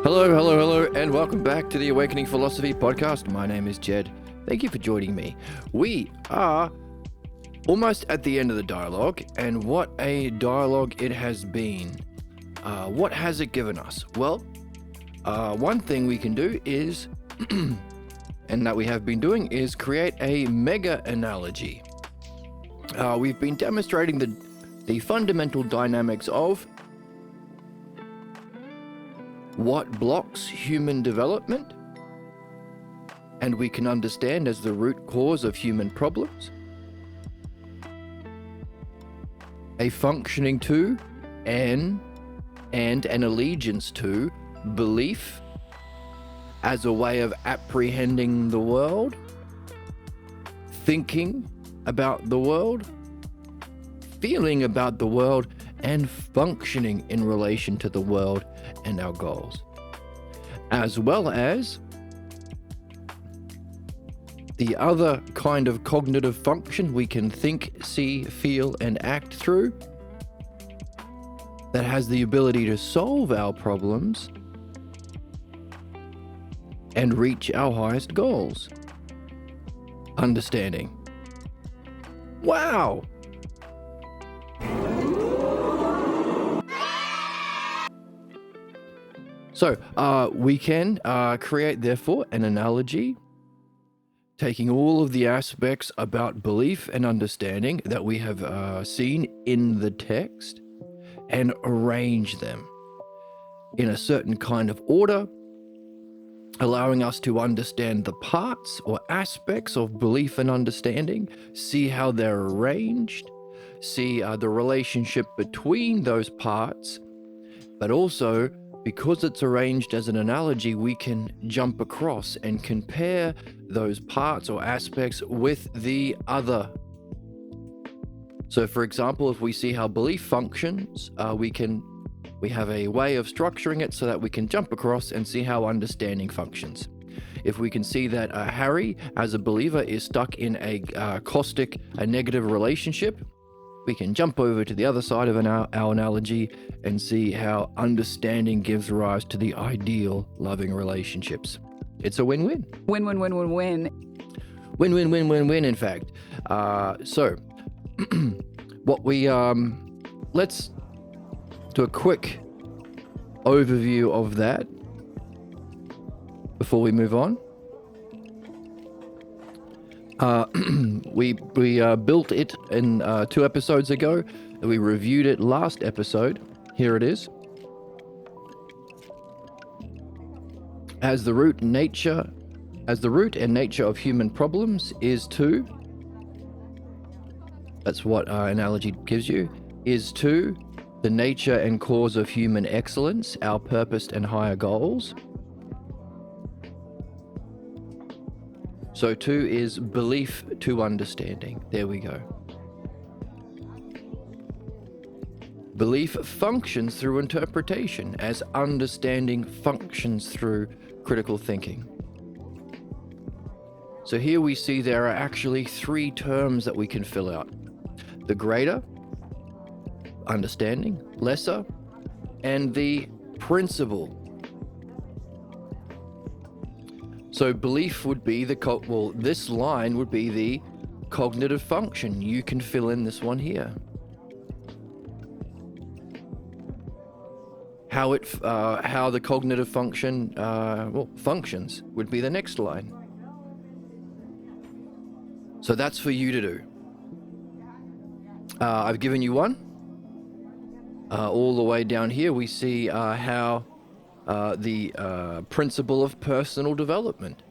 Hello, and welcome back to the Awakening Philosophy podcast. My name is Jed. Thank you for joining me. We are almost at the end of the dialogue, and what a dialogue it has been. What has it given us? Well, one thing we can do is, and that we have been doing, is create a mega analogy. We've been demonstrating the fundamental dynamics of what blocks human development, and we can understand as the root cause of human problems, a functioning to and an allegiance to belief as a way of apprehending the world, thinking about the world, feeling about the world, and functioning in relation to the world and our goals, as well as the other kind of cognitive function we can think, see, feel, and act through that has the ability to solve our problems and reach our highest goals. Understanding. Wow! So, we can create, therefore, an analogy, taking all of the aspects about belief and understanding that we have seen in the text and arrange them in a certain kind of order, allowing us to understand the parts or aspects of belief and understanding, see how they're arranged, see the relationship between those parts, but also, because it's arranged as an analogy, we can jump across and compare those parts or aspects with the other. So, for example, if we see how belief functions, we have a way of structuring it so that we can jump across and see how understanding functions. If we can see that Harry, as a believer, is stuck in a negative relationship, we can jump over to the other side of our analogy and see how understanding gives rise to the ideal loving relationships. It's a win-win. Win-win-win-win-win. Win-win-win-win-win, in fact. So, what we, let's do a quick overview of that before we move on. We built it in 2 episodes ago. We reviewed it last episode. Here it is. As the root and nature of human problems is to, that's what our analogy gives you, is to the nature and cause of human excellence, our purpose and higher goals. So 2 is belief to understanding. There we go. Belief functions through interpretation as understanding functions through critical thinking. So here we see there are actually 3 terms that we can fill out. The greater, understanding, lesser, and the principle. So belief would be this line would be the cognitive function. You can fill in this one here. How the cognitive function functions would be the next line. So that's for you to do. I've given you one. All the way down here we see how the principle of personal development.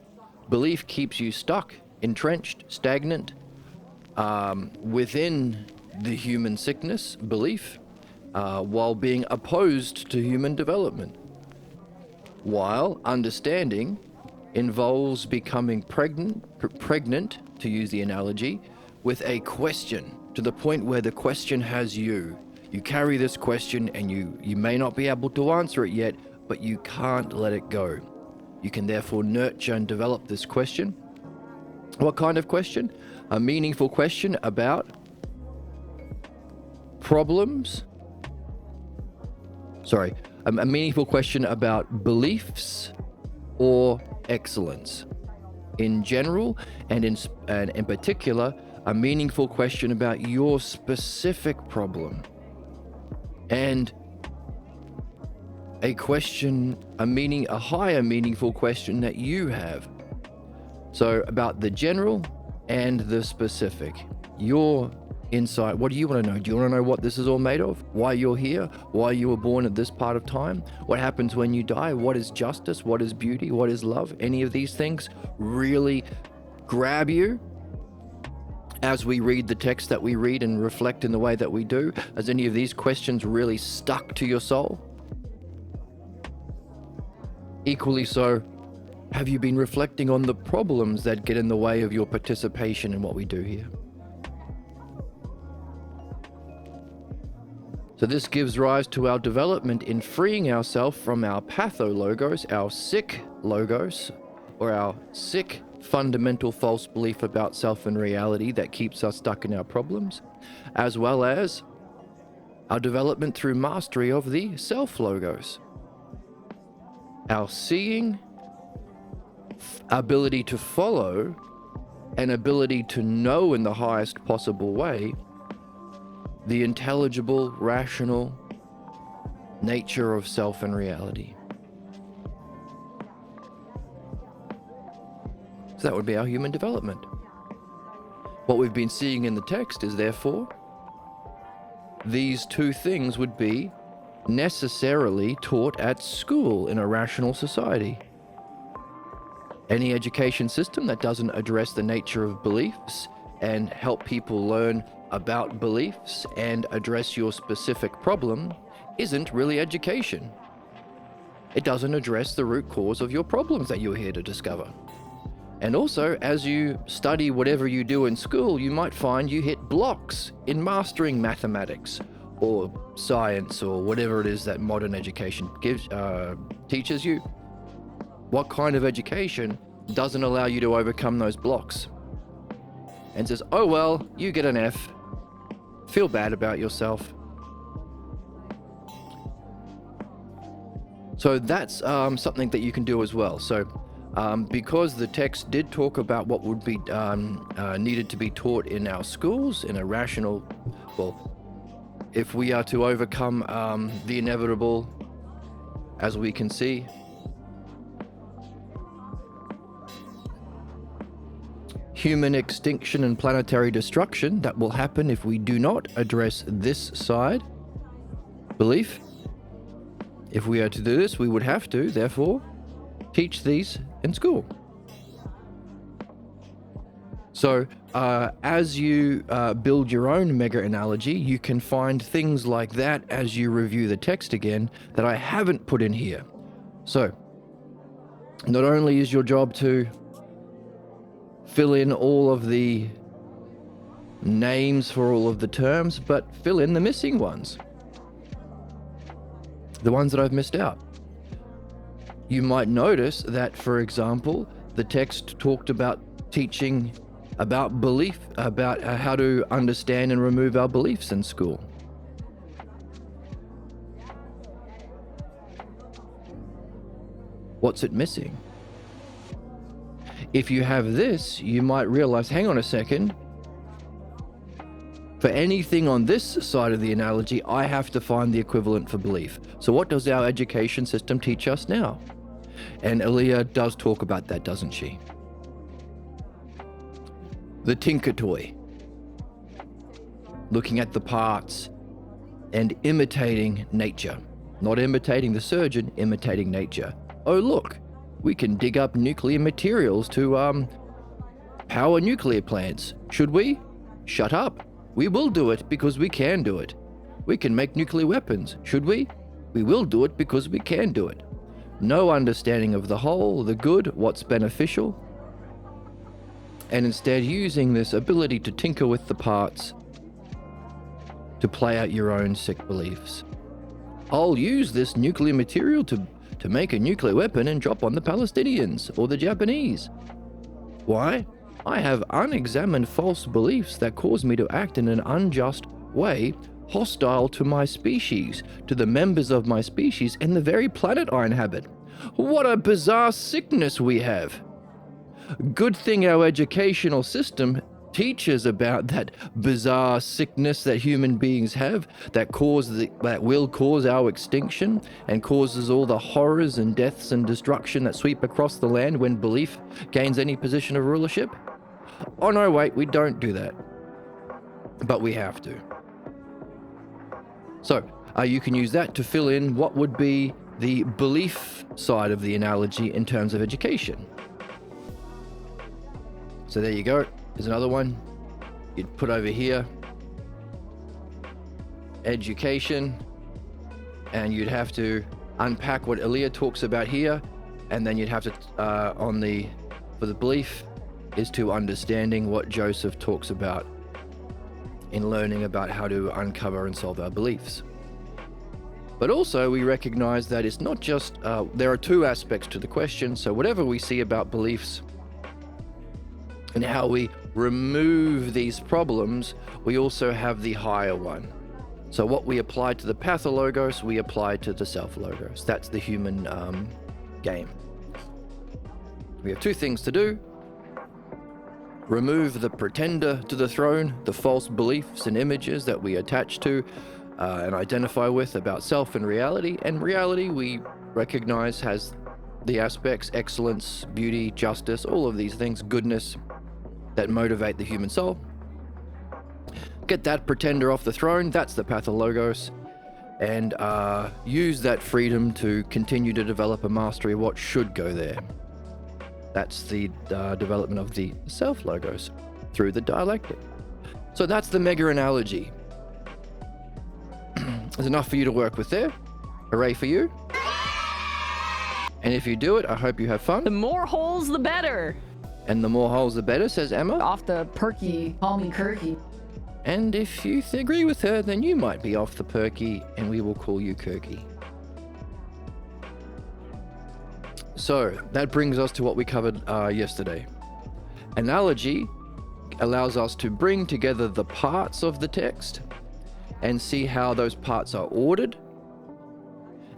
Belief keeps you stuck, entrenched, stagnant within the human sickness, belief, while being opposed to human development. While understanding involves becoming pregnant, to use the analogy, with a question, to the point where the question has you. You carry this question and you may not be able to answer it yet, but you can't let it go. You can therefore nurture and develop this question. What kind of question? A meaningful question about problems. a meaningful question about beliefs or excellence in general, and in particular, a meaningful question about your specific problem, and a higher meaningful question that you have. So about the general and the specific, your insight. What do you want to know? Do you want to know what this is all made of? Why you're here? Why you were born at this part of time? What happens when you die? What is justice? What is beauty? What is love? Any of these things really grab you as we read the text that we read and reflect in the way that we do? Has any of these questions really stuck to your soul? Equally so, have you been reflecting on the problems that get in the way of your participation in what we do here? So this gives rise to our development in freeing ourselves from our pathologos, our sick logos, or our sick fundamental false belief about self and reality that keeps us stuck in our problems, as well as our development through mastery of the self logos. Our seeing, ability to follow, and ability to know in the highest possible way the intelligible, rational nature of self and reality. So that would be our human development. What we've been seeing in the text is, therefore, these two things would be necessarily taught at school in a rational society. Any education system that doesn't address the nature of beliefs and help people learn about beliefs and address your specific problem isn't really education. It doesn't address the root cause of your problems that you're here to discover. And also, as you study whatever you do in school, you might find you hit blocks in mastering mathematics or science or whatever it is that modern education teaches you. What kind of education doesn't allow you to overcome those blocks and says, oh well, you get an F, feel bad about yourself? So that's something that you can do as well. So because the text did talk about what would be needed to be taught in our schools in a rational, well, if we are to overcome the inevitable, as we can see, human extinction and planetary destruction that will happen if we do not address this side belief. If we are to do this, we would have to, therefore, teach these in school. So as you build your own mega analogy, you can find things like that as you review the text again that I haven't put in here. So not only is your job to fill in all of the names for all of the terms, but fill in the missing ones, the ones that I've missed out. You might notice that, for example, the text talked about teaching about belief, about how to understand and remove our beliefs in school. What's it missing? If you have this, you might realize, hang on a second, for anything on this side of the analogy, I have to find the equivalent for belief. So what does our education system teach us now? And Aaliyah does talk about that, doesn't she? The tinker toy. Looking at the parts and imitating nature. Not imitating the surgeon, imitating nature. Oh look, we can dig up nuclear materials to power nuclear plants. Should we? Shut up. We will do it because we can do it. We can make nuclear weapons. Should we? We will do it because we can do it. No understanding of the whole, the good, what's beneficial, and instead using this ability to tinker with the parts to play out your own sick beliefs. I'll use this nuclear material to make a nuclear weapon and drop on the Palestinians or the Japanese. Why? I have unexamined false beliefs that cause me to act in an unjust way, hostile to my species, to the members of my species, and the very planet I inhabit. What a bizarre sickness we have. Good thing our educational system teaches about that bizarre sickness that human beings have that will cause our extinction and causes all the horrors and deaths and destruction that sweep across the land when belief gains any position of rulership. Oh no, wait, we don't do that. But we have to. So, you can use that to fill in what would be the belief side of the analogy in terms of education. So there you go. There's another one. You'd put over here education, and you'd have to unpack what Elia talks about here, and then you'd have to for the belief is to understanding what Joseph talks about in learning about how to uncover and solve our beliefs. But also we recognize that it's not just there are two aspects to the question. So whatever we see about beliefs and how we remove these problems, we also have the higher one. So what we apply to the pathologos, we apply to the self-logos. That's the human game. We have two things to do. Remove the pretender to the throne, the false beliefs and images that we attach to and identify with about self and reality. And reality, we recognize, has the aspects: excellence, beauty, justice, all of these things, goodness, that motivate the human soul. Get that pretender off the throne, that's the pathologos, and use that freedom to continue to develop a mastery of what should go there. That's the development of the self-logos through the dialectic. So that's the mega analogy. There's enough for you to work with there. Hooray for you. And if you do it, I hope you have fun. The more holes, the better. And the more holes, the better, says Emma. Off the perky, call me Kirky. And if you agree with her, then you might be off the perky, and we will call you Kirky. So that brings us to what we covered yesterday. Analogy allows us to bring together the parts of the text and see how those parts are ordered,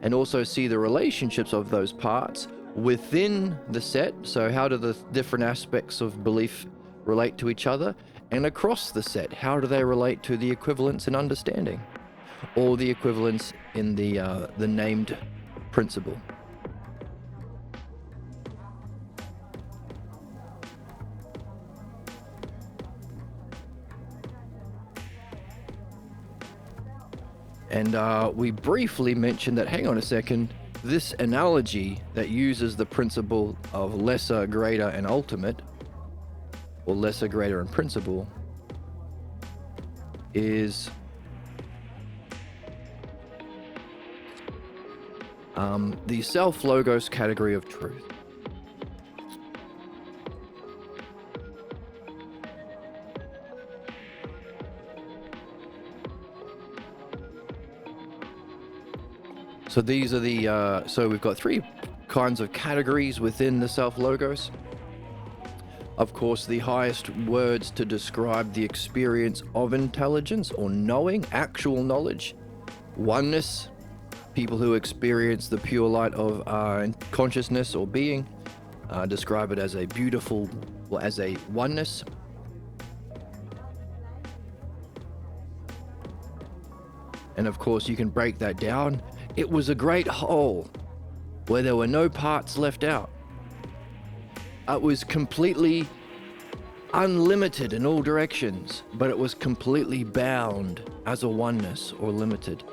and also see the relationships of those parts within the set. So how do the different aspects of belief relate to each other? And across the set, how do they relate to the equivalence in understanding, or the equivalence in the named principle? And we briefly mentioned that, hang on a second, this analogy that uses the principle of lesser, greater, and ultimate, or lesser, greater, and principle, is the self-logos category of truth. So these are the, so we've got three kinds of categories within the self-logos. Of course, the highest words to describe the experience of intelligence or knowing, actual knowledge. Oneness, people who experience the pure light of consciousness or being, describe it as a beautiful, or as a oneness. And of course, you can break that down. It was a great whole where there were no parts left out. It was completely unlimited in all directions, but it was completely bound as a oneness or limited.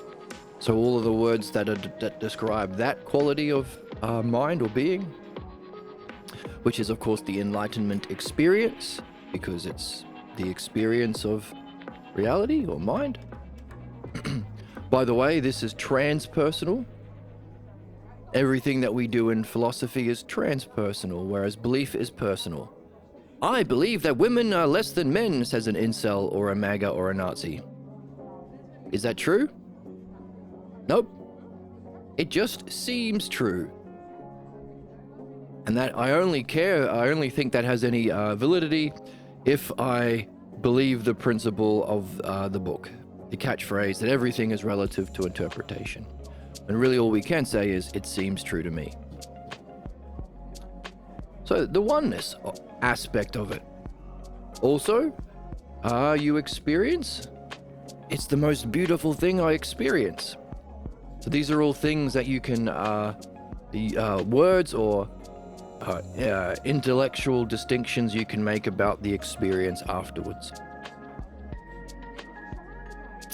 So all of the words that describe that quality of mind or being, which is of course the enlightenment experience, because it's the experience of reality or mind. By the way, this is transpersonal. Everything that we do in philosophy is transpersonal, whereas belief is personal. I believe that women are less than men, says an incel or a MAGA or a Nazi. Is that true? Nope. It just seems true. And that I only think that has any validity if I believe the principle of the book. the catchphrase that everything is relative to interpretation. And really all we can say is, it seems true to me. So the oneness aspect of it. Also, you experience? It's the most beautiful thing I experience. So these are all things that you can, the words or intellectual distinctions you can make about the experience afterwards.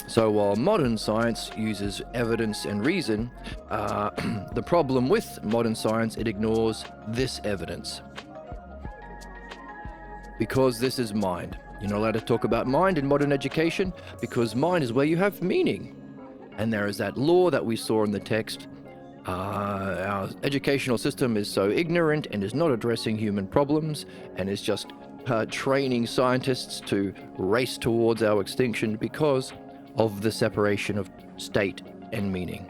So while modern science uses evidence and reason, the problem with modern science, it ignores this evidence. Because this is mind. You're not allowed to talk about mind in modern education because mind is where you have meaning. And there is that law that we saw in the text. Our educational system is so ignorant and is not addressing human problems and is just training scientists to race towards our extinction because of the separation of state and meaning.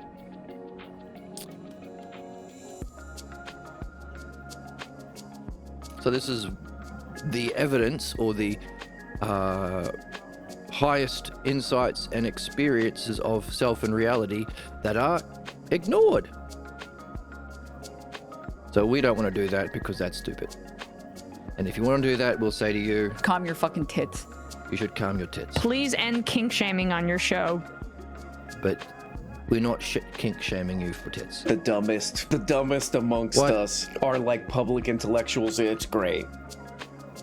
So this is the evidence or the highest insights and experiences of self and reality that are ignored. So we don't want to do that because that's stupid. And if you want to do that, we'll say to you, Calm your fucking tits. you should calm your tits. Please end kink shaming on your show. But we're not kink shaming you for tits. The dumbest amongst What? us are like public intellectuals. It's great.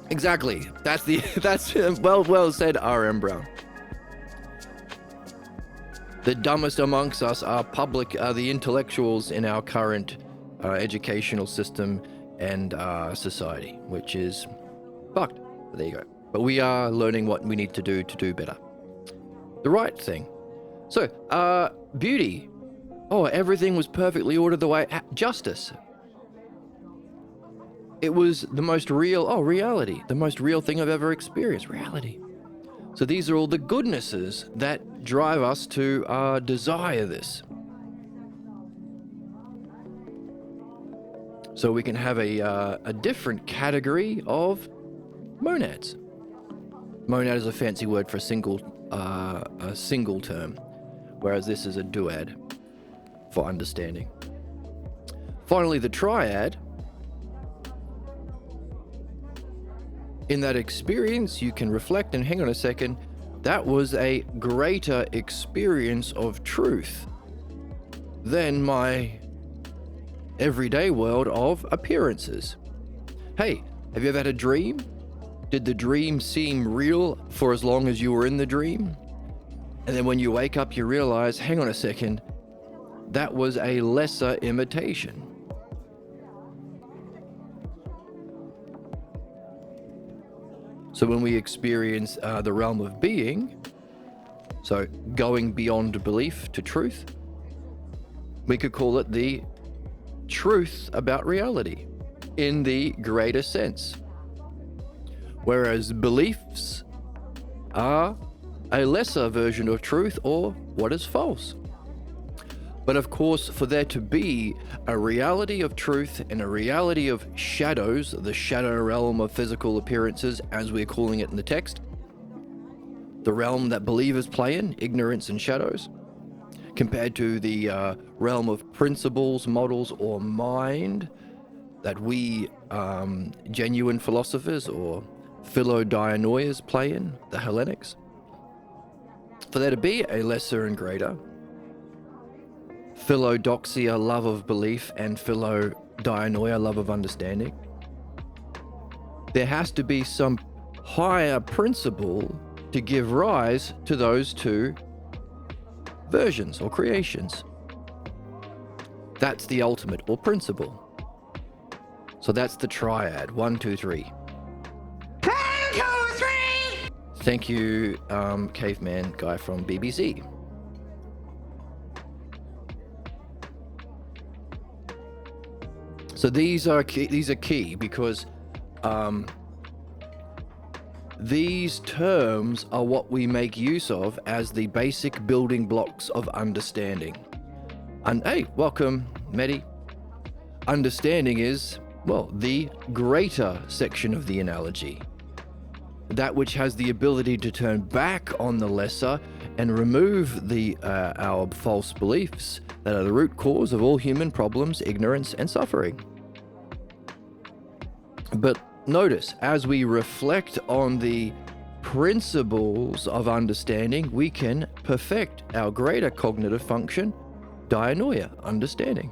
Exactly. That's well said, R.M. Brown. The dumbest amongst us are the intellectuals in our current educational system and society, which is fucked. But there you go. But we are learning what we need to do better. The right thing. So, beauty. Oh, everything was perfectly ordered the way. Justice. It was the most real, reality. The most real thing I've ever experienced. Reality. So these are all the goodnesses that drive us to desire this. So we can have a different category of monads. Monad is a fancy word for a single term, whereas this is a duad for understanding. Finally, the triad. In that experience, you can reflect and hang on a second, that was a greater experience of truth than my everyday world of appearances. Hey, have you ever had a dream? Did the dream seem real for as long as you were in the dream? And then when you wake up, you realize, hang on a second, that was a lesser imitation. So when we experience the realm of being, so going beyond belief to truth, we could call it the truth about reality in the greater sense. Whereas beliefs are a lesser version of truth or what is false. But of course, for there to be a reality of truth and a reality of shadows, the shadow realm of physical appearances, as we're calling it in the text, the realm that believers play in, ignorance and shadows, compared to the realm of principles, models, or mind that we genuine philosophers or philodianoias play in, the Hellenics. For there to be a lesser and greater, philodoxia, love of belief, and philodianoia, love of understanding, there has to be some higher principle to give rise to those two versions or creations. That's the ultimate or principle. So that's the triad. 1, 2, 3. 1, 2, 3. Thank you, caveman guy from BBC. So these are key because these terms are what we make use of as the basic building blocks of understanding. And hey, welcome, Medi. Understanding is, well, the greater section of the analogy. that which has the ability to turn back on the lesser and remove our false beliefs that are the root cause of all human problems, ignorance, and suffering. But notice, as we reflect on the principles of understanding, we can perfect our greater cognitive function, dianoia, understanding.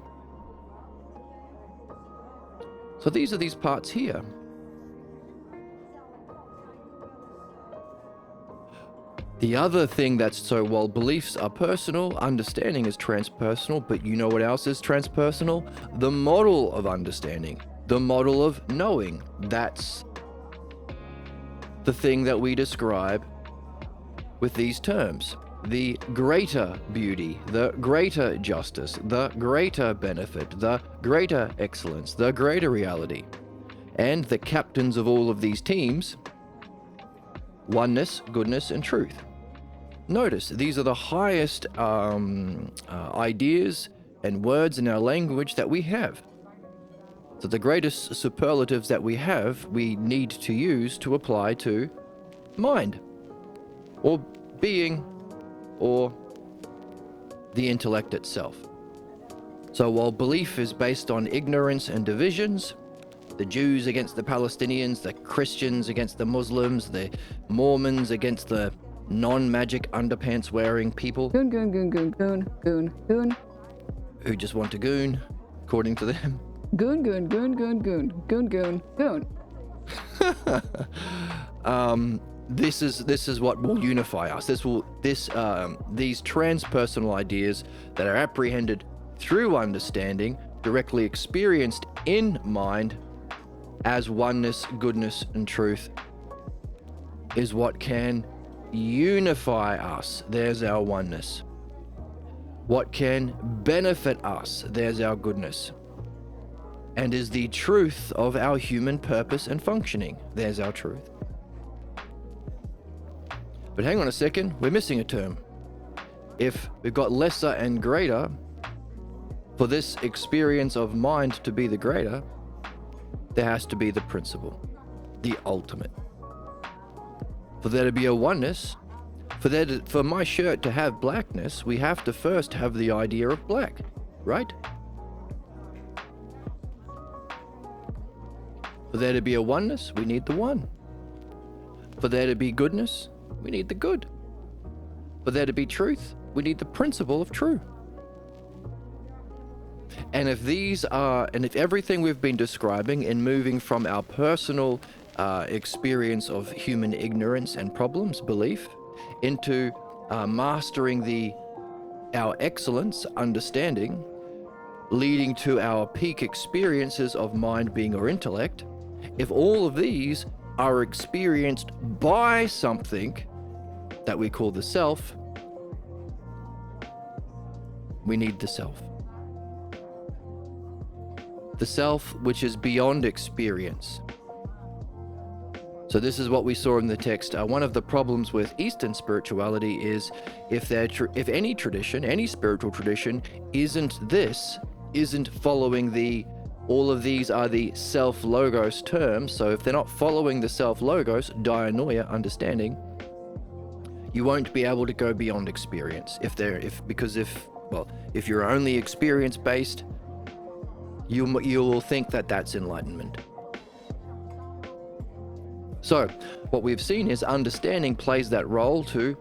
So these are these parts here. The other thing while beliefs are personal, understanding is transpersonal, but you know what else is transpersonal? The model of understanding, the model of knowing. That's the thing that we describe with these terms. The greater beauty, the greater justice, the greater benefit, the greater excellence, the greater reality. And the captains of all of these teams, oneness, goodness, and truth. Notice, these are the highest ideas and words in our language that we have. So the greatest superlatives that we have, we need to use to apply to mind, or being, or the intellect itself. So while belief is based on ignorance and divisions, the Jews against the Palestinians, the Christians against the Muslims, the Mormons against the non-magic underpants wearing people Goon, goon, goon, goon, goon, goon, goon. who just want to goon, according to them. Goon, goon, goon, goon, goon, goon, goon, goon. This is what will unify us. These transpersonal ideas that are apprehended through understanding, directly experienced in mind as oneness, goodness, and truth, is what can unify us. There's our oneness. What can benefit us? There's our goodness. And is the truth of our human purpose and functioning. There's our truth. But hang on a second, we're missing a term. If we've got lesser and greater, for this experience of mind to be the greater, there has to be the principle, the ultimate. For there to be a oneness, for my shirt to have blackness, we have to first have the idea of black, right? For there to be a oneness, we need the one. For there to be goodness, we need the good. For there to be truth, we need the principle of true. And if everything we've been describing in moving from our personal experience of human ignorance and problems, belief, into mastering our excellence, understanding, leading to our peak experiences of mind, being, or intellect, if all of these are experienced by something that we call the self, we need the self. The self which is beyond experience. So this is what we saw in the text. One of the problems with Eastern spirituality is if any tradition, any spiritual tradition, isn't following all of these are the self-logos terms. So if they're not following the self-logos, dianoia, understanding, you won't be able to go beyond experience. If you're only experience-based, you will think that that's enlightenment. So, what we've seen is understanding plays that role to,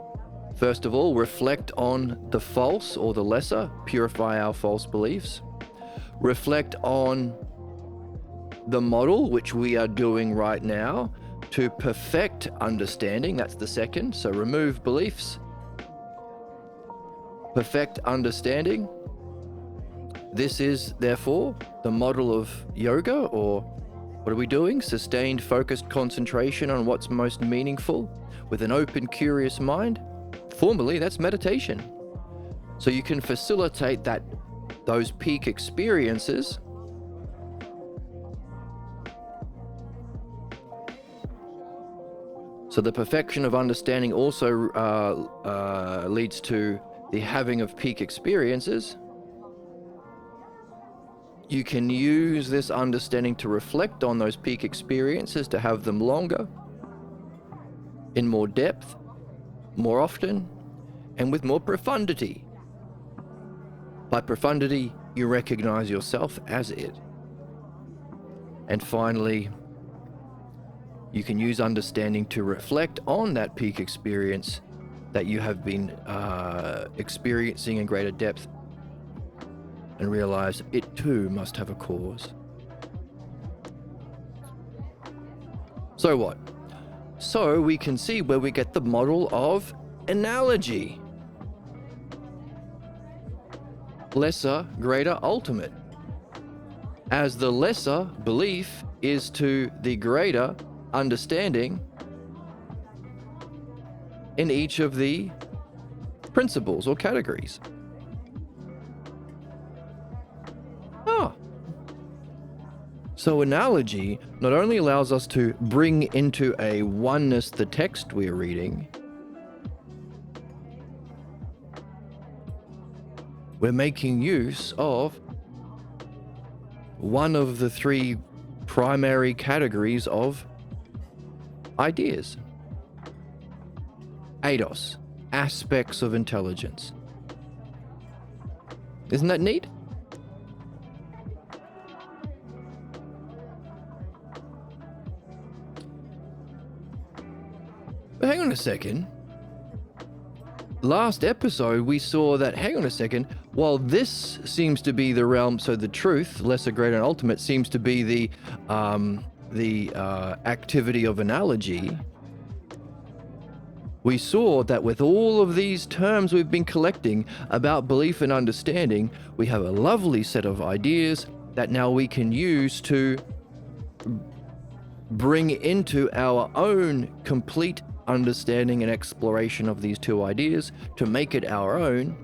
first of all, reflect on the false or the lesser, purify our false beliefs, reflect on the model, which we are doing right now, to perfect understanding. That's the second. So remove beliefs, perfect understanding. This is, therefore, the model of yoga, or what are we doing? Sustained, focused concentration on what's most meaningful with an open, curious mind. Formally, that's meditation. So you can facilitate those peak experiences So the perfection of understanding also leads to the having of peak experiences. You can use this understanding to reflect on those peak experiences, to have them longer. in more depth, more often, and with more profundity. By profundity, you recognize yourself as it. And finally, you can use understanding to reflect on that peak experience that you have been experiencing in greater depth and realize it too must have a cause. So what? So we can see where we get the model of analogy. Lesser, greater, ultimate. As the lesser belief is to the greater understanding in each of the principles or categories. So analogy not only allows us to bring into a oneness the text we're reading, we're making use of one of the three primary categories of ideas. Eidos, aspects of intelligence. Isn't that neat? But hang on a second. Last episode, we saw that, hang on a second, while this seems to be the realm, so the truth, lesser, greater, and ultimate, seems to be the activity of analogy, we saw that with all of these terms we've been collecting about belief and understanding, we have a lovely set of ideas that now we can use to bring into our own complete understanding and exploration of these two ideas to make it our own,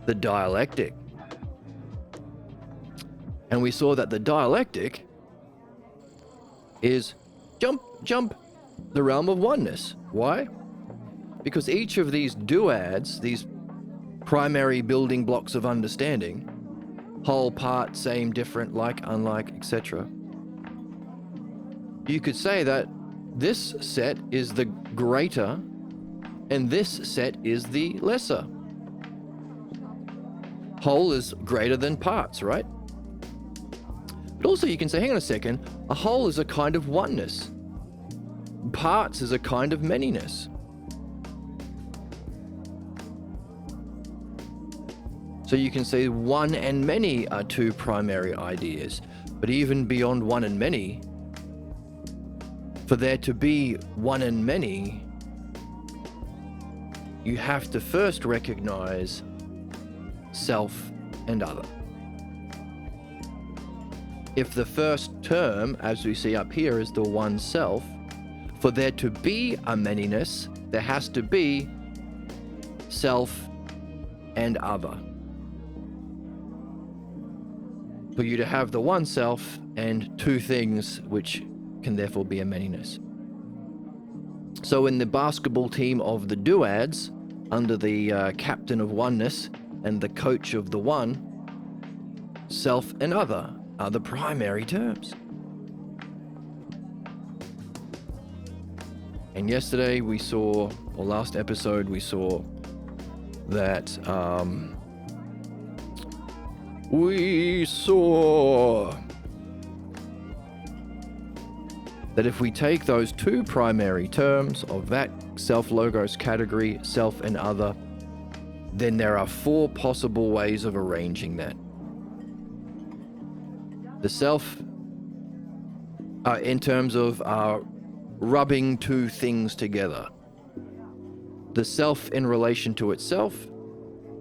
the dialectic. And we saw that the dialectic is jump, the realm of oneness. Why? Because each of these duads, these primary building blocks of understanding, whole, part, same, different, like, unlike, etc., you could say that this set is the greater and this set is the lesser. Whole is greater than parts, right? But also you can say, hang on a second, a whole is a kind of oneness. Parts is a kind of manyness. So you can say one and many are two primary ideas, but even beyond one and many, for there to be one and many, you have to first recognize self and other. If the first term, as we see up here, is the one self, for there to be a manyness, there has to be self and other. For you to have the one self and two things which can therefore be a manyness. So in the basketball team of the duads, under the captain of oneness and the coach of the one, self and other are the primary terms. And yesterday we saw, or last episode we saw, that that if we take those two primary terms of that self-logos category, self and other, then there are four possible ways of arranging that. The self, in terms of rubbing two things together. The self in relation to itself,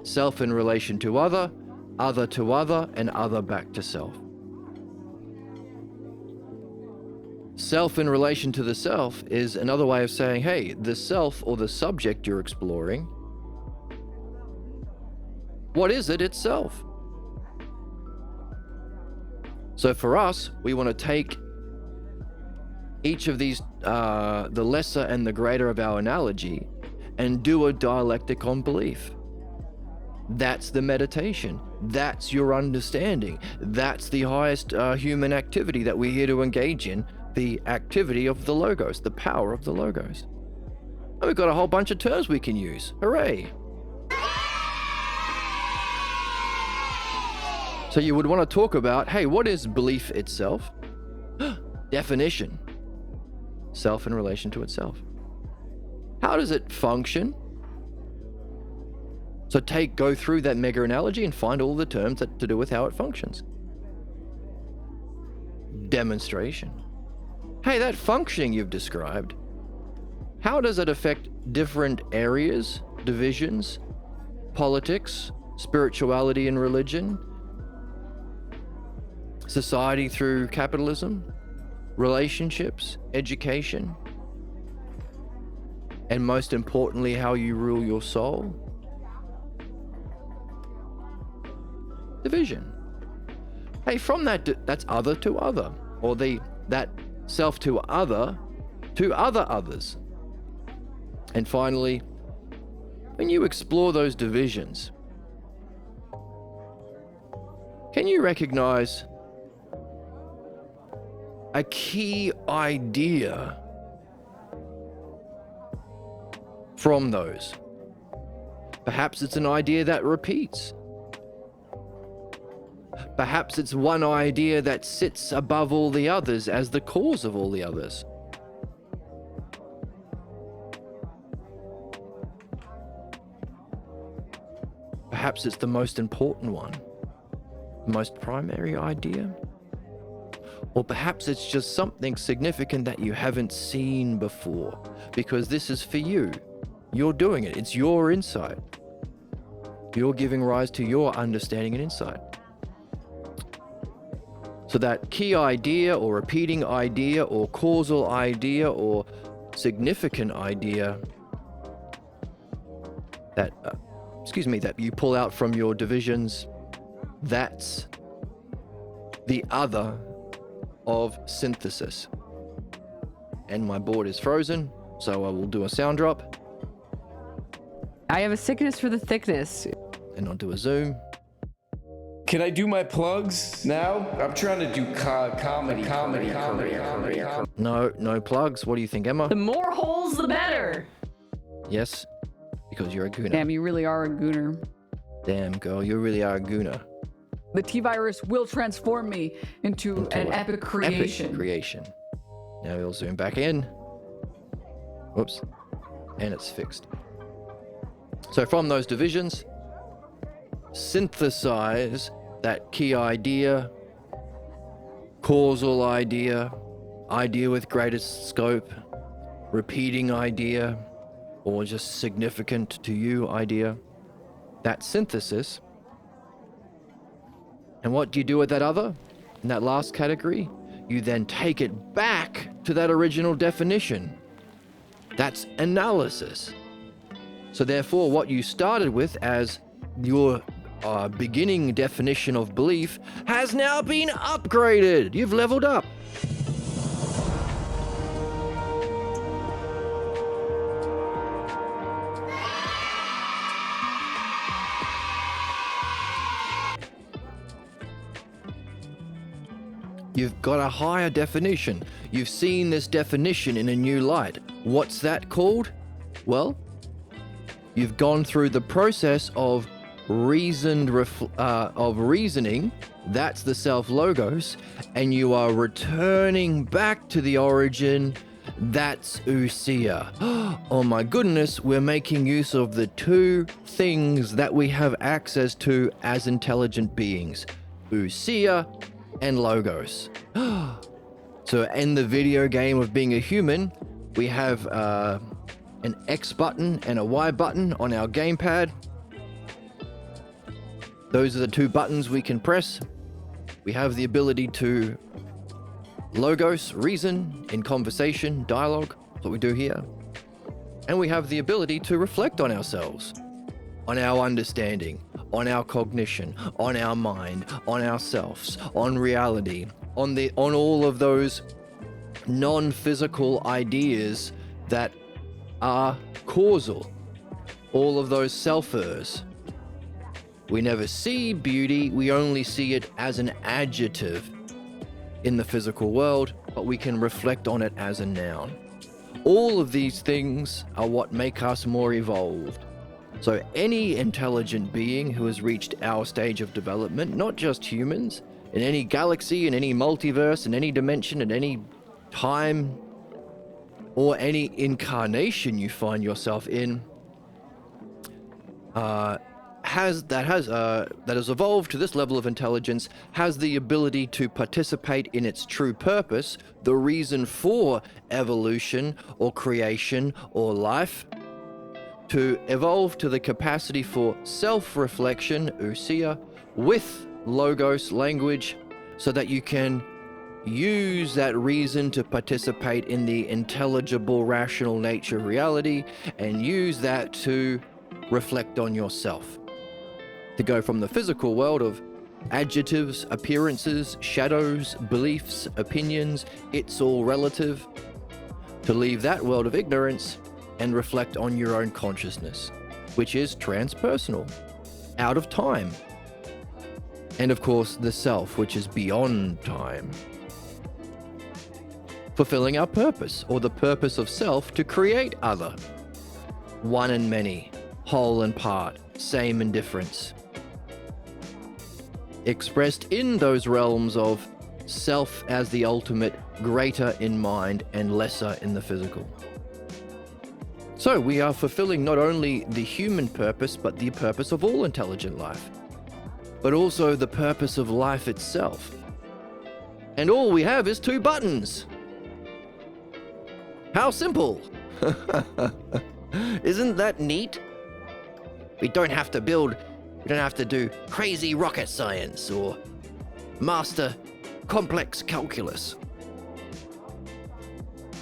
self in relation to other to other, and other back to self. Self in relation to the self is another way of saying, hey, the self or the subject you're exploring, what is it itself? So for us, we want to take each of these, the lesser and the greater of our analogy, and do a dialectic on belief. That's the meditation. That's your understanding. That's the highest human activity that we're here to engage in, the activity of the logos, the power of the logos. And we've got a whole bunch of terms we can use. Hooray! So you would want to talk about, hey, what is belief itself? Definition. Self in relation to itself. How does it function? So go through that mega analogy and find all the terms that to do with how it functions. Demonstration. Hey, that functioning you've described, how does it affect different areas, divisions, politics, spirituality and religion, society through capitalism, relationships, education, and most importantly, how you rule your soul? Division. Hey, from that's other to other, or that self to other others. And finally, when you explore those divisions, can you recognize a key idea from those? Perhaps it's an idea that repeats. Perhaps it's one idea that sits above all the others as the cause of all the others. Perhaps it's the most important one, the most primary idea. Or perhaps it's just something significant that you haven't seen before, because this is for you. You're doing it. It's your insight. You're giving rise to your understanding and insight. So that key idea or repeating idea or causal idea or significant idea that, that you pull out from your divisions, that's the other of synthesis. And my board is frozen, so I will do a sound drop. I have a sickness for the thickness. And I'll do a zoom. Can I do my plugs now? I'm trying to do comedy. No plugs. What do you think, Emma? The more holes, the better. Yes, because you're a gooner. Damn, you really are a gooner. Damn, girl, you really are a gooner. The T-virus will transform me into an epic creation. Epic creation. Now we'll zoom back in. Whoops. And it's fixed. So from those divisions, synthesize that key idea, causal idea, idea with greatest scope, repeating idea, or just significant to you idea. That synthesis. And what do you do with that other? In that last category, you then take it back to that original definition. That's analysis. So therefore, what you started with as your beginning definition of belief has now been upgraded. You've leveled up. You've got a higher definition. You've seen this definition in a new light. What's that called? Well, you've gone through the process of reasoning. That's the self-logos, and you are returning back to the origin. That's ousia. Oh my goodness, we're making use of the two things that we have access to as intelligent beings: ousia and logos. So in the video game of being a human, we have an X button and a Y button on our gamepad. Those are the two buttons we can press. We have the ability to logos, reason, in conversation, dialogue. That's what we do here. And we have the ability to reflect on ourselves, on our understanding, on our cognition, on our mind, on ourselves, on reality, on all of those non-physical ideas that are causal, all of those selfers. We never see beauty, we only see it as an adjective in the physical world, but we can reflect on it as a noun. All of these things are what make us more evolved. So any intelligent being who has reached our stage of development, not just humans, in any galaxy, in any multiverse, in any dimension, in any time, or any incarnation you find yourself in, that has evolved to this level of intelligence, has the ability to participate in its true purpose, the reason for evolution or creation or life, to evolve to the capacity for self-reflection, ousia, with logos language, so that you can use that reason to participate in the intelligible, rational nature of reality, and use that to reflect on yourself. To go from the physical world of adjectives, appearances, shadows, beliefs, opinions, it's all relative, to leave that world of ignorance and reflect on your own consciousness, which is transpersonal, out of time. And of course, the self, which is beyond time. Fulfilling our purpose, or the purpose of self, to create other. One and many, whole and part, same and difference. Expressed in those realms of self as the ultimate, greater in mind and lesser in the physical. So we are fulfilling not only the human purpose, but the purpose of all intelligent life, but also the purpose of life itself. And all we have is 2 buttons. How simple! Isn't that neat? We don't have to do crazy rocket science or master complex calculus.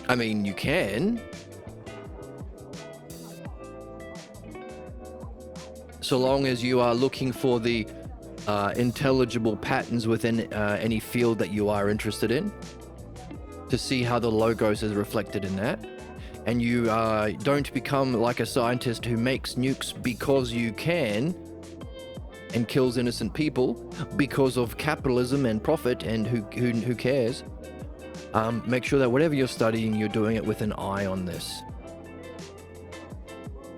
I mean, you can. So long as you are looking for the intelligible patterns within any field that you are interested in, to see how the logos is reflected in that. And you don't become like a scientist who makes nukes because you can and kills innocent people because of capitalism and profit and who cares. Make sure that whatever you're studying, you're doing it with an eye on this.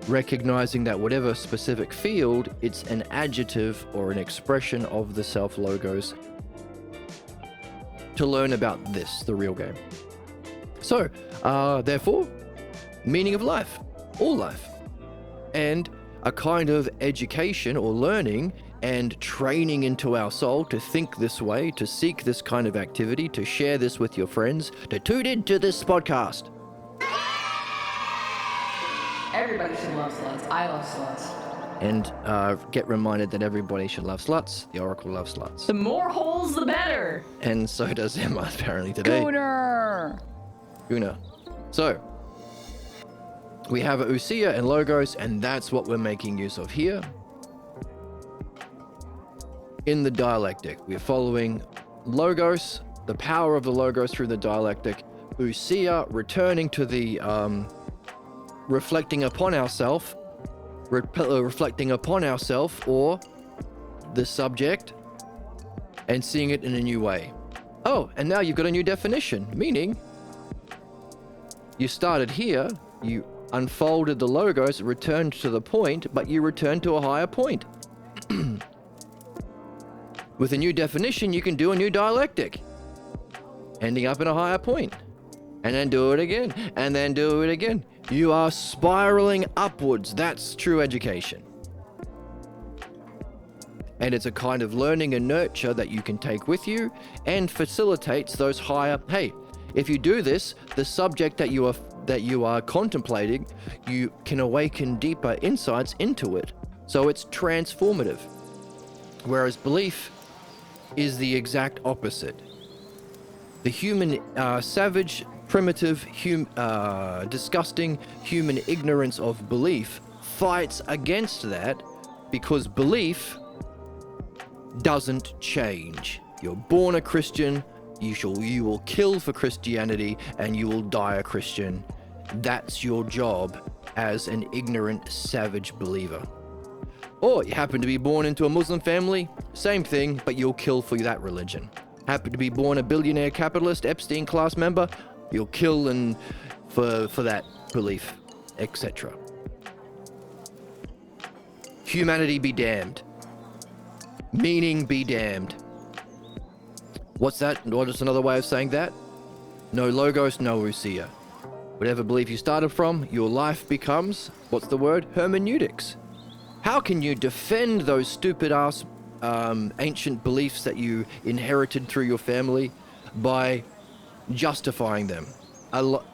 Recognizing that whatever specific field, it's an adjective or an expression of the self logos to learn about this, the real game. So, therefore, meaning of life, all life, and a kind of education or learning and training into our soul to think this way, to seek this kind of activity, to share this with your friends, to tune into this podcast. Everybody should love sluts. I love sluts. And get reminded that everybody should love sluts. The Oracle loves sluts. The more holes, the better. And so does Emma, apparently, today. Guna. So, we have ousia and logos, and that's what we're making use of here. In the dialectic, we're following logos, the power of the logos through the dialectic. Ousia, returning to the reflecting upon ourself, or the subject, and seeing it in a new way. Oh, and now you've got a new definition, meaning you started here, you unfolded the logos, returned to the point, but you returned to a higher point. With a new definition, you can do a new dialectic, ending up in a higher point, and then do it again, and then do it again. You are spiraling upwards. That's true education. And it's a kind of learning and nurture that you can take with you and facilitates those higher, hey, if you do this, the subject that you are contemplating, you can awaken deeper insights into it. So it's transformative. Whereas belief is the exact opposite. The human savage, primitive, disgusting human ignorance of belief fights against that because belief doesn't change. You're born a Christian, you will kill for Christianity, and you will die a Christian. That's your job as an ignorant, savage believer. Or you happen to be born into a Muslim family, same thing, but you'll kill for that religion. Happen to be born a billionaire capitalist, Epstein class member, you'll kill and for that belief, etc. Humanity be damned. Meaning be damned. What's that? What is another way of saying that? No logos, no ousia. Whatever belief you started from, your life becomes, what's the word? Hermeneutics. How can you defend those stupid ass ancient beliefs that you inherited through your family by justifying them?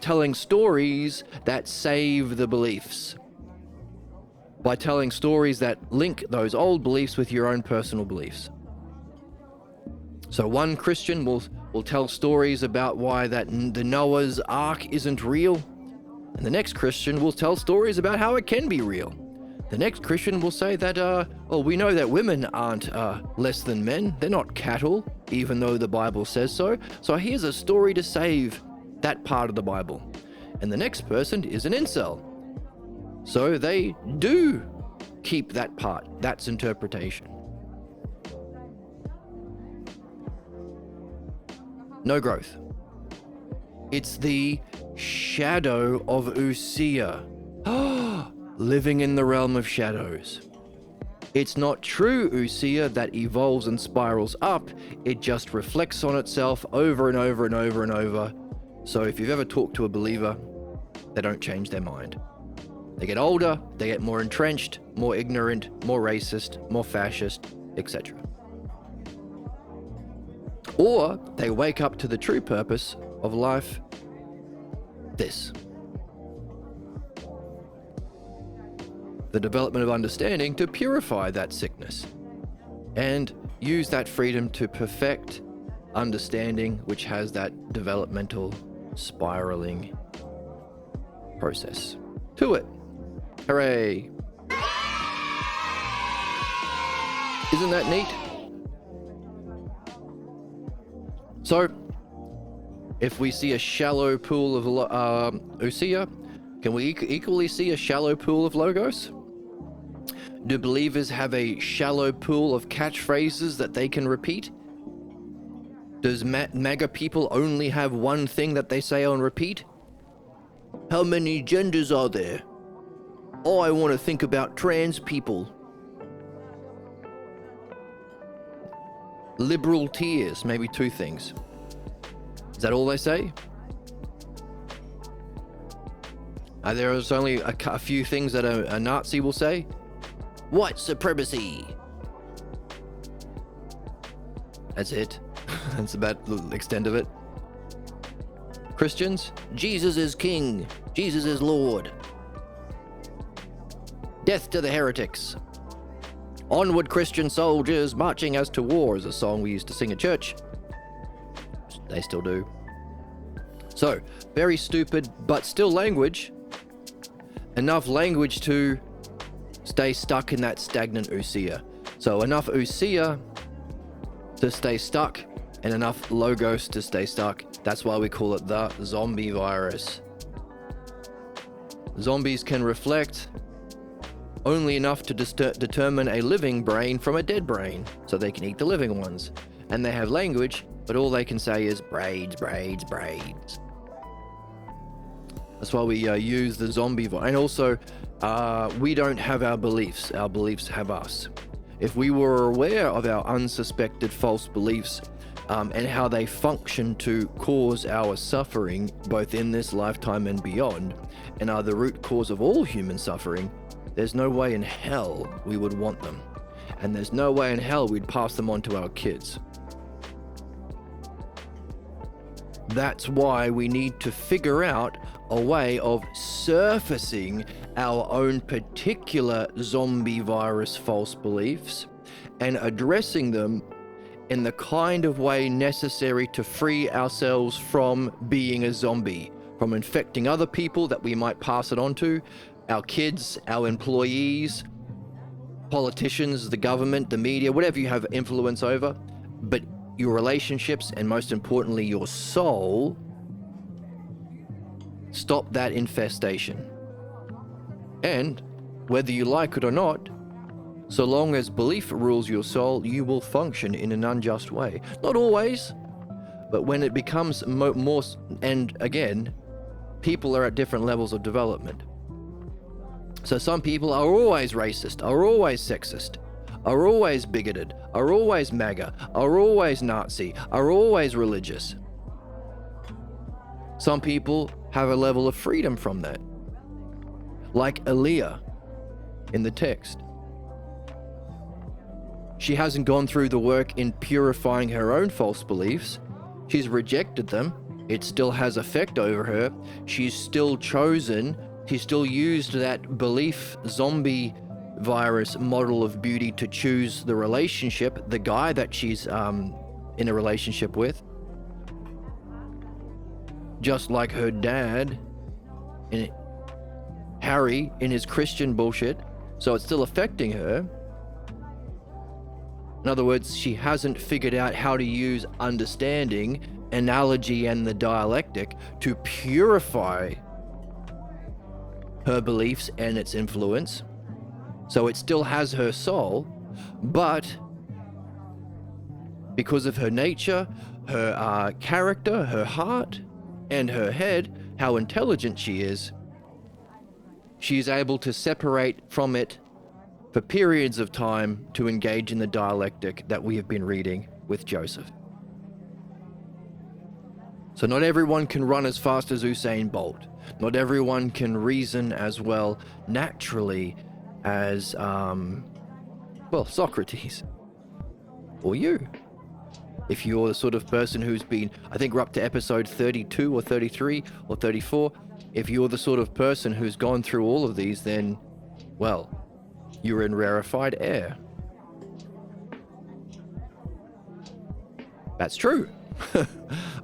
Telling stories that save the beliefs. By telling stories that link those old beliefs with your own personal beliefs. So one Christian will tell stories about why that the Noah's Ark isn't real, and the next Christian will tell stories about how it can be real. The next Christian will say that, well, we know that women aren't less than men. They're not cattle, even though the Bible says so. So here's a story to save that part of the Bible. And the next person is an incel. So they do keep that part. That's interpretation. No growth. It's the shadow of ousia. Living in the realm of shadows. It's not true ousia that evolves and spirals up. It just reflects on itself over and over and over and over. So if you've ever talked to a believer, they don't change their mind. They get older, they get more entrenched, more ignorant, more racist, more fascist, etc. Or they wake up to the true purpose of life, this. The development of understanding to purify that sickness and use that freedom to perfect understanding, which has that developmental spiraling process to it. Hooray! Isn't that neat? So, if we see a shallow pool of ousia, can we equally see a shallow pool of logos? Do believers have a shallow pool of catchphrases that they can repeat? Does MAGA people only have one thing that they say on repeat? How many genders are there? Oh, I want to think about trans people. Liberal tears, maybe two things. Is that all they say? There's only a few things that a Nazi will say. White supremacy. That's it. That's about the extent of it. Christians, Jesus is king. Jesus is Lord. Death to the heretics. Onward Christian soldiers marching us to war is a song we used to sing at church. They still do. So, very stupid, but still language. Enough language to stay stuck in that stagnant ousia. So enough ousia to stay stuck and enough logos to stay stuck. That's why we call it the zombie virus. Zombies can reflect only enough to determine a living brain from a dead brain, so they can eat the living ones. And they have language, but all they can say is braids, braids, braids. That's why we use the zombie virus. And also, we don't have our beliefs have us. If we were aware of our unsuspected false beliefs and how they function to cause our suffering, both in this lifetime and beyond, and are the root cause of all human suffering, there's no way in hell we would want them. And there's no way in hell we'd pass them on to our kids. That's why we need to figure out a way of surfacing our own particular zombie virus false beliefs and addressing them in the kind of way necessary to free ourselves from being a zombie, from infecting other people that we might pass it on to, our kids, our employees, politicians, the government, the media, whatever you have influence over, but your relationships and most importantly your soul. Stop that infestation. And whether you like it or not, so long as belief rules your soul, you will function in an unjust way. Not always, but when it becomes more, and again, people are at different levels of development. So some people are always racist, are always sexist, are always bigoted, are always MAGA, are always Nazi, are always religious. Some people have a level of freedom from that. Like Aaliyah in the text. She hasn't gone through the work in purifying her own false beliefs. She's rejected them. It still has effect over her. She's still chosen. She still used that belief zombie virus model of beauty to choose the relationship, the guy that she's in a relationship with. Just like her dad, Harry, in his Christian bullshit. So it's still affecting her. In other words, she hasn't figured out how to use understanding, analogy, and the dialectic to purify her beliefs and its influence. So it still has her soul, but because of her nature, her character, her heart, and her head, how intelligent she is, she's able to separate from it for periods of time to engage in the dialectic that we have been reading with Joseph. So not everyone can run as fast as Usain Bolt. Not everyone can reason as well naturally as, Socrates. Or you. If you're the sort of person who's been, I think we're up to episode 32 or 33 or 34. If you're the sort of person who's gone through all of these, then, well, you're in rarefied air. That's true.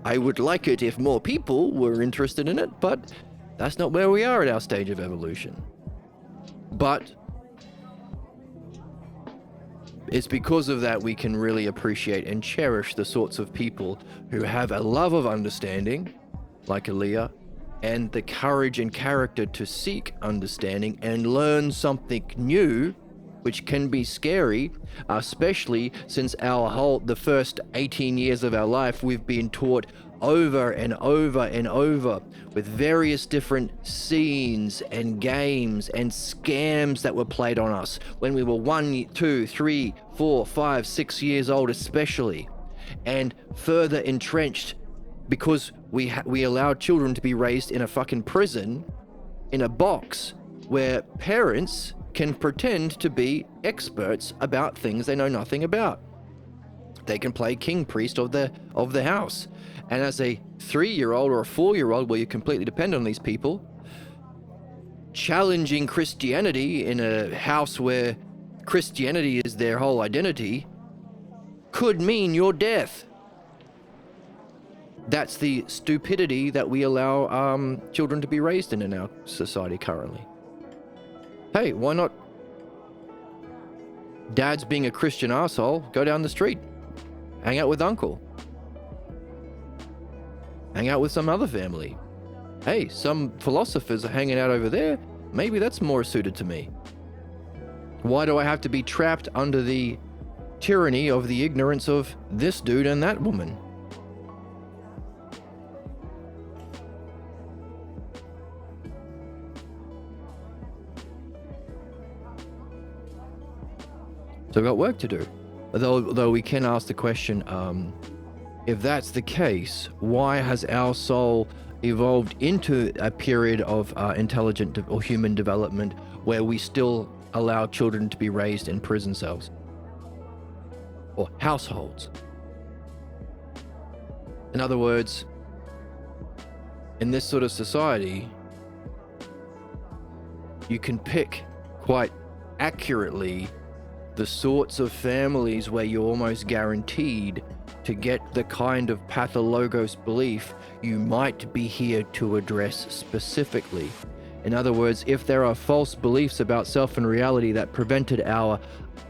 I would like it if more people were interested in it, but that's not where we are at our stage of evolution. But it's because of that we can really appreciate and cherish the sorts of people who have a love of understanding, like Aaliyah, and the courage and character to seek understanding and learn something new, which can be scary, especially since the first 18 years of our life, we've been taught over and over and over with various different scenes and games and scams that were played on us when we were 1, 2, 3, 4, 5, 6 years old especially, and further entrenched because we allowed children to be raised in a fucking prison, in a box where parents can pretend to be experts about things they know nothing about. They can play king priest of the house. And as a 3-year-old or a 4-year-old, where you completely depend on these people, challenging Christianity in a house where Christianity is their whole identity could mean your death. That's the stupidity that we allow children to be raised in our society currently. Hey, why not? Dad's being a Christian asshole, go down the street, hang out with uncle, hang out with some other family. Hey, some philosophers are hanging out over there, maybe that's more suited to me. Why do I have to be trapped under the tyranny of the ignorance of this dude and that woman? So we've got work to do. Though we can ask the question, if that's the case, why has our soul evolved into a period of intelligent or human development where we still allow children to be raised in prison cells or households? In other words, in this sort of society, you can pick quite accurately the sorts of families where you're almost guaranteed to get the kind of pathologos belief you might be here to address specifically. In other words, if there are false beliefs about self and reality that prevented our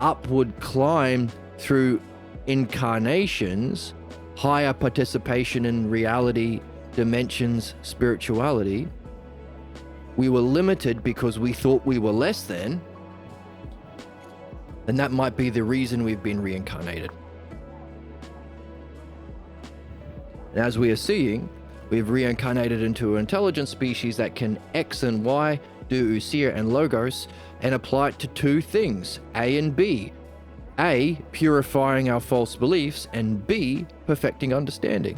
upward climb through incarnations, higher participation in reality, dimensions, spirituality, we were limited because we thought we were less than, and that might be the reason we've been reincarnated. And as we are seeing, We've reincarnated into an intelligent species that can X and Y, do Usia and Logos, and apply it to two things, A and B. A, purifying our false beliefs, and B, perfecting understanding.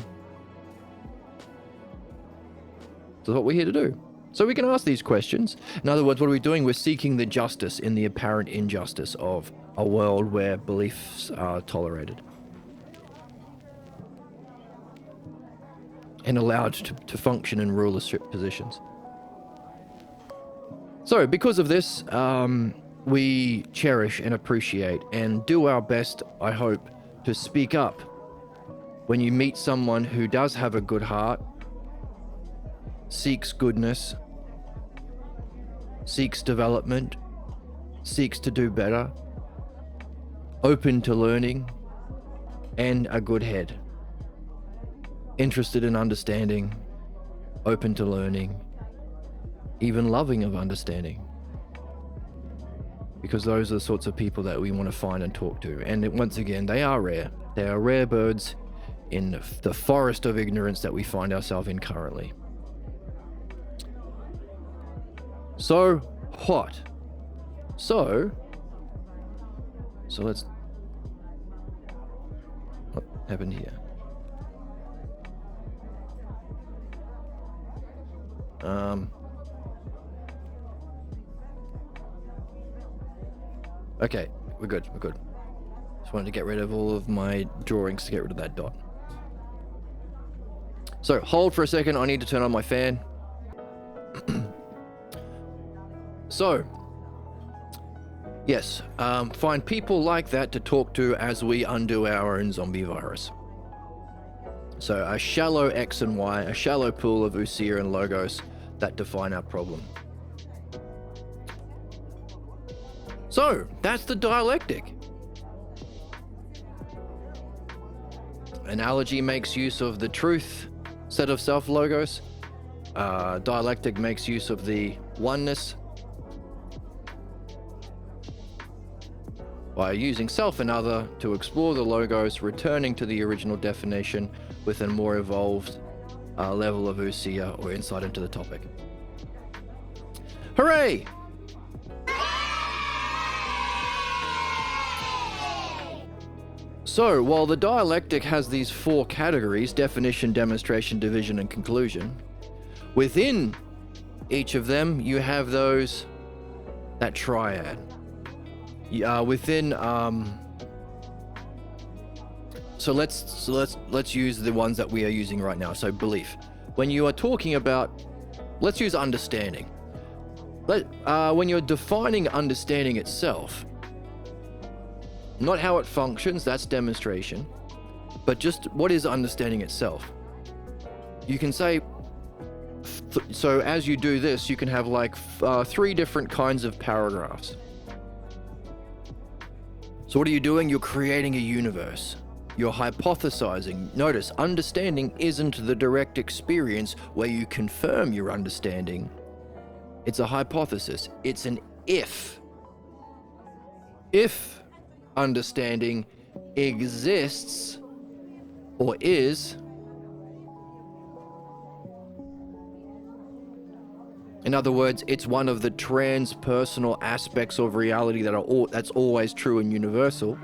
So that's what we're here to do. So we can ask these questions. In other words, what are we doing? We're seeking the justice in the apparent injustice of a world where beliefs are tolerated and allowed to function in rulership positions. So because of this, we cherish and appreciate and do our best, I hope, to speak up when you meet someone who does have a good heart, seeks goodness, seeks development, seeks to do better, open to learning, and a good head. Interested in understanding, open to learning, even loving of understanding. Because those are the sorts of people that we want to find and talk to. And once again, they are rare. They are rare birds in the forest of ignorance that we find ourselves in currently. So what? So let's... What happened here? Okay, we're good. Just wanted to get rid of all of my drawings to get rid of that dot. So hold for a second, I need to turn on my fan. So, yes, find people like that to talk to as we undo our own zombie virus. So a shallow X and Y, a shallow pool of Usia and Logos that define our problem. So, that's the dialectic. Analogy makes use of the truth set of self-logos. Dialectic makes use of the oneness by using self and other to explore the logos, returning to the original definition with a more evolved level of Usia or insight into the topic. Hooray! So, while the dialectic has these four categories, definition, demonstration, division, and conclusion, within each of them, you have that triad. So let's use the ones that we are using right now. So belief. When you are talking about, let's use understanding. When you're defining understanding itself, not how it functions, that's demonstration, but just what is understanding itself. You can say, so as you do this, you can have like 3 different kinds of paragraphs. So what are you doing? You're creating a universe. You're hypothesizing. Notice, understanding isn't the direct experience where you confirm your understanding. It's a hypothesis. It's an if. If understanding exists or is, in other words, it's one of the transpersonal aspects of reality that's always true and universal.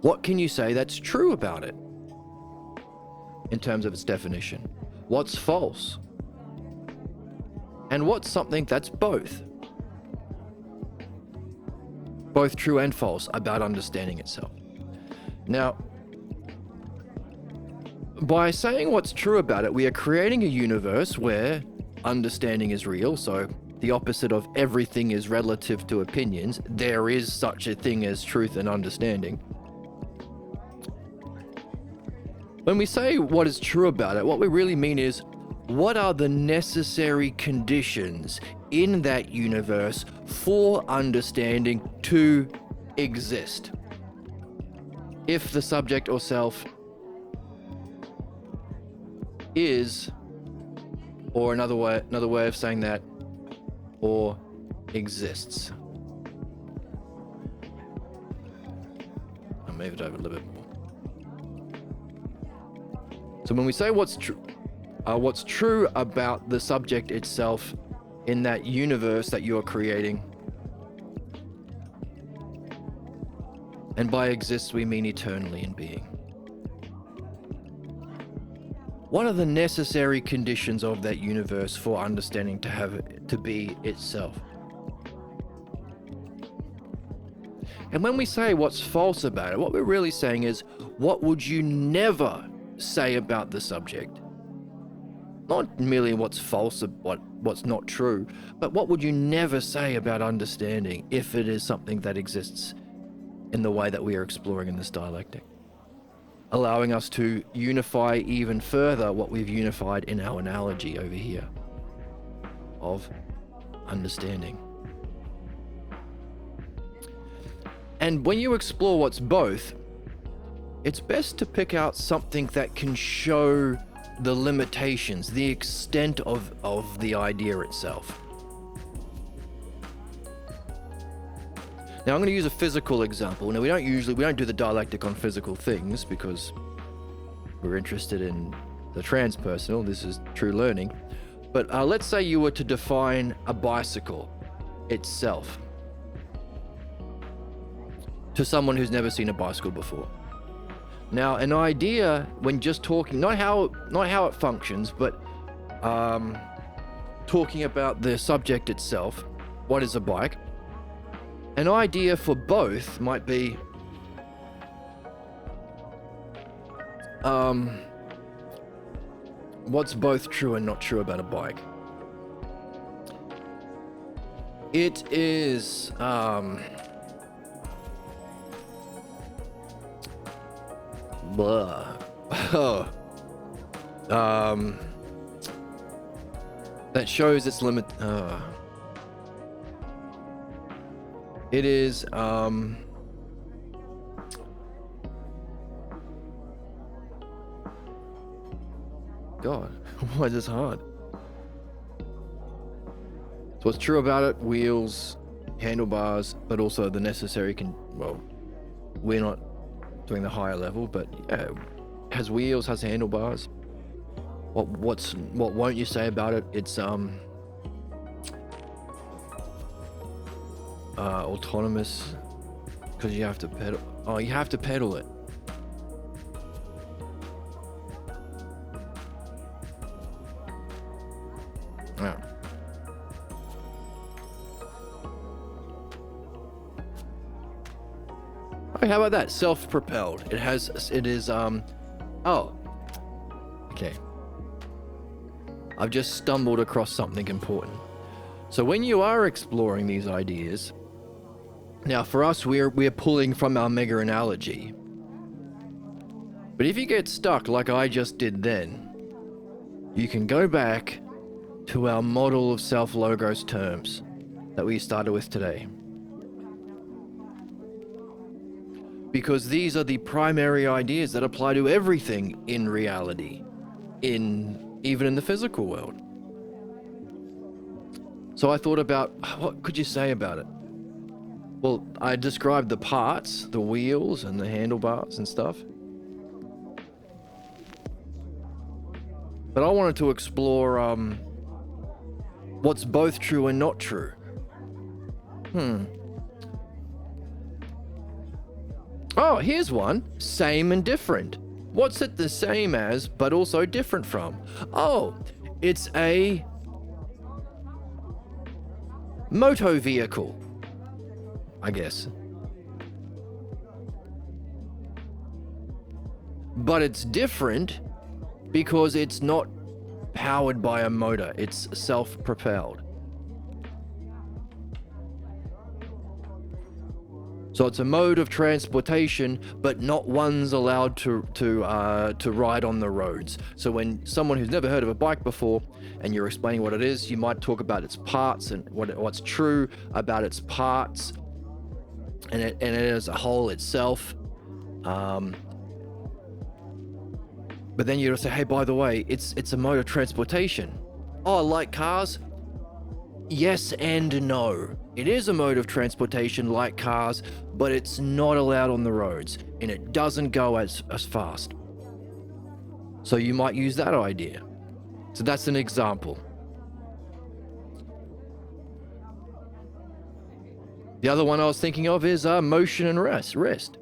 What can you say that's true about it in terms of its definition? What's false? And what's something that's both true and false about understanding itself? Now, by saying what's true about it, we are creating a universe where understanding is real, so the opposite of everything is relative to opinions. There is such a thing as truth and understanding. When we say what is true about it, what we really mean is, what are the necessary conditions in that universe for understanding to exist? If the subject or self is, or another way of saying that, or exists. I'll move it over a little bit more. So when we say what's true about the subject itself in that universe that you're creating, and by exists we mean eternally in being. What are the necessary conditions of that universe for understanding to have it to be itself? And when we say what's false about it, what we're really saying is, what would you never say about the subject? Not merely what's false, what's not true, but what would you never say about understanding if it is something that exists in the way that we are exploring in this dialectic, allowing us to unify even further what we've unified in our analogy over here of understanding. And when you explore what's both, it's best to pick out something that can show the limitations, the extent of the idea itself. Now I'm going to use a physical example. Now we don't do the dialectic on physical things because we're interested in the transpersonal. This is true learning. But let's say you were to define a bicycle itself to someone who's never seen a bicycle before. Now, an idea when just talking, not how it functions, but talking about the subject itself, what is a bike? An idea for both might be what's both true and not true about a bike? It is that shows its limit. It is God, why is this hard? So what's true about it? Wheels, handlebars, but also the necessary well, we're not doing the higher level, but yeah, has wheels, has handlebars. What won't you say about it? It's autonomous, because you have to pedal. Oh, you have to pedal it. Yeah. Okay, how about that? Self-propelled. It is oh. Okay. I've just stumbled across something important. So when you are exploring these ideas, now for us we're pulling from our mega analogy. But if you get stuck like I just did then, you can go back to our model of self-logos terms that we started with today. Because these are the primary ideas that apply to everything in reality, even in the physical world. So I thought about, what could you say about it? Well, I described the parts, the wheels and the handlebars and stuff. But I wanted to explore what's both true and not true. Oh, here's one. Same and different. What's it the same as, but also different from? Oh, it's a moto vehicle, I guess. But it's different because it's not powered by a motor. It's self-propelled. So it's a mode of transportation, but not one's allowed to ride on the roads. So when someone who's never heard of a bike before, and you're explaining what it is, you might talk about its parts and what's true about its parts, and it as a whole itself. But then you'll say, hey, by the way, it's a mode of transportation. Oh, like cars? Yes and no. It is a mode of transportation like cars, but it's not allowed on the roads, and it doesn't go as fast. So you might use that idea. So that's an example. The other one I was thinking of is motion and rest.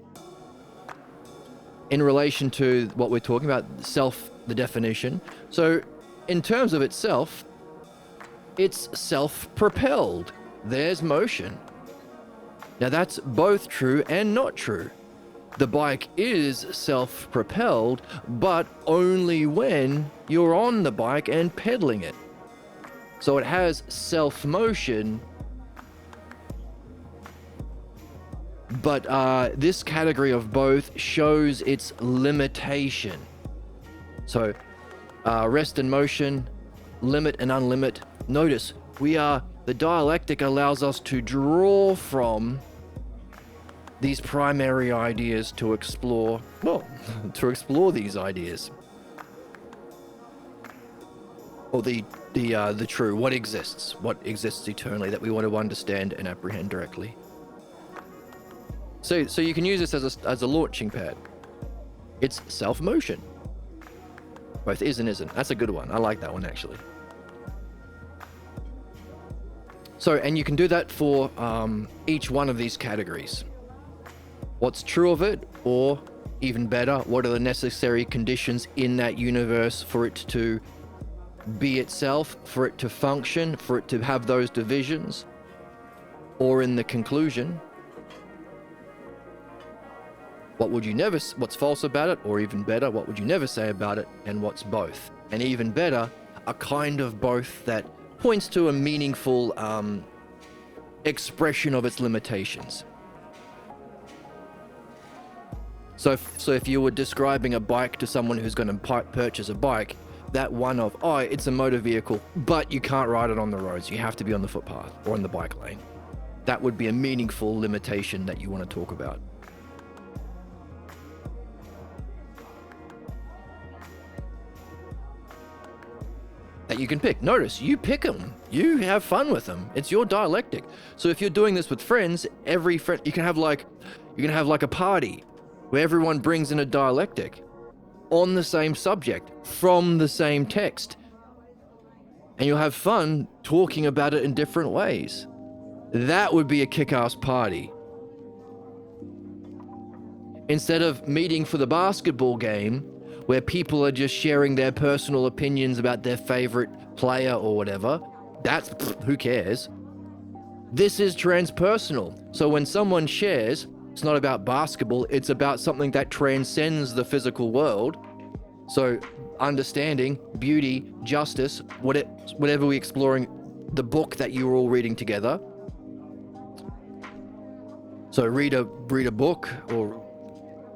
In relation to what we're talking about, the definition. So in terms of itself, it's self-propelled. There's motion. Now that's both true and not true. The bike is self-propelled, but only when you're on the bike and pedaling it. So it has self-motion, but this category of both shows its limitation. So rest and motion, limit and unlimit. Notice the dialectic allows us to draw from these primary ideas to explore these ideas. Or the true, what exists eternally that we want to understand and apprehend directly. So you can use this as a launching pad. It's self-motion. Both is and isn't. That's a good one. I like that one actually. So, and you can do that for each one of these categories. What's true of it, or even better, what are the necessary conditions in that universe for it to be itself, for it to function, for it to have those divisions, or in the conclusion, what's false about it, or even better, what would you never say about it, and what's both? And even better, a kind of both that points to a meaningful expression of its limitations. So if you were describing a bike to someone who's going to purchase a bike, that one of, it's a motor vehicle, but you can't ride it on the roads. You have to be on the footpath or in the bike lane. That would be a meaningful limitation that you want to talk about. That you can pick. Notice, you pick them. You have fun with them. It's your dialectic. So if you're doing this with friends, every friend, you can have like a party where everyone brings in a dialectic on the same subject from the same text. And you'll have fun talking about it in different ways. That would be a kick-ass party. Instead of meeting for the basketball game, where people are just sharing their personal opinions about their favorite player or whatever, who cares? This is transpersonal. So when someone shares, it's not about basketball, it's about something that transcends the physical world. So understanding, beauty, justice, whatever we're exploring, the book that you were all reading together. So read a book, or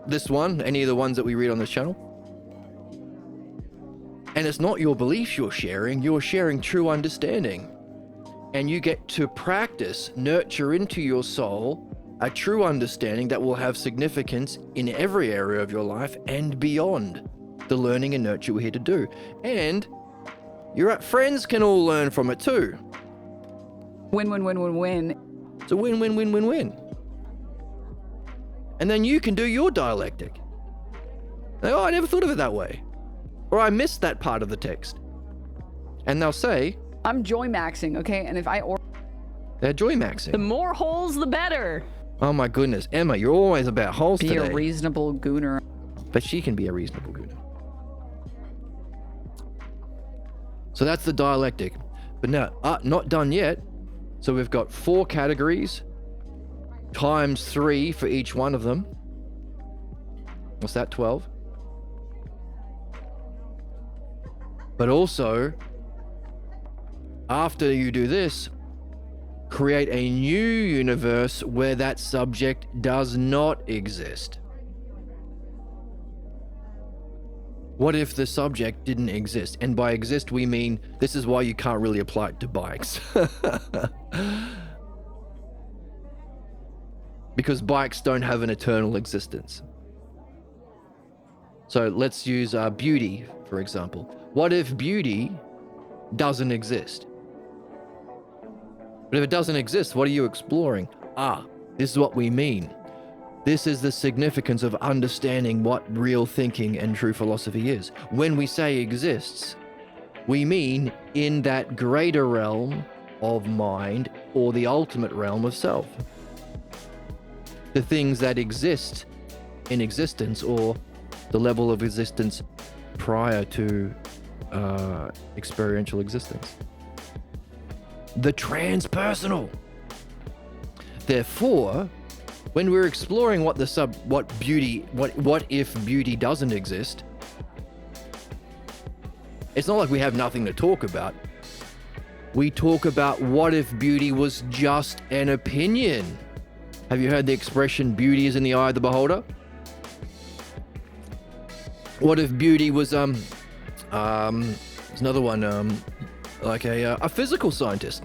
this one, any of the ones that we read on this channel. And it's not your beliefs you're sharing true understanding. And you get to practice, nurture into your soul a true understanding that will have significance in every area of your life and beyond the learning and nurture we're here to do. And your friends can all learn from it too. Win, win, win, win, win. It's a win, win, win, win, win. And then you can do your dialectic. Like, I never thought of it that way. Or I missed that part of the text. And they'll say, I'm joy maxing, okay? And if they're joy maxing. The more holes, the better. Oh my goodness, Emma, you're always about holes be today. a reasonable gooner. But she can be a reasonable gooner. So that's the dialectic. But now, not done yet. So we've got 4 categories times 3 for each one of them. What's that, 12? But also, after you do this, create a new universe where that subject does not exist. What if the subject didn't exist? And by exist, we mean this is why you can't really apply it to bikes. Because bikes don't have an eternal existence. So let's use beauty, for example. What if beauty doesn't exist? But if it doesn't exist, what are you exploring? This is what we mean. This is the significance of understanding what real thinking and true philosophy is. When we say exists, we mean in that greater realm of mind or the ultimate realm of self. The things that exist in existence or the level of existence prior to experiential existence. The transpersonal. Therefore, when we're exploring what if beauty doesn't exist, it's not like we have nothing to talk about. We talk about what if beauty was just an opinion. Have you heard the expression beauty is in the eye of the beholder? What if beauty was there's another one, like a physical scientist.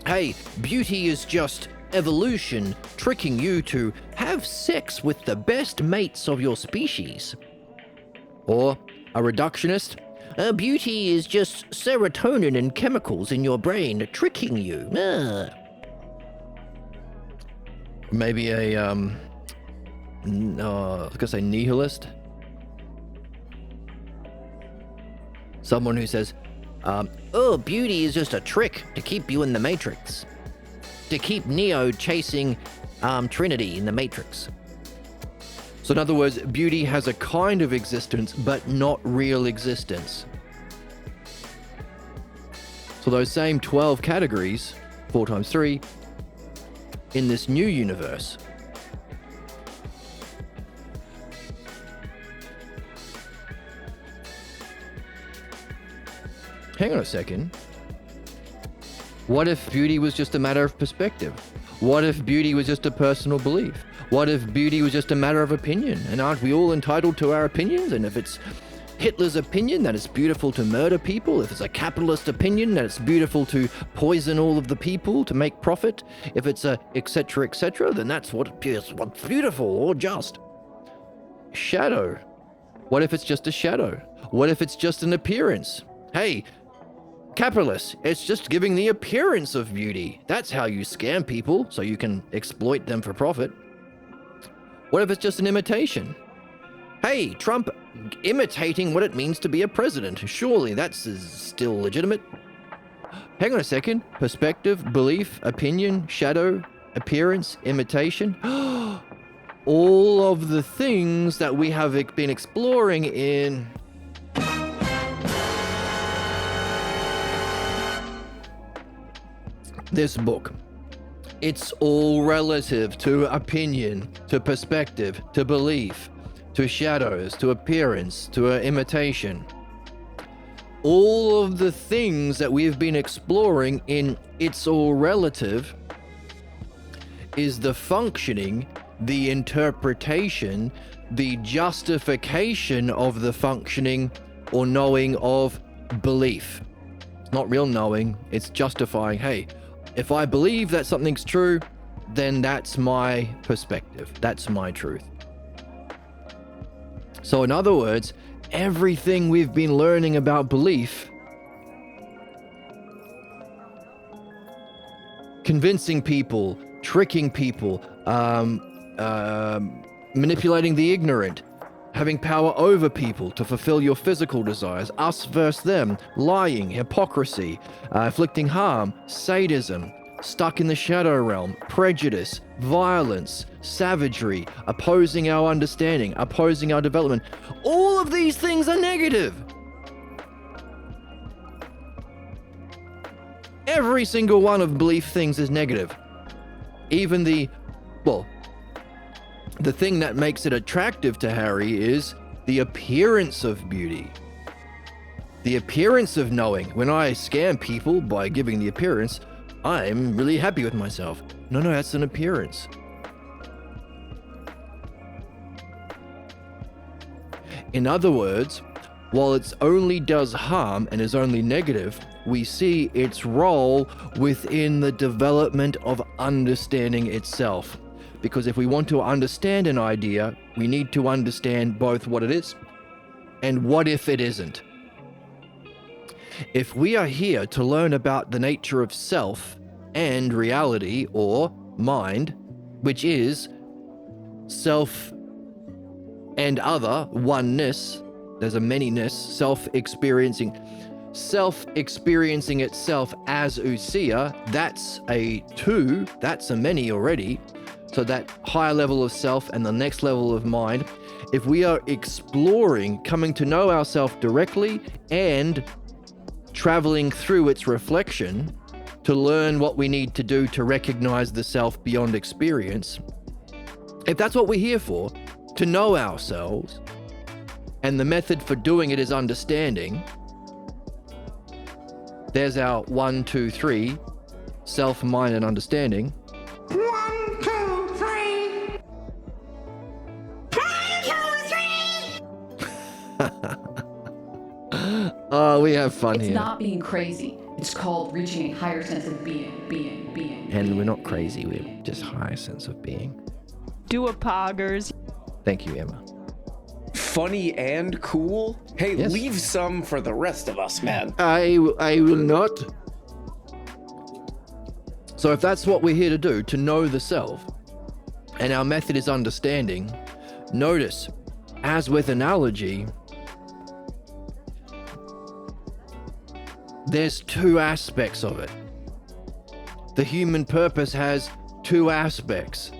Hey, beauty is just evolution tricking you to have sex with the best mates of your species. Or a reductionist. Beauty is just serotonin and chemicals in your brain tricking you. Maybe a I was gonna say nihilist. Someone who says, oh, beauty is just a trick to keep you in the Matrix. To keep Neo chasing Trinity in the Matrix. So in other words, beauty has a kind of existence, but not real existence. So those same 12 categories, 4 times 3, in this new universe. Hang on a second. What if beauty was just a matter of perspective? What if beauty was just a personal belief? What if beauty was just a matter of opinion? And aren't we all entitled to our opinions? And if it's Hitler's opinion that it's beautiful to murder people, if it's a capitalist opinion that it's beautiful to poison all of the people to make profit, if it's a etc., then that's what's beautiful or just. Shadow. What if it's just a shadow? What if it's just an appearance? Hey, capitalists, it's just giving the appearance of beauty. That's how you scam people, so you can exploit them for profit. What if it's just an imitation? Hey, Trump imitating what it means to be a president. Surely that's still legitimate. Hang on a second. Perspective, belief, opinion, shadow, appearance, imitation. All of the things that we have been exploring in this book. It's all relative to opinion, to perspective, to belief, to shadows, to appearance, to imitation. All of the things that we've been exploring in It's All Relative is the functioning, the interpretation, the justification of the functioning or knowing of belief. It's not real knowing, it's justifying, hey, if I believe that something's true, then that's my perspective. That's my truth. So in other words, everything we've been learning about belief, convincing people, tricking people, manipulating the ignorant, having power over people to fulfill your physical desires, us versus them, lying, hypocrisy, inflicting harm, sadism, stuck in the shadow realm, prejudice, violence, savagery, opposing our understanding, opposing our development. All of these things are negative. Every single one of belief things is negative. Even the thing that makes it attractive to Harry is the appearance of beauty. The appearance of knowing. When I scam people by giving the appearance, I'm really happy with myself. No, that's an appearance. In other words, while it only does harm and is only negative, we see its role within the development of understanding itself. Because if we want to understand an idea, we need to understand both what it is and what if it isn't. If we are here to learn about the nature of self and reality or mind, which is self and other, oneness, there's a manyness, self-experiencing itself as ousia, that's a two, that's a many already. So that higher level of self and the next level of mind, if we are exploring, coming to know ourselves directly and traveling through its reflection to learn what we need to do to recognize the self beyond experience, if that's what we're here for, to know ourselves, and the method for doing it is understanding, there's our 1, 2, 3, self, mind, and understanding. 1, 2, 3. 1, 2, 3. Oh, we have fun It's here. not being crazy. It's called reaching a higher sense of being. And we're not crazy, we're just higher sense of being. Do a poggers. Thank you, Emma. Funny and cool? Hey, Yes. leave some for the rest of us, man. I will not. So if that's what we're here to do, to know the self, and our method is understanding, notice, as with analogy, there's two aspects of it. The human purpose has two aspects.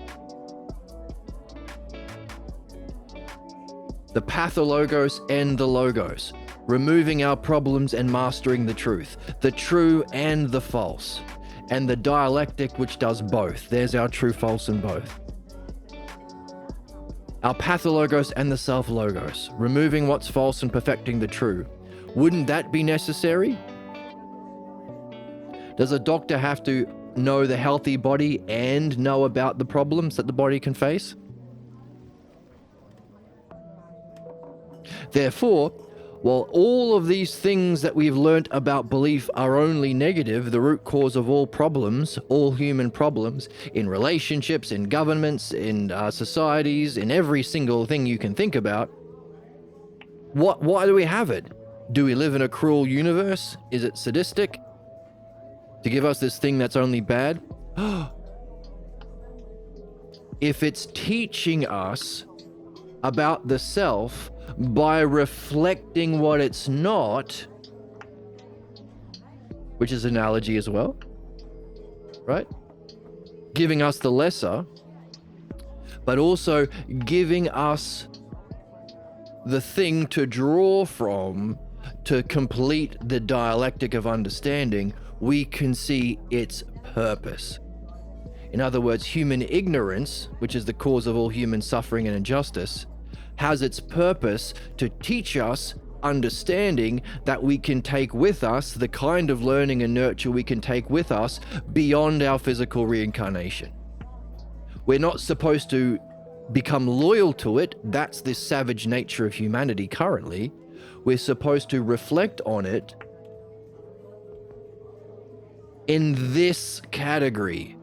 The pathologos and the logos, removing our problems and mastering the truth, the true and the false, and the dialectic which does both. There's our true, false, and both. Our pathologos and the self-logos, removing what's false and perfecting the true. Wouldn't that be necessary? Does a doctor have to know the healthy body and know about the problems that the body can face? Therefore, while all of these things that we've learnt about belief are only negative, the root cause of all problems, all human problems, in relationships, in governments, in societies, in every single thing you can think about, why do we have it? Do we live in a cruel universe? Is it sadistic to give us this thing that's only bad? If it's teaching us about the self by reflecting what it's not, which is analogy as well, right? Giving us the lesser, but also giving us the thing to draw from to complete the dialectic of understanding, we can see its purpose. In other words, human ignorance, which is the cause of all human suffering and injustice, has its purpose to teach us understanding that we can take with us, the kind of learning and nurture we can take with us beyond our physical reincarnation. We're not supposed to become loyal to it. That's the savage nature of humanity currently. We're supposed to reflect on it in this category.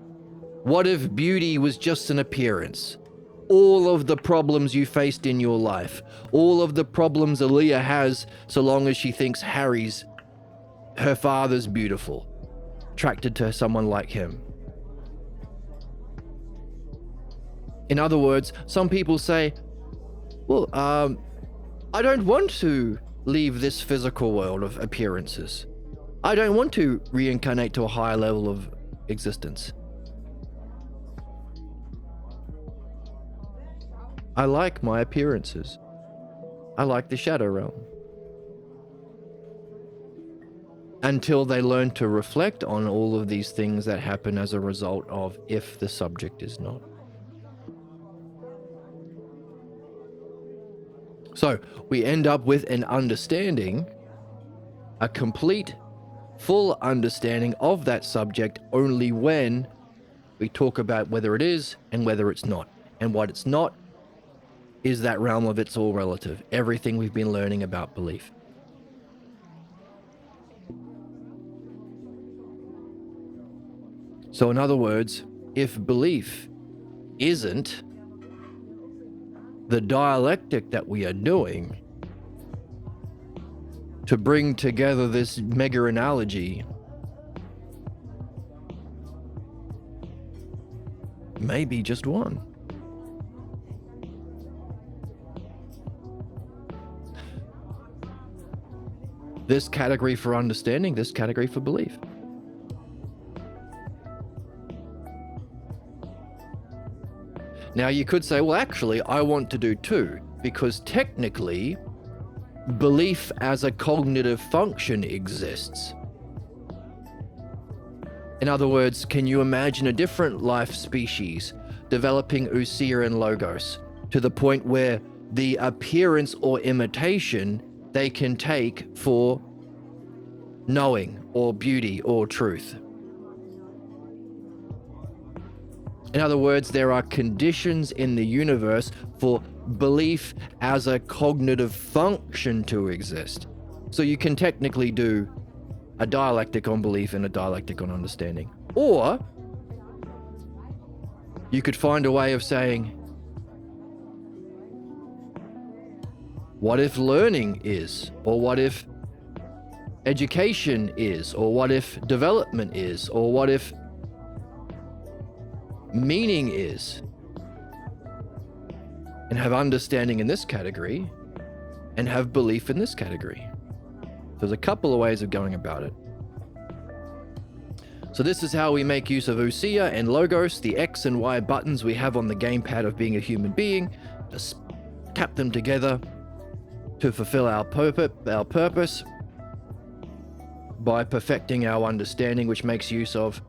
What if beauty was just an appearance? All of the problems you faced in your life, all of the problems Aaliyah has so long as she thinks her father's beautiful, attracted to someone like him. In other words, some people say, well, I don't want to leave this physical world of appearances. I don't want to reincarnate to a higher level of existence. I like my appearances. I like the shadow realm. Until they learn to reflect on all of these things that happen as a result of if the subject is not. So we end up with an understanding, a complete, full understanding of that subject only when we talk about whether it is and whether it's not. And what it's not is that realm of it's all relative, everything we've been learning about belief. So in other words, if belief isn't the dialectic that we are doing to bring together this mega analogy, maybe just one. This category for understanding, this category for belief. Now you could say, well, actually, I want to do two, because technically, belief as a cognitive function exists. In other words, can you imagine a different life species developing ousia and logos to the point where the appearance or imitation they can take for knowing or beauty or truth? In other words, there are conditions in the universe for belief as a cognitive function to exist. So you can technically do a dialectic on belief and a dialectic on understanding. Or you could find a way of saying, what if learning is? Or what if education is? Or what if development is? Or what if meaning is? And have understanding in this category and have belief in this category. There's a couple of ways of going about it. So this is how we make use of ousia and logos, the X and Y buttons we have on the gamepad of being a human being, to tap them together to fulfill our purpose by perfecting our understanding, which makes use of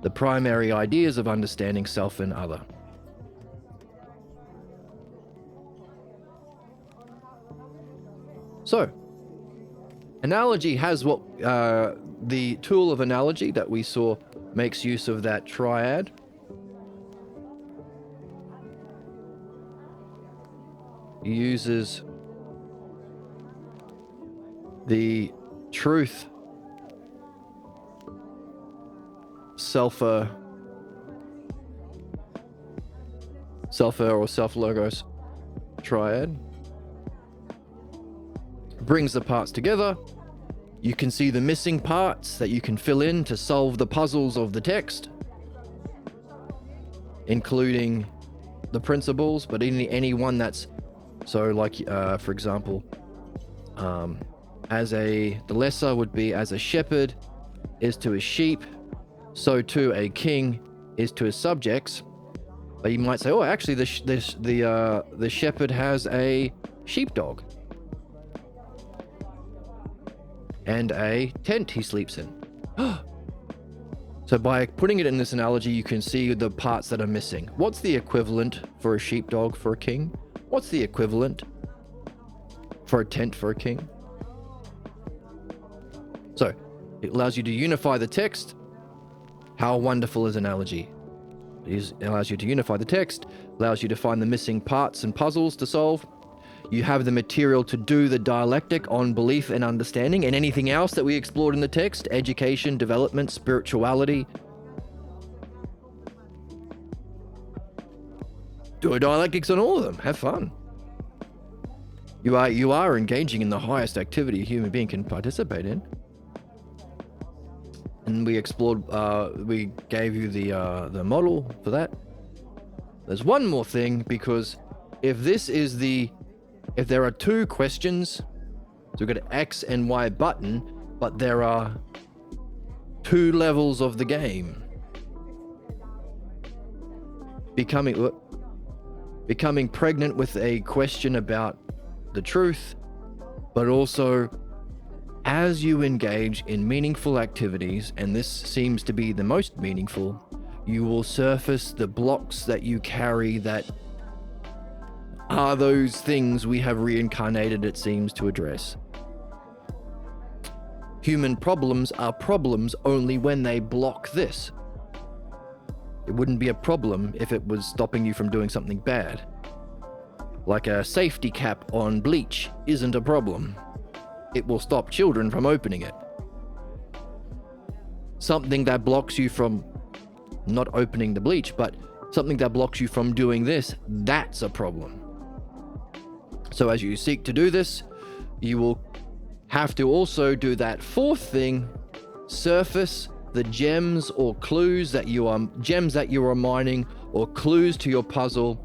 the primary ideas of understanding self and other. So, analogy has what the tool of analogy that we saw makes use of that triad. It uses the truth, self-er or self-logos triad. Brings the parts together. You can see the missing parts that you can fill in to solve the puzzles of the text, including the principles, but any one that's so like for example, the lesser would be as a shepherd is to his sheep, so too a king is to his subjects. But you might say, oh, actually the shepherd has a sheepdog and a tent he sleeps in. So by putting it in this analogy, you can see the parts that are missing. What's the equivalent for a sheepdog for a king? What's the equivalent for a tent for a king? So it allows you to unify the text. How wonderful is analogy? It allows you to unify the text, allows you to find the missing parts and puzzles to solve. You have the material to do the dialectic on belief and understanding and anything else that we explored in the text: education, development, spirituality. Do a dialectics on all of them. Have fun. You are engaging in the highest activity a human being can participate in. And we explored, we gave you the model for that. There's one more thing, because if there are two questions, so we've got an X and Y button, but there are two levels of the game. Becoming pregnant with a question about the truth, but also as you engage in meaningful activities, and this seems to be the most meaningful, you will surface the blocks that you carry that are those things we have reincarnated, it seems, to address. Human problems are problems only when they block this. It wouldn't be a problem if it was stopping you from doing something bad. Like a safety cap on bleach isn't a problem. It will stop children from opening it. Something that blocks you from not opening the bleach, but something that blocks you from doing this, that's a problem. So as you seek to do this, you will have to also do that fourth thing: surface the gems or clues that you are mining, or clues to your puzzle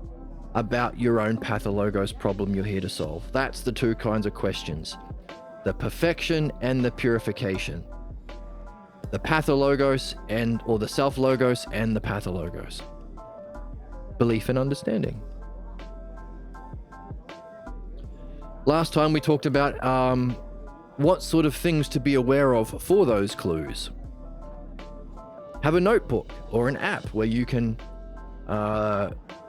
about your own pathologos problem you're here to solve. That's the two kinds of questions. the perfection and the purification. The pathologos or the self-logos and the pathologos. Belief and understanding. Last time we talked about what sort of things to be aware of for those clues. Have a notebook or an app where you can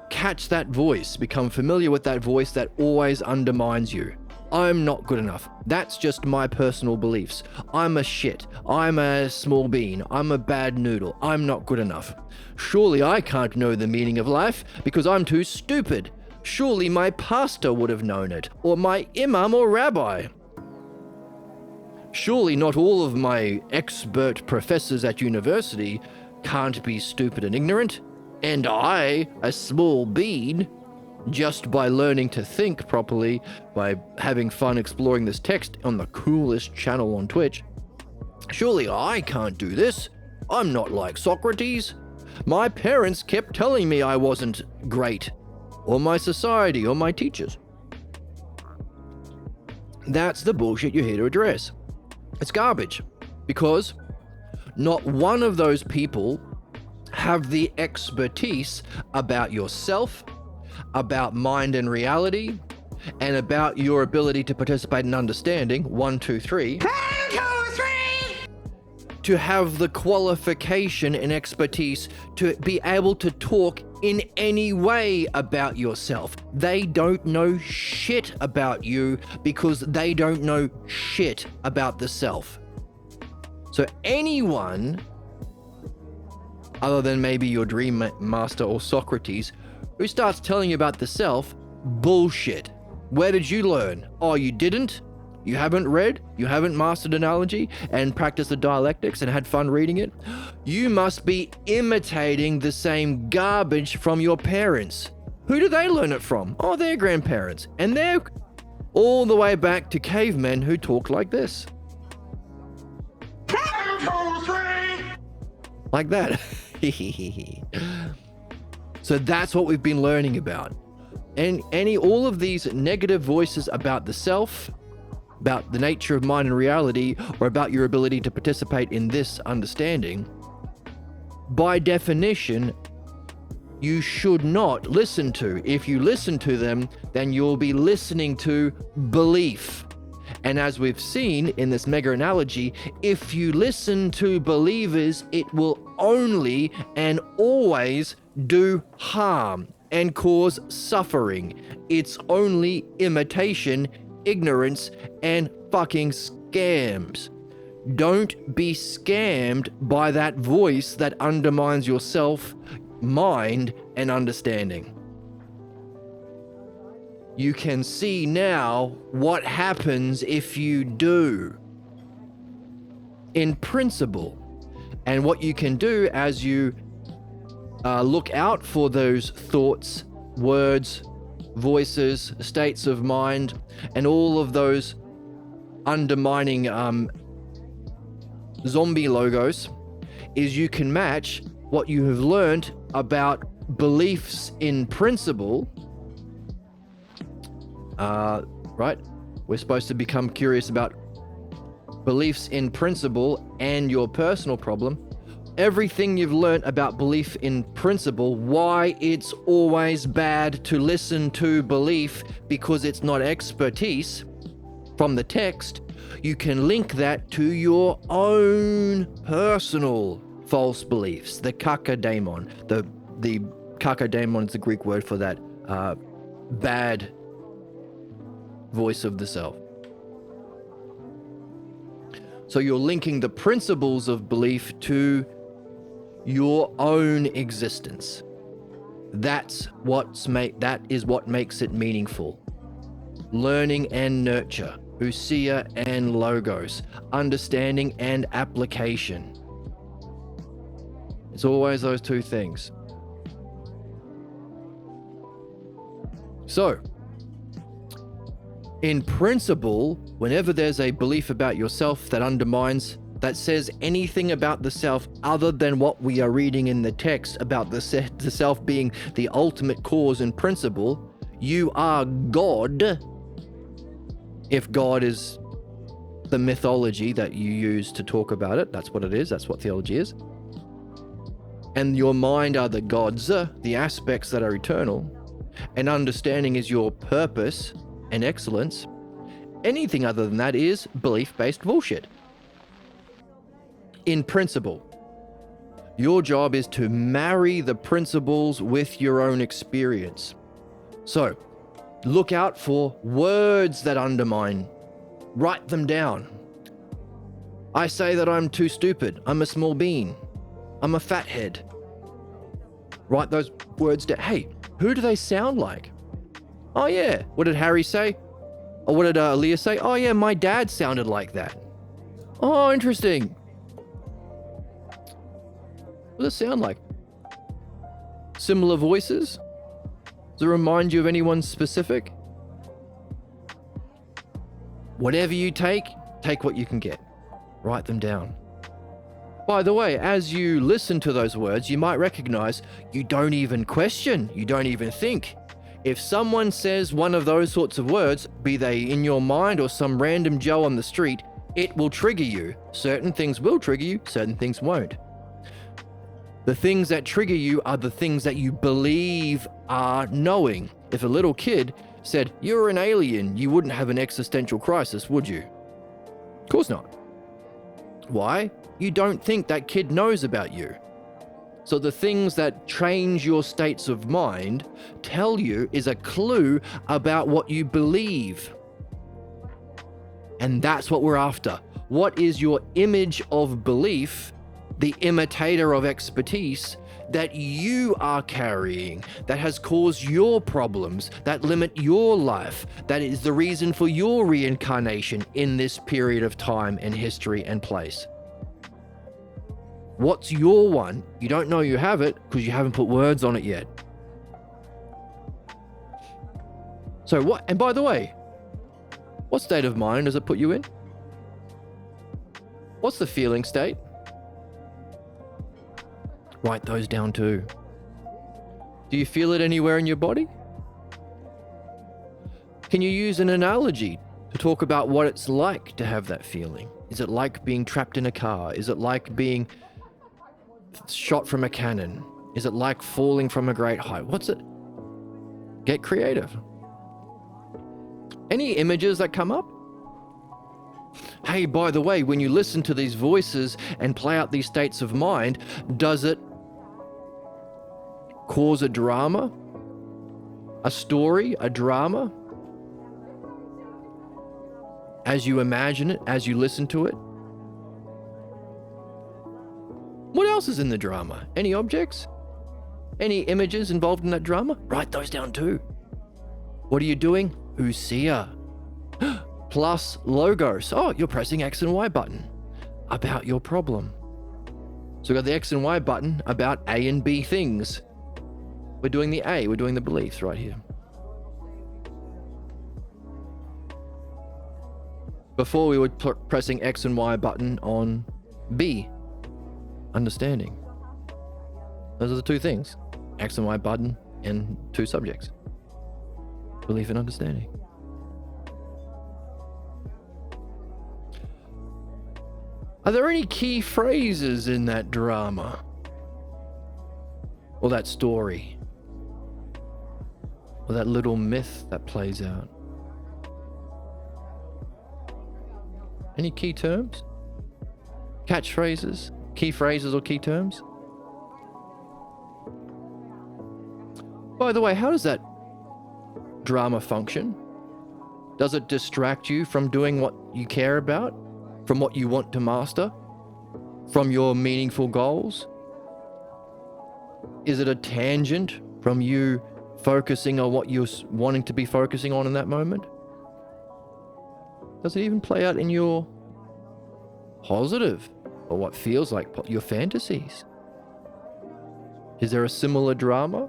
catch that voice, become familiar with that voice that always undermines you. I'm not good enough. That's just my personal beliefs. I'm a shit. I'm a small bean. I'm a bad noodle. I'm not good enough. Surely I can't know the meaning of life because I'm too stupid. Surely my pastor would have known it, or my imam or rabbi. Surely not all of my expert professors at university can't be stupid and ignorant. And I, a small bean, just by learning to think properly, by having fun exploring this text on the coolest channel on Twitch, surely I can't do this. I'm not like Socrates. My parents kept telling me I wasn't great, or my society, or my teachers. That's the bullshit you're here to address. It's garbage, because not one of those people have the expertise about yourself, about mind and reality, and about your ability to participate in understanding, 1, 2, 3, 1, 2, 3. to have the qualification and expertise to be able to talk in any way about yourself. They don't know shit about you because they don't know shit about the self. So anyone, other than maybe your dream master or Socrates, who starts telling you about the self, bullshit. Where did you learn? Oh, you didn't? You haven't read? You haven't mastered analogy and practiced the dialectics and had fun reading it? You must be imitating the same garbage from your parents. Who do they learn it from? Oh, their grandparents. And they're all the way back to cavemen who talked like this. 1, 2, 3. Like that. So that's what we've been learning about. And all of these negative voices about the self, about the nature of mind and reality, or about your ability to participate in this understanding, by definition, you should not listen to. If you listen to them, then you'll be listening to belief. And as we've seen in this mega analogy, if you listen to believers, it will only and always do harm and cause suffering. It's only imitation, ignorance, and fucking scams. Don't be scammed by that voice that undermines your self, mind, and understanding. You can see now what happens if you do. In principle. And what you can do as you look out for those thoughts, words, voices, states of mind, and all of those undermining zombie logos, is you can match what you have learned about beliefs in principle. Right? We're supposed to become curious about beliefs in principle and your personal problem. Everything you've learned about belief in principle, why it's always bad to listen to belief because it's not expertise from the text, you can link that to your own personal false beliefs, the kakadaimon. The kakadaimon is the Greek word for that bad voice of the self. So you're linking the principles of belief to your own existence. That is what makes it meaningful. Learning and nurture, ousia and logos, understanding and application. It's always those two things. So, in principle, whenever there's a belief about yourself that says anything about the self other than what we are reading in the text about the self being the ultimate cause and principle, you are God. If God is the mythology that you use to talk about it. That's what it is. That's what theology is. And your mind are the gods, the aspects that are eternal. And understanding is your purpose and excellence. Anything other than that is belief-based bullshit. In principle, your job is to marry the principles with your own experience. So, look out for words that undermine. Write them down. I say that I'm too stupid. I'm a small bean. I'm a fathead. Write those words down. Hey, who do they sound like? Oh yeah, what did Harry say? Or what did Aaliyah say? Oh yeah, my dad sounded like that. Oh, interesting. What does it sound like? Similar voices? Does it remind you of anyone specific? Whatever you take what you can get. Write them down. By the way, as you listen to those words, you might recognize you don't even question, you don't even think. If someone says one of those sorts of words, be they in your mind or some random Joe on the street, it will trigger you. Certain things will trigger you, certain things won't. The things that trigger you are the things that you believe are knowing. If a little kid said, "You're an alien," you wouldn't have an existential crisis, would you? Of course not. Why? You don't think that kid knows about you. So the things that change your states of mind tell you is a clue about what you believe. And that's what we're after. What is your image of belief, the imitator of expertise that you are carrying, that has caused your problems, that limit your life, that is the reason for your reincarnation in this period of time and history and place? What's your one? You don't know you have it because you haven't put words on it yet. So what, and by the way, what state of mind does it put you in? What's the feeling state? Write those down too. Do you feel it anywhere in your body? Can you use an analogy to talk about what it's like to have that feeling? Is it like being trapped in a car? Is it like being shot from a cannon? Is it like falling from a great height? What's it? Get creative. Any images that come up? Hey, by the way, when you listen to these voices and play out these states of mind, does it cause a drama? A story? A drama? As you imagine it, as you listen to it? What else is in the drama? Any objects? Any images involved in that drama? Write those down too. What are you doing? Usia. Plus logos. Oh, you're pressing X and Y button about your problem. So we got the X and Y button about A and B things. We're doing the A, we're doing the beliefs right here. Before we were pressing X and Y button on B, understanding. Those are the two things. X and Y button and two subjects. Belief and understanding. Are there any key phrases in that drama? Or that story? Or that little myth that plays out? Any key terms? Catchphrases? Key phrases or key terms? By the way, how does that drama function? Does it distract you from doing what you care about? From what you want to master? From your meaningful goals? Is it a tangent from you focusing on what you're wanting to be focusing on in that moment? Does it even play out in your positive or what feels like your fantasies? Is there a similar drama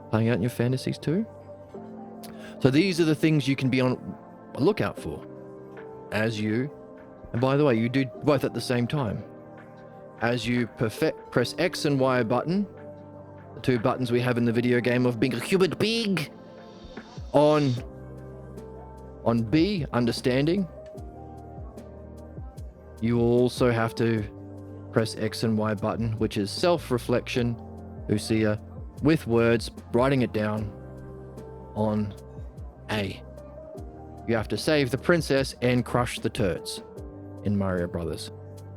playing out in your fantasies too? So these are the things you can be on a lookout for as you, and by the way, you do both at the same time. As you press X and Y button, the two buttons we have in the video game of being a human being, on On B, understanding, you will also have to press X and Y button, which is self-reflection, Usia, with words, writing it down on A. You have to save the princess and crush the turds in Mario Brothers.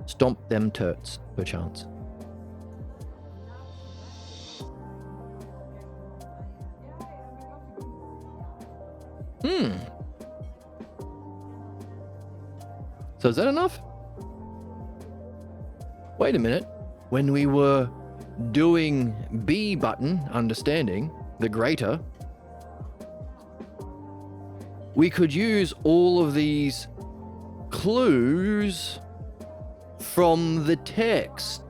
Stomp them turds, perchance. So is that enough? Wait a minute. When we were doing B button, understanding, the greater, we could use all of these clues from the text.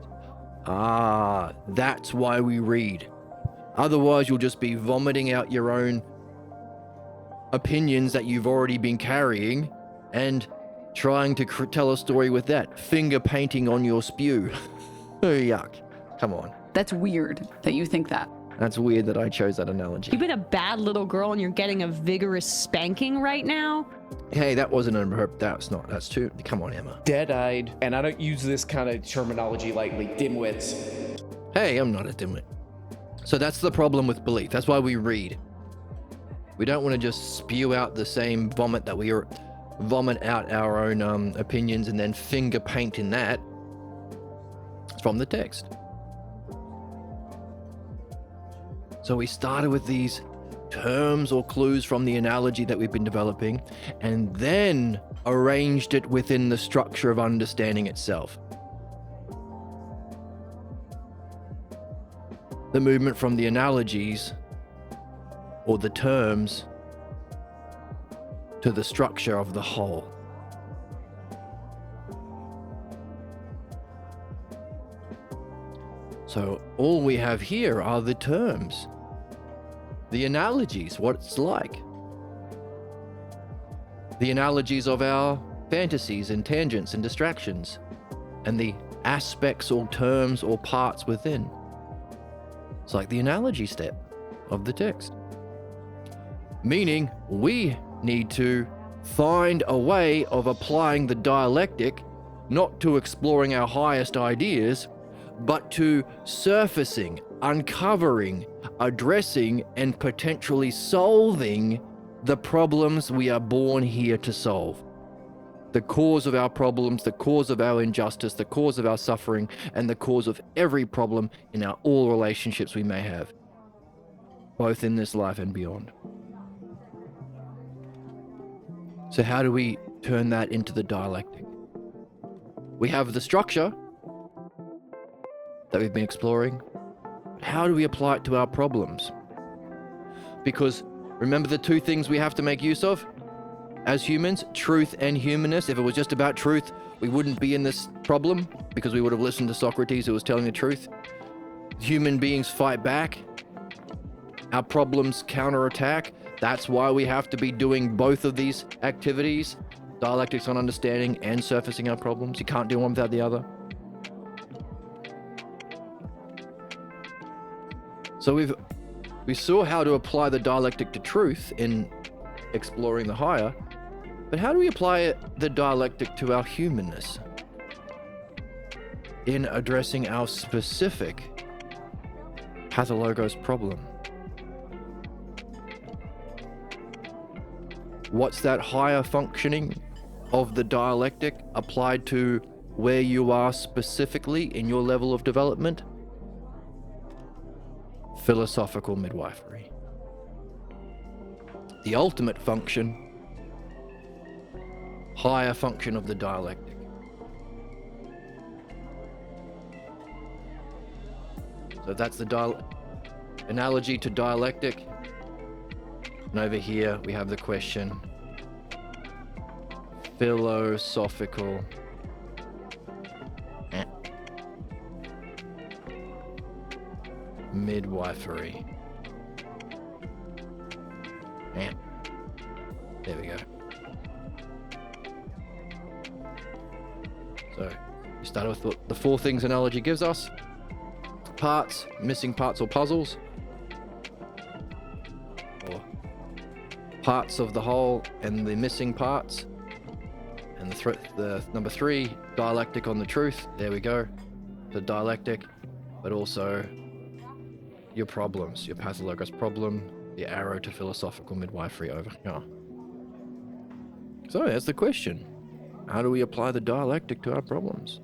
Ah, that's why we read. Otherwise, you'll just be vomiting out your own opinions that you've already been carrying and trying to tell a story with that. Finger painting on your spew. Oh, yuck. Come on. That's weird that you think that. That's weird that I chose that analogy. You've been a bad little girl and you're getting a vigorous spanking right now? Hey, that wasn't a... That's too... Come on, Emma. Dead-eyed, and I don't use this kind of terminology lightly, dimwits. Hey, I'm not a dimwit. So that's the problem with belief. That's why we read. We don't want to just spew out the same vomit that we vomit out our own opinions and then finger paint in that. It's from the text. So we started with these terms or clues from the analogy that we've been developing and then arranged it within the structure of understanding itself. The movement from the analogies or the terms to the structure of the whole. So all we have here are the terms, the analogies, what it's like. The analogies of our fantasies and tangents and distractions, and the aspects or terms or parts within. It's like the analogy step of the text. Meaning we need to find a way of applying the dialectic, not to exploring our highest ideas, but to surfacing, uncovering, addressing, and potentially solving the problems we are born here to solve. The cause of our problems, the cause of our injustice, the cause of our suffering, and the cause of every problem in our all relationships we may have, both in this life and beyond. So how do we turn that into the dialectic? We have the structure that we've been exploring. How do we apply it to our problems? Because remember the two things we have to make use of as humans, truth and humanness. If it was just about truth, we wouldn't be in this problem because we would have listened to Socrates who was telling the truth. Human beings fight back. Our problems counterattack. That's why we have to be doing both of these activities, dialectics on understanding and surfacing our problems. You can't do one without the other. So we saw how to apply the dialectic to truth in exploring the higher, but how do we apply the dialectic to our humanness in addressing our specific pathologos problem? What's that higher functioning of the dialectic applied to where you are specifically in your level of development? Philosophical midwifery. The ultimate function, higher function of the dialectic. So that's the analogy to dialectic. And over here we have the question, philosophical midwifery. There we go. So you start with the four things analogy gives us. Parts, missing parts or puzzles. Or parts of the whole and the missing parts. And the number 3, dialectic on the truth. There we go. The dialectic, but also your problems, your pathologous problem, the arrow to philosophical midwifery over here. So that's the question. How do we apply the dialectic to our problems?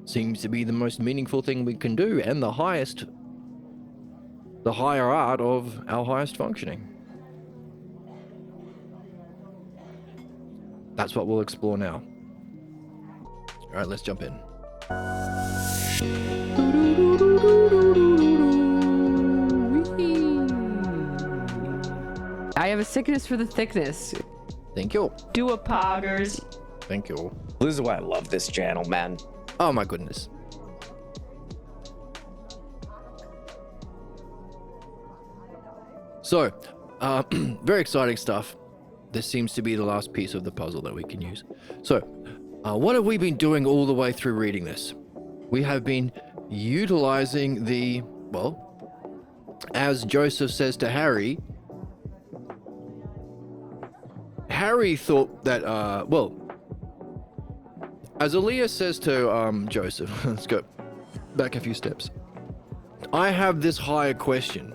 Seems to be the most meaningful thing we can do, and the higher art of our highest functioning. That's what we'll explore now. All right, let's jump in. I have a sickness for the thickness. Thank you. Do a poggers. Thank you. This is why I love this channel, man. Oh my goodness. So, very exciting stuff. This seems to be the last piece of the puzzle that we can use. So, what have we been doing all the way through reading this? We have been utilizing the, well, as Joseph says to Harry, Harry thought that, as Aaliyah says to Joseph, let's go back a few steps. I have this higher question.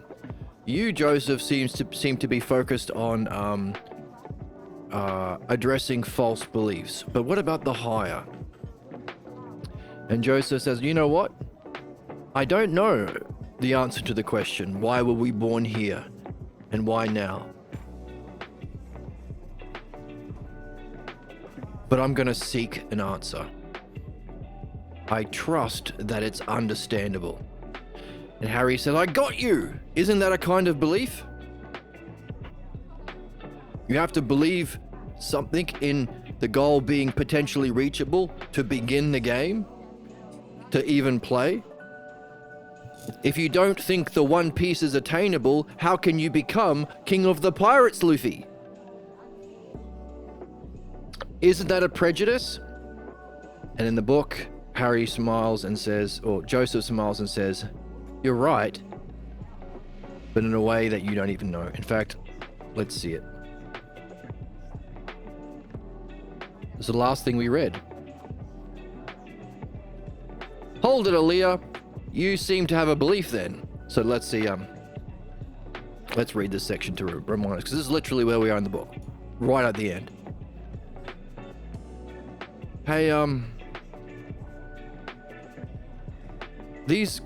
You, Joseph, seem to be focused on addressing false beliefs, but what about the higher? And Joseph says, you know what? I don't know the answer to the question, why were we born here, and why now? But I'm gonna seek an answer. I trust that it's understandable. And Harry said, I got you! Isn't that a kind of belief? You have to believe something in the goal being potentially reachable to begin the game, to even play. If you don't think the One Piece is attainable, how can you become King of the Pirates, Luffy? Isn't that a prejudice? And in the book, Harry smiles and says, or Joseph smiles and says, you're right, but in a way that you don't even know. In fact, let's see it. This is the last thing we read. Hold it, Aaliyah. You seem to have a belief then. So let's see, let's read this section to remind us, because this is literally where we are in the book, right at the end. Hey, these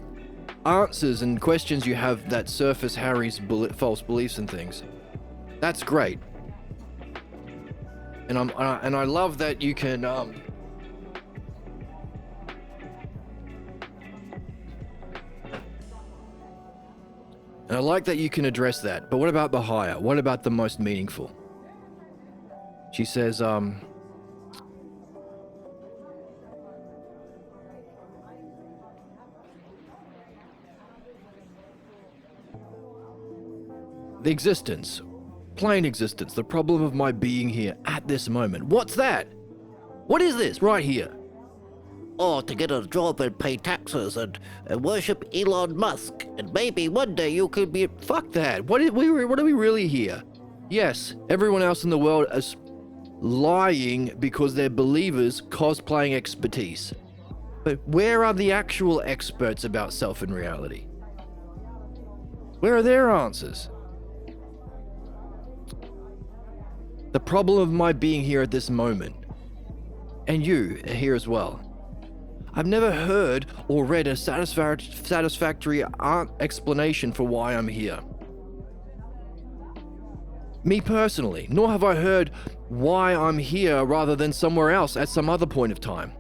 answers and questions you have that surface Harry's false beliefs and things, that's great. And I love that you can, and I like that you can address that. But what about the higher? What about the most meaningful? She says, the existence, plain existence, the problem of my being here at this moment. What's that? What is this right here? Or to get a job and pay taxes and worship Elon Musk. And maybe one day you could be... Fuck that. What are we really here? Yes, everyone else in the world is lying because they're believers cosplaying expertise. But where are the actual experts about self and reality? Where are their answers? The problem of my being here at this moment, and you are here as well. I've never heard or read a satisfactory explanation for why I'm here. Me personally, nor have I heard why I'm here rather than somewhere else at some other point of time.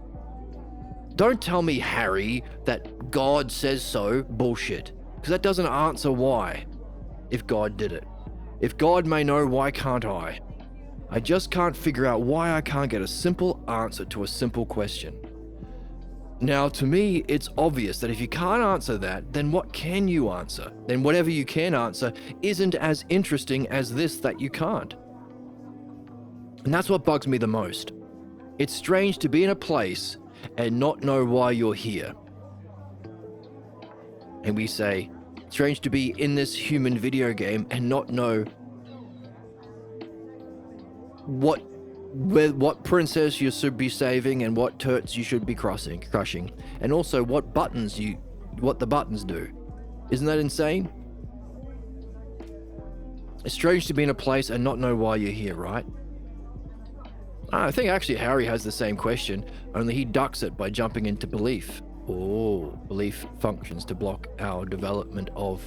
Don't tell me, Harry, that God says so bullshit, because that doesn't answer why, if God did it. If God may know, why can't I? I just can't figure out why I can't get a simple answer to a simple question. Now, to me, it's obvious that if you can't answer that, then what can you answer? Then whatever you can answer isn't as interesting as this that you can't. And that's what bugs me the most. It's strange to be in a place and not know why you're here. And we say, strange to be in this human video game and not know what princess you should be saving and what turts you should be crushing, and also what the buttons do. Isn't that insane? It's strange to be in a place and not know why you're here, right? I think actually Harry has the same question, only he ducks it by jumping into belief. Oh, belief functions to block our development of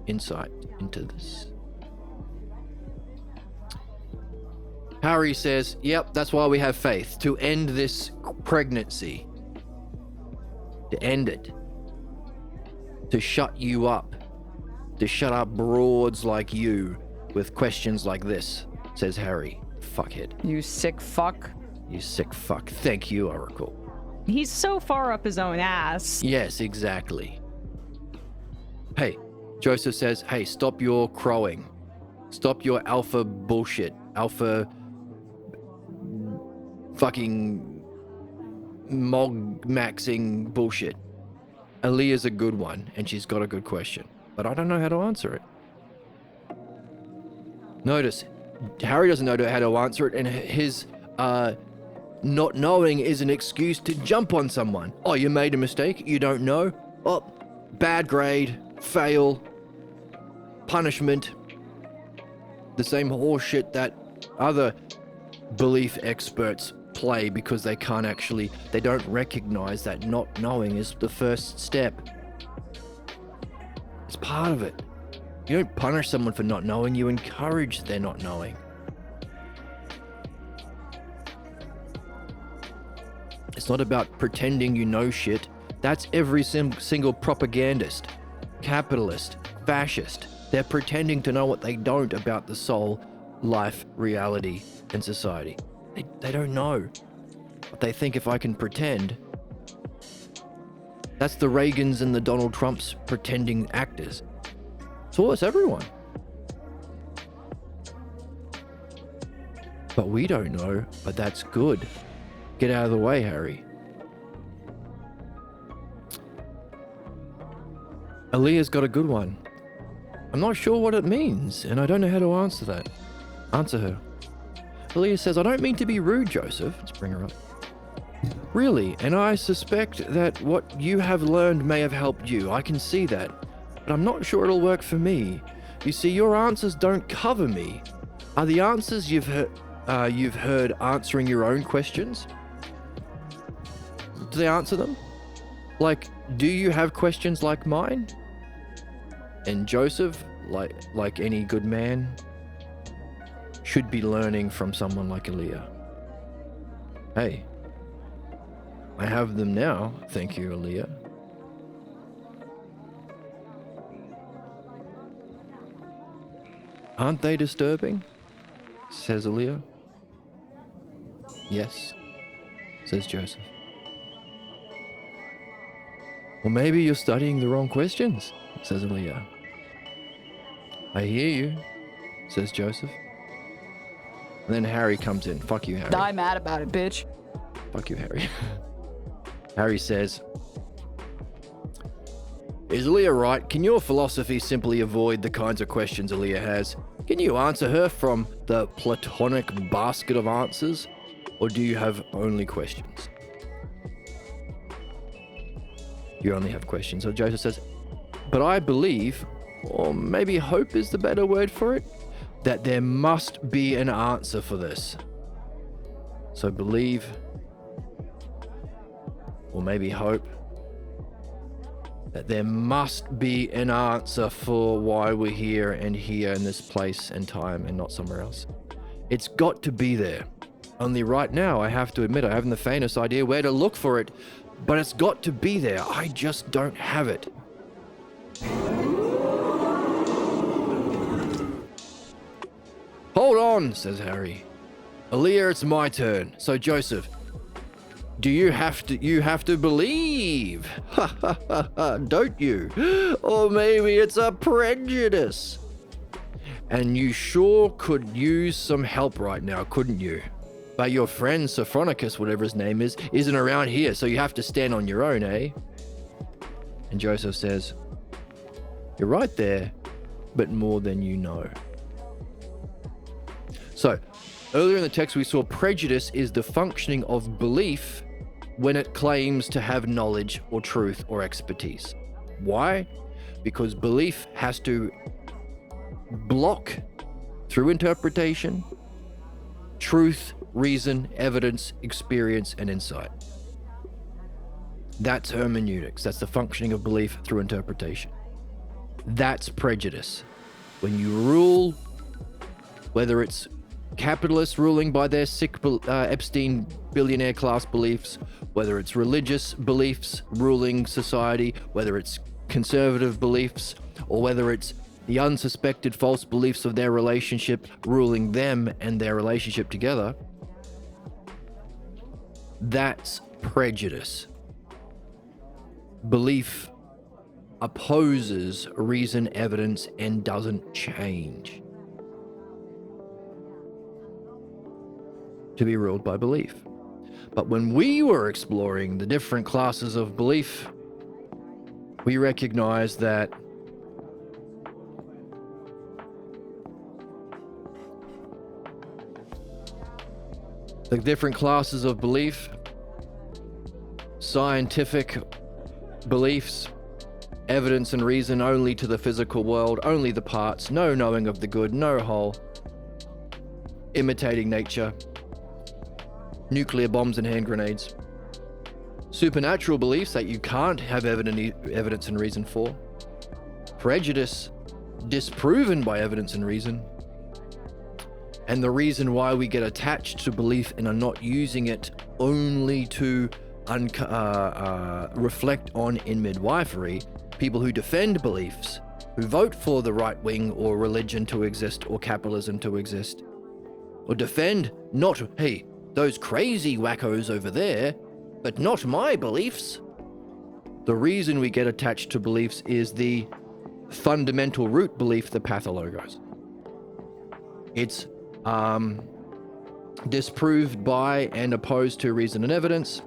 insight into this. Harry says, yep, that's why we have faith, to end this pregnancy. To end it. To shut you up. To shut up broads like you with questions like this, says Harry. Fuckhead. You sick fuck. You sick fuck. Thank you, Oracle. He's so far up his own ass. Yes, exactly. Hey, Joseph says, hey, stop your crowing. Stop your alpha bullshit. Alpha fucking maxing bullshit. Aaliyah's a good one, and she's got a good question, but I don't know how to answer it. Notice, Harry doesn't know how to answer it, and his not knowing is an excuse to jump on someone. Oh, you made a mistake? You don't know? Oh, bad grade, fail, punishment. The same horseshit that other belief experts play because they don't recognize that not knowing is the first step. It's part of it. You don't punish someone for not knowing, you encourage their not knowing. It's not about pretending you know shit. That's every single propagandist, capitalist, fascist. They're pretending to know what they don't about the soul, life, reality, and society. They don't know. But they think if I can pretend... That's the Reagans and the Donald Trumps pretending actors. So it's everyone. But we don't know, but that's good. Get out of the way, Harry. Aaliyah's got a good one. I'm not sure what it means, and I don't know how to answer that. Answer her. Aaliyah says, I don't mean to be rude, Joseph. Let's bring her up. Really, and I suspect that what you have learned may have helped you. I can see that. But I'm not sure it'll work for me. You see, your answers don't cover me. Are the answers you've heard answering your own questions? Do they answer them? Like, do you have questions like mine? And Joseph, like any good man, should be learning from someone like Aaliyah. Hey, I have them now, thank you, Aaliyah. Aren't they disturbing? Says Aaliyah. Yes, says Joseph. Well, maybe you're studying the wrong questions, says Aaliyah. I hear you, says Joseph. And then Harry comes in. Fuck you, Harry. Die mad about it, bitch. Fuck you, Harry. Harry says, is Aaliyah right? Can your philosophy simply avoid the kinds of questions Aaliyah has? Can you answer her from the platonic basket of answers? Or do you have only questions? You only have questions. So Joseph says, but I believe, or maybe hope is the better word for it, that there must be an answer for this. So believe, or maybe hope, that there must be an answer for why we're here and here in this place and time and not somewhere else. It's got to be there. Only right now, I have to admit, I haven't the faintest idea where to look for it, but it's got to be there. I just don't have it. Hold on, says Harry. Aaliyah, it's my turn. So Joseph, you have to believe. Ha ha ha ha, don't you? Or maybe it's a prejudice. And you sure could use some help right now, couldn't you? But your friend Sophronicus, whatever his name is, isn't around here, so you have to stand on your own, eh? And Joseph says, you're right there, but more than you know. So, Earlier in the text, we saw prejudice is the functioning of belief when it claims to have knowledge or truth or expertise. Why? Because belief has to block, through interpretation, truth, reason, evidence, experience, and insight. That's hermeneutics. That's the functioning of belief through interpretation. That's prejudice. When you rule, whether it's capitalists ruling by their sick Epstein billionaire class beliefs, whether it's religious beliefs ruling society, whether it's conservative beliefs, or whether it's the unsuspected false beliefs of their relationship ruling them and their relationship together, that's prejudice. Belief opposes reason, evidence, and doesn't change to be ruled by belief. But when we were exploring the different classes of belief, we recognized that the different classes of belief, scientific beliefs, evidence and reason only to the physical world, only the parts, no knowing of the good, no whole, imitating nature, nuclear bombs and hand grenades, supernatural beliefs that you can't have evidence and reason for, prejudice disproven by evidence and reason, and the reason why we get attached to belief and are not using it only to reflect on in midwifery, people who defend beliefs, who vote for the right wing or religion to exist or capitalism to exist, or defend not, hey, those crazy wackos over there, but not my beliefs. The reason we get attached to beliefs is the fundamental root belief, the pathologos. It's disproved by and opposed to reason and evidence,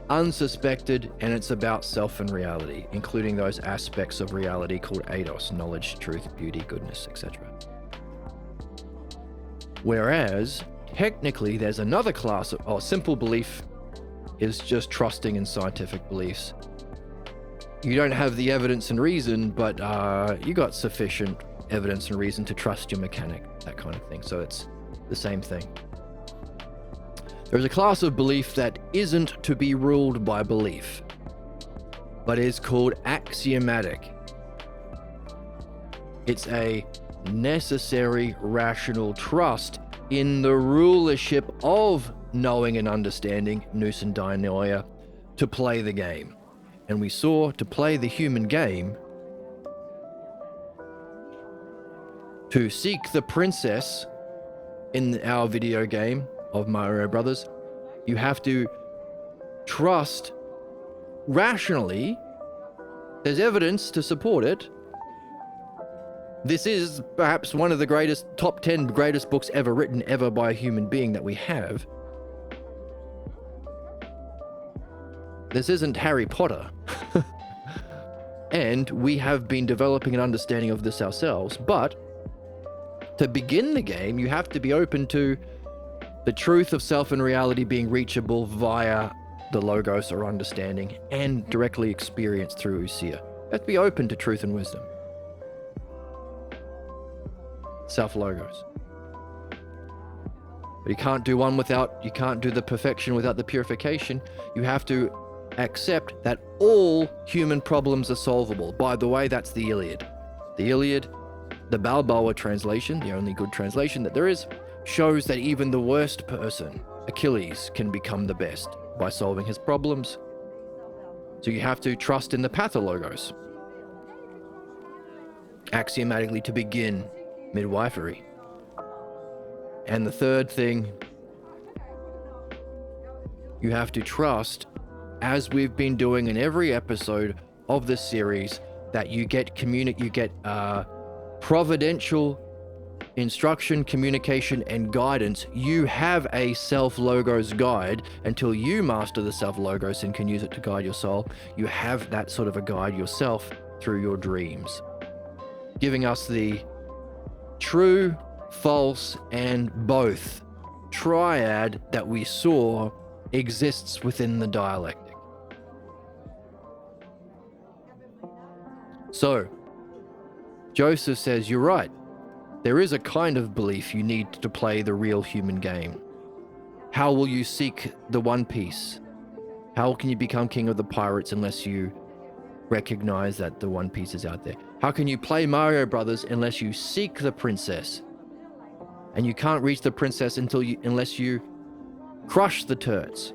unsuspected, and it's about self and reality, including those aspects of reality called eidos, knowledge, truth, beauty, goodness, etc. Whereas, technically, there's another class of simple belief is just trusting in scientific beliefs. You don't have the evidence and reason, but you got sufficient evidence and reason to trust your mechanic, that kind of thing. So it's the same thing. There's a class of belief that isn't to be ruled by belief, but is called axiomatic. It's a necessary rational trust in the rulership of knowing and understanding, nous and dianoia, to play the game. And we saw to play the human game, to seek the princess in our video game of Mario Brothers, you have to trust rationally. There's evidence to support it. This is perhaps one of the greatest, top 10 greatest books ever written ever by a human being that we have. This isn't Harry Potter. And we have been developing an understanding of this ourselves, but to begin the game, you have to be open to the truth of self and reality being reachable via the logos or understanding and directly experienced through Usia. You have to be open to truth and wisdom. Self-logos. But you can't do the perfection without the purification. You have to accept that all human problems are solvable. By the way, that's the Iliad. The Iliad, the Balboa translation, the only good translation that there is, shows that even the worst person, Achilles, can become the best by solving his problems. So you have to trust in the pathologos. Axiomatically to begin midwifery. And the third thing, you have to trust, as we've been doing in every episode of this series, that you get providential instruction, communication, and guidance. You have a self-logos guide until you master the self-logos and can use it to guide your soul. You have that sort of a guide yourself through your dreams, giving us the true false, and both triad that we saw exists within the dialectic. So, Joseph says, you're right. There is a kind of belief you need to play the real human game. How will you seek the One Piece? How can you become king of the pirates unless you recognize that the One Piece is out there? How can you play Mario Brothers unless you seek the princess? And you can't reach the princess unless you crush the turtles.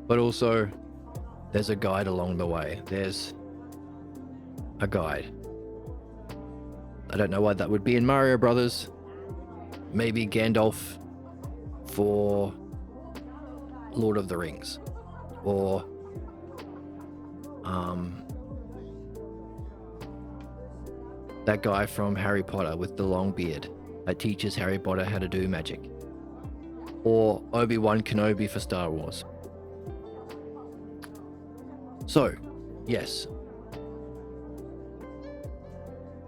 But also, there's a guide along the way. There's a guide. I don't know why that would be in Mario Brothers. Maybe Gandalf for Lord of the Rings. Or that guy from Harry Potter with the long beard that teaches Harry Potter how to do magic. Or Obi-Wan Kenobi for Star Wars. So, yes.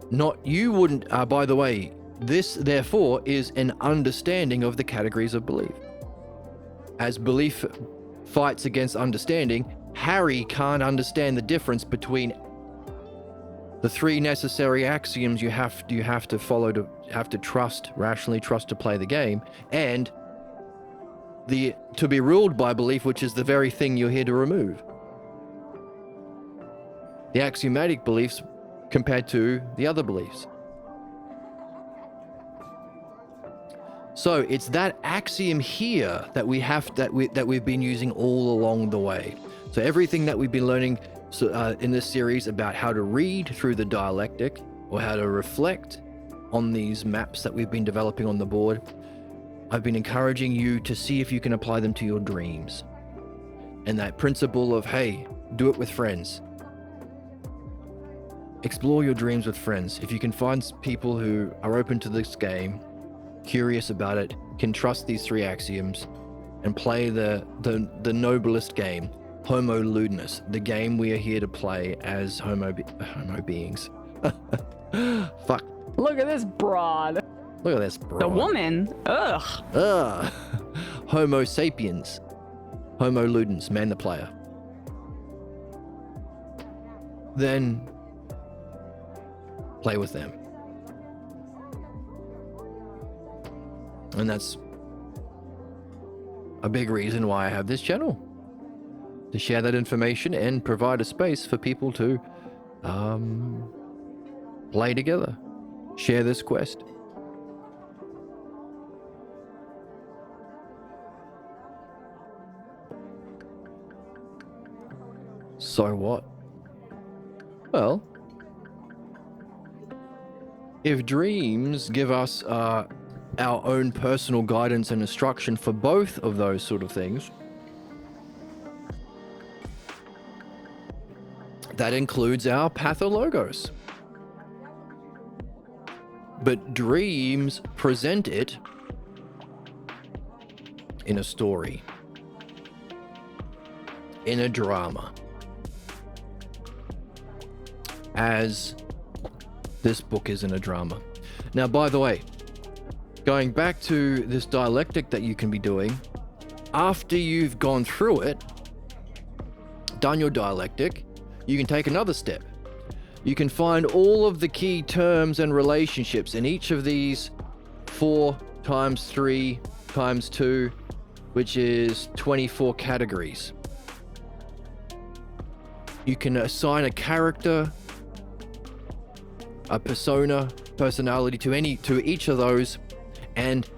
Not, you wouldn't, by the way, this therefore is an understanding of the categories of belief. As belief fights against understanding, Harry can't understand the difference between the three necessary axioms you have to follow to trust, rationally trust to play the game, and the to be ruled by belief, which is the very thing you're here to remove. The axiomatic beliefs compared to the other beliefs. So it's that axiom here that we've been using all along the way. So everything that we've been learning in this series about how to read through the dialectic or how to reflect on these maps that we've been developing on the board, I've been encouraging you to see if you can apply them to your dreams. And that principle of, hey, do it with friends. Explore your dreams with friends. If you can find people who are open to this game, curious about it, can trust these three axioms, and play the noblest game, Homo Ludinus, the game we are here to play as homo beings. Fuck. Look at this broad. Look at this broad. The woman? Ugh. Ugh. Homo sapiens. Homo Ludens, man the player. Then play with them. And that's a big reason why I have this channel. To share that information and provide a space for people to play together. Share this quest. So what? Well, if dreams give us our own personal guidance and instruction for both of those sort of things, that includes our pathologos. But dreams present it in a story, in a drama, as this book is in a drama. Now, by the way, going back to this dialectic that you can be doing, after you've gone through it, done your dialectic, you can take another step. You can find all of the key terms and relationships in each of these 4 times 3 times 2, which is 24 categories. You can assign a character, a persona, personality to each of those and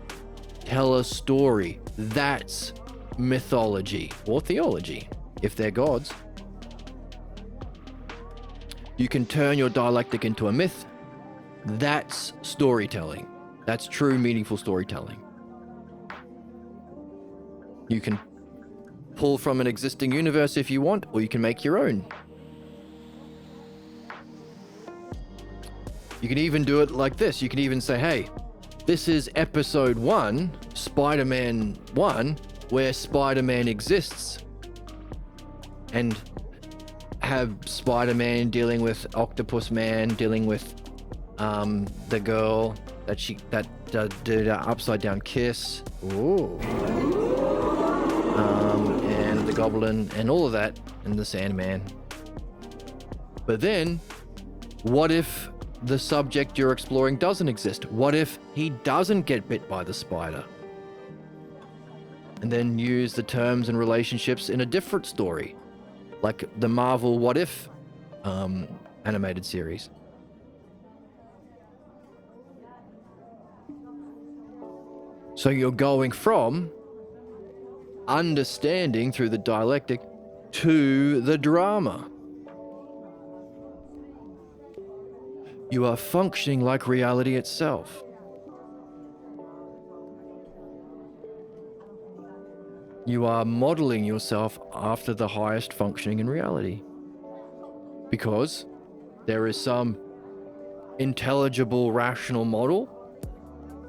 tell a story. That's mythology or theology, if they're gods. You can turn your dialectic into a myth. That's storytelling. That's true, meaningful storytelling. You can pull from an existing universe if you want, or you can make your own. You can even do it like this. You can even say, hey, this is episode 1, Spider-Man 1, where Spider-Man exists. And have Spider-Man dealing with Octopus Man, dealing with the girl that did an upside down kiss. Ooh. And the Goblin and all of that, and the Sandman. But then, what if the subject you're exploring doesn't exist? What if he doesn't get bit by the spider? And then use the terms and relationships in a different story, like the Marvel What If animated series. So you're going from understanding through the dialectic to the drama. You are functioning like reality itself. You are modeling yourself after the highest functioning in reality. Because there is some intelligible, rational model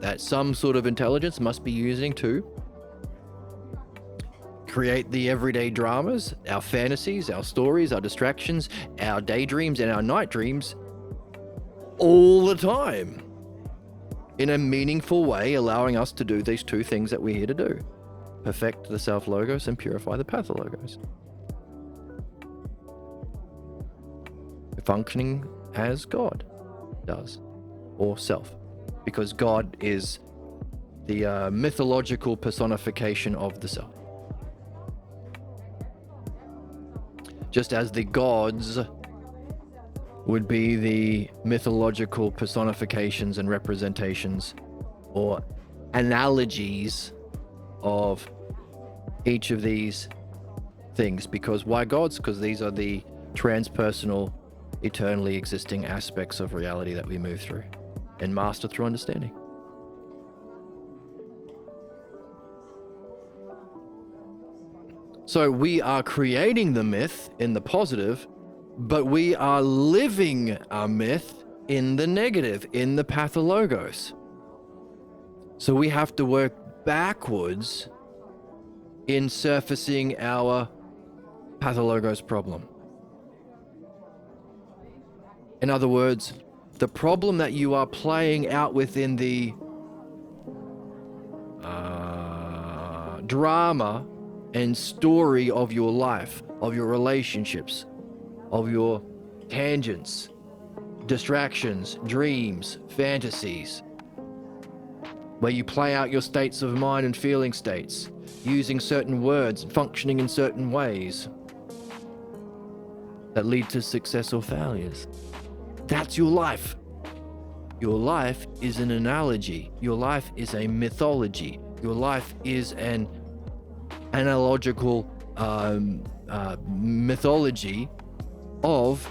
that some sort of intelligence must be using to create the everyday dramas, our fantasies, our stories, our distractions, our daydreams, and our night dreams all the time in a meaningful way, allowing us to do these two things that we're here to do: perfect the self-logos and purify the pathologos. Functioning as God does, or self, because God is the mythological personification of the self. Just as the gods would be the mythological personifications and representations or analogies of each of these things. Because why gods? Because these are the transpersonal, eternally existing aspects of reality that we move through and master through understanding. So we are creating the myth in the positive, but we are living a myth in the negative, in the pathologos. So we have to work backwards in surfacing our pathologos problem. In other words, the problem that you are playing out within the drama and story of your life, of your relationships, of your tangents, distractions, dreams, fantasies, where you play out your states of mind and feeling states, using certain words, functioning in certain ways that lead to success or failures. That's your life. Your life is an analogy. Your life is a mythology. Your life is an analogical mythology of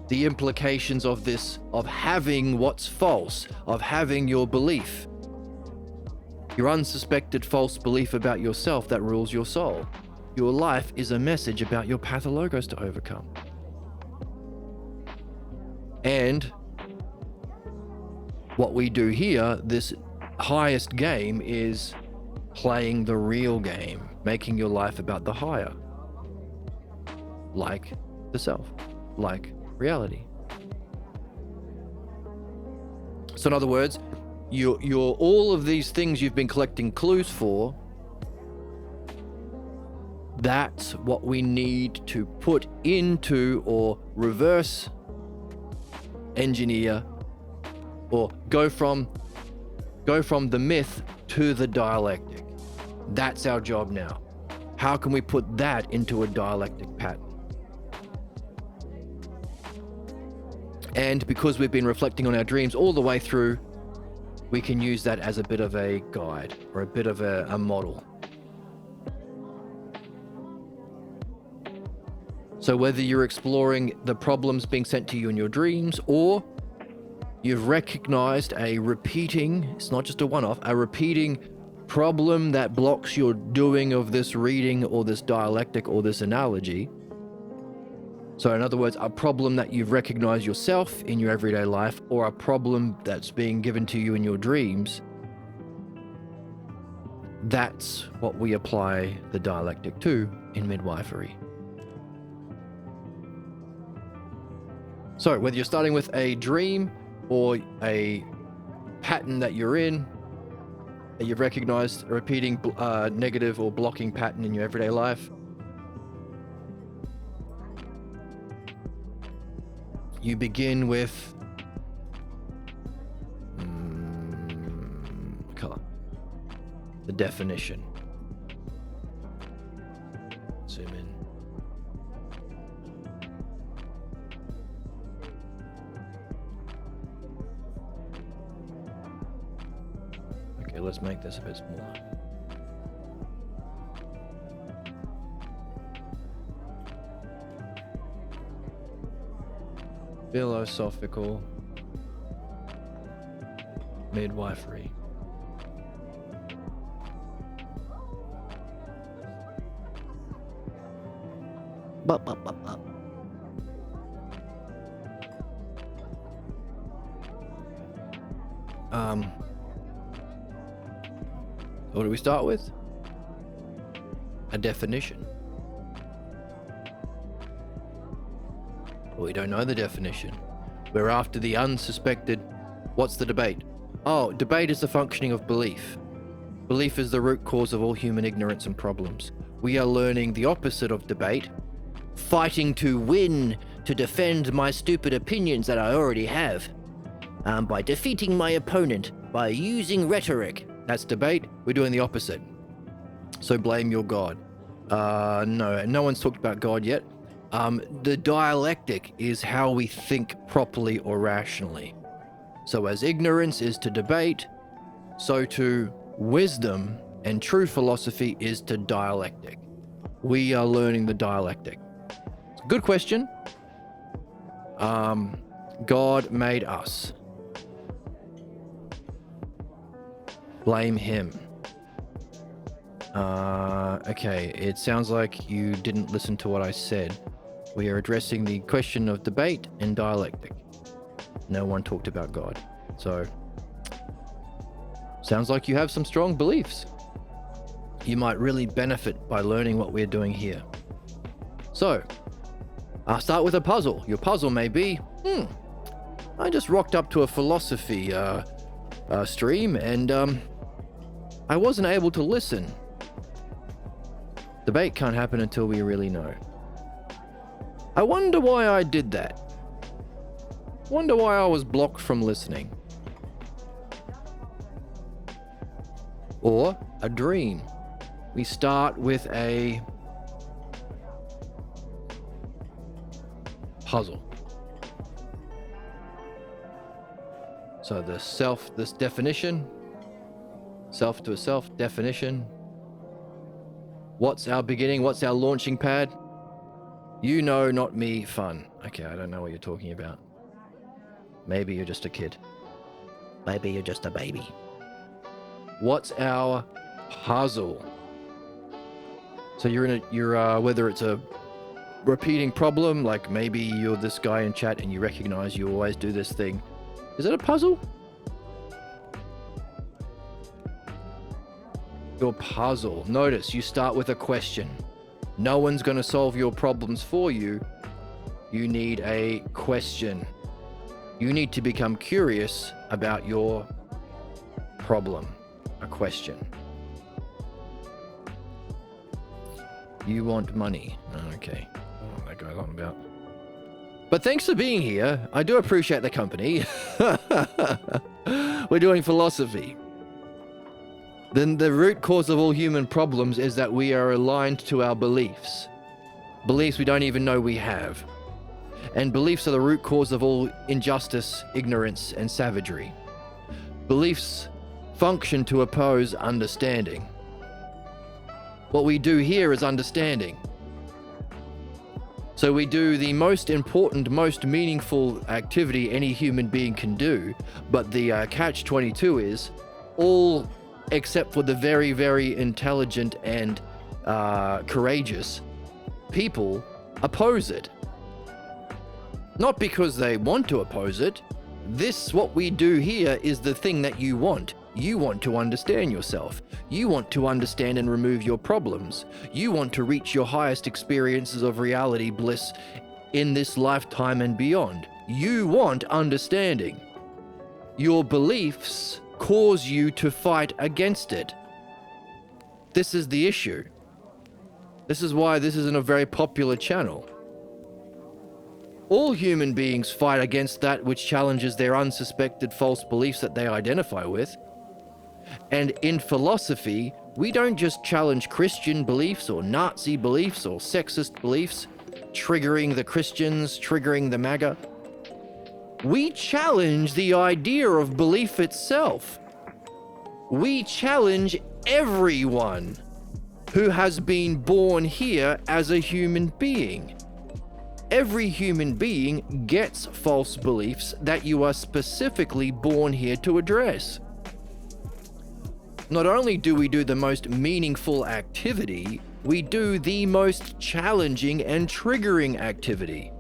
the implications of this, of having what's false, of having your belief, your unsuspected false belief about yourself that rules your soul. Your life is a message about your pathologos to overcome. And what we do here, this highest game, is playing the real game, making your life about the higher, like the self, like reality. So in other words, you're all of these things you've been collecting clues for, that's what we need to put into or reverse engineer or go from the myth to the dialectic. That's our job now. How can we put that into a dialectic pattern? And because we've been reflecting on our dreams all the way through, we can use that as a bit of a guide or a bit of a model. So whether you're exploring the problems being sent to you in your dreams, or you've recognized a repeating, it's not just a one-off, a repeating problem that blocks your doing of this reading or this dialectic or this analogy. So in other words, a problem that you've recognized yourself in your everyday life, or a problem that's being given to you in your dreams, that's what we apply the dialectic to in midwifery. So, whether you're starting with a dream or a pattern that you're in, that you've recognized a repeating negative or blocking pattern in your everyday life, you begin with color, the definition. Zoom in. Okay, let's make this a bit smaller. Philosophical midwifery. Bup, bup, bup, bup. What do we start with? A definition. Well, we don't know the definition. We're after the unsuspected. What's the debate? Oh, debate is the functioning of belief. Belief is the root cause of all human ignorance and problems. We are learning the opposite of debate. Fighting to win, to defend my stupid opinions that I already have. By defeating my opponent, by using rhetoric. That's debate. We're doing the opposite. So blame your God. No one's talked about God yet. The dialectic is how we think properly or rationally. So as ignorance is to debate, so to wisdom and true philosophy is to dialectic. We are learning the dialectic. Good question. God made us. Blame him. Okay, it sounds like you didn't listen to what I said. We are addressing the question of debate and dialectic. No one talked about God. So, sounds like you have some strong beliefs. You might really benefit by learning what we're doing here. So, I'll start with a puzzle. Your puzzle may be, I just rocked up to a philosophy stream and I wasn't able to listen. Debate can't happen until we really know. I wonder why I did that. Wonder why I was blocked from listening. Or a dream. We start with a puzzle. So this definition, self to a self, definition. What's our beginning? What's our launching pad? You know, not me, fun. Okay, I don't know what you're talking about. Maybe you're just a kid. Maybe you're just a baby. What's our puzzle? So you're whether it's a repeating problem, like maybe you're this guy in chat and you recognize you always do this thing. Is it a puzzle? Your puzzle. Notice you start with a question. No one's going to solve your problems for you. You need a question. You need to become curious about your problem. A question. You want money. Okay. Oh, that goes on about. But thanks for being here. I do appreciate the company. We're doing philosophy. Then the root cause of all human problems is that we are aligned to our beliefs. Beliefs we don't even know we have. And beliefs are the root cause of all injustice, ignorance, and savagery. Beliefs function to oppose understanding. What we do here is understanding. So we do the most important, most meaningful activity any human being can do, but the catch-22 is all except for the very, very intelligent and courageous people oppose it. Not because they want to oppose it. What we do here is the thing that you want. You want to understand yourself. You want to understand and remove your problems. You want to reach your highest experiences of reality bliss in this lifetime and beyond. You want understanding. Your beliefs cause you to fight against it. This is the issue. This is why this isn't a very popular channel. All human beings fight against that which challenges their unsuspected false beliefs that they identify with. And in philosophy, we don't just challenge Christian beliefs or Nazi beliefs or sexist beliefs, triggering the Christians, triggering the MAGA. We challenge the idea of belief itself. We challenge everyone who has been born here as a human being. Every human being gets false beliefs that you are specifically born here to address. Not only do we do the most meaningful activity, we do the most challenging and triggering activity.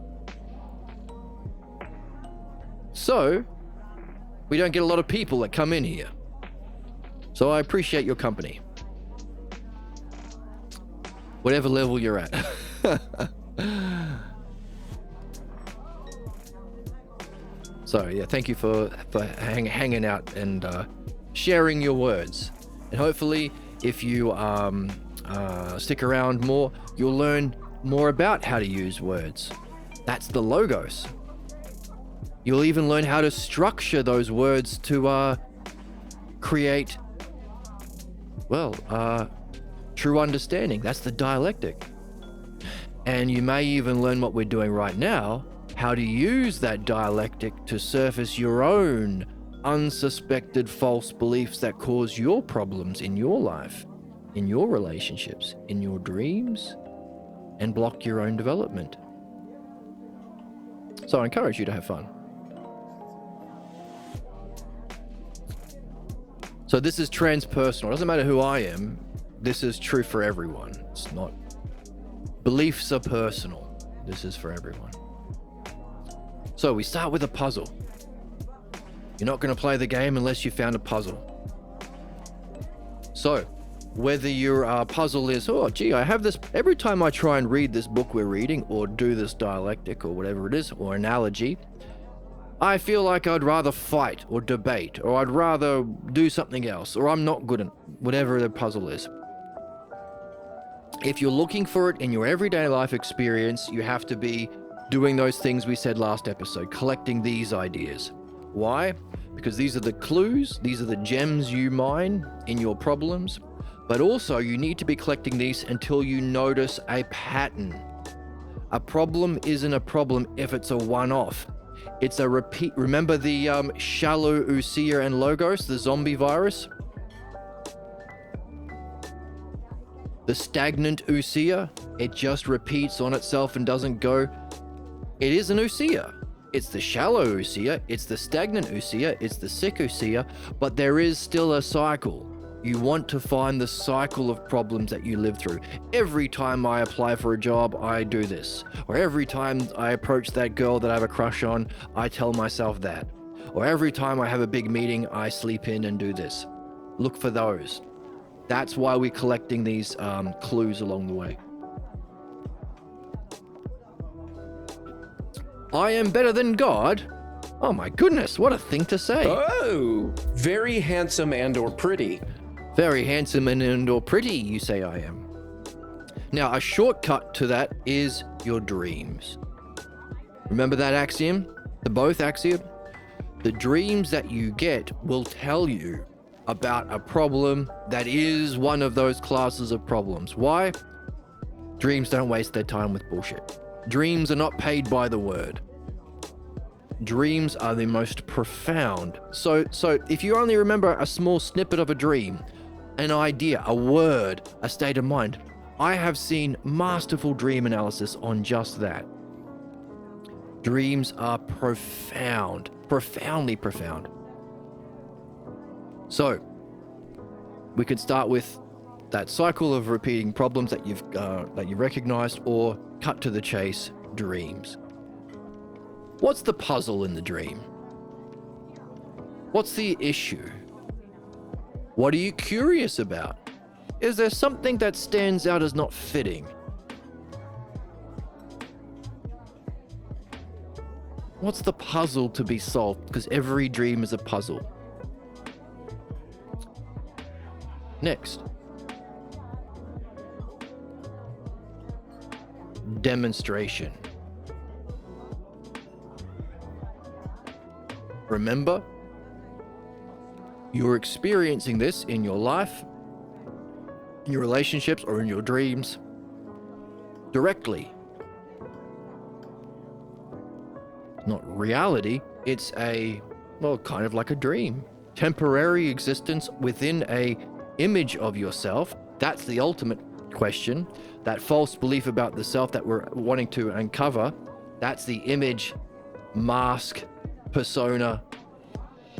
So, we don't get a lot of people that come in here. So I appreciate your company. Whatever level you're at. So yeah, thank you for hanging out and sharing your words. And hopefully, if you stick around more, you'll learn more about how to use words. That's the logos. You'll even learn how to structure those words to create, well, true understanding. That's the dialectic. And you may even learn what we're doing right now, how to use that dialectic to surface your own unsuspected false beliefs that cause your problems in your life, in your relationships, in your dreams, and block your own development. So I encourage you to have fun. So this is transpersonal. It doesn't matter who I am. This is true for everyone. It's not. Beliefs are personal. This is for everyone. So we start with a puzzle. You're not going to play the game unless you found a puzzle. So whether your puzzle is, oh gee, I have this, every time I try and read this book we're reading or do this dialectic or whatever it is, or analogy, I feel like I'd rather fight or debate, or I'd rather do something else, or I'm not good at whatever the puzzle is. If you're looking for it in your everyday life experience, you have to be doing those things we said last episode, collecting these ideas. Why? Because these are the clues, these are the gems you mine in your problems, but also you need to be collecting these until you notice a pattern. A problem isn't a problem if it's a one-off. It's a repeat. Remember the shallow Usia and Logos, the zombie virus? The stagnant Usia, it just repeats on itself and doesn't go. It is an Usia. It's the shallow Usia, it's the stagnant Usia, it's the sick Usia, but there is still a cycle. You want to find the cycle of problems that you live through. Every time I apply for a job, I do this. Or every time I approach that girl that I have a crush on, I tell myself that. Or every time I have a big meeting, I sleep in and do this. Look for those. That's why we're collecting these clues along the way. I am better than God? Oh my goodness, what a thing to say. Oh, very handsome and or pretty. Very handsome and or pretty, you say I am. Now, a shortcut to that is your dreams. Remember that axiom? The both axiom? The dreams that you get will tell you about a problem that is one of those classes of problems. Why? Dreams don't waste their time with bullshit. Dreams are not paid by the word. Dreams are the most profound. So if you only remember a small snippet of a dream, an idea, a word, a state of mind, I have seen masterful dream analysis on just that. Dreams are profound, profoundly profound. So we could start with that cycle of repeating problems that you've recognized, or cut to the chase, dreams. What's the puzzle in the dream? What's the issue? What are you curious about? Is there something that stands out as not fitting? What's the puzzle to be solved? Because every dream is a puzzle. Next. Demonstration. Remember, you're experiencing this in your life, in your relationships, or in your dreams directly. Not reality, it's kind of like a dream. Temporary existence within a image of yourself. That's the ultimate question. That false belief about the self that we're wanting to uncover, that's the image, mask, persona,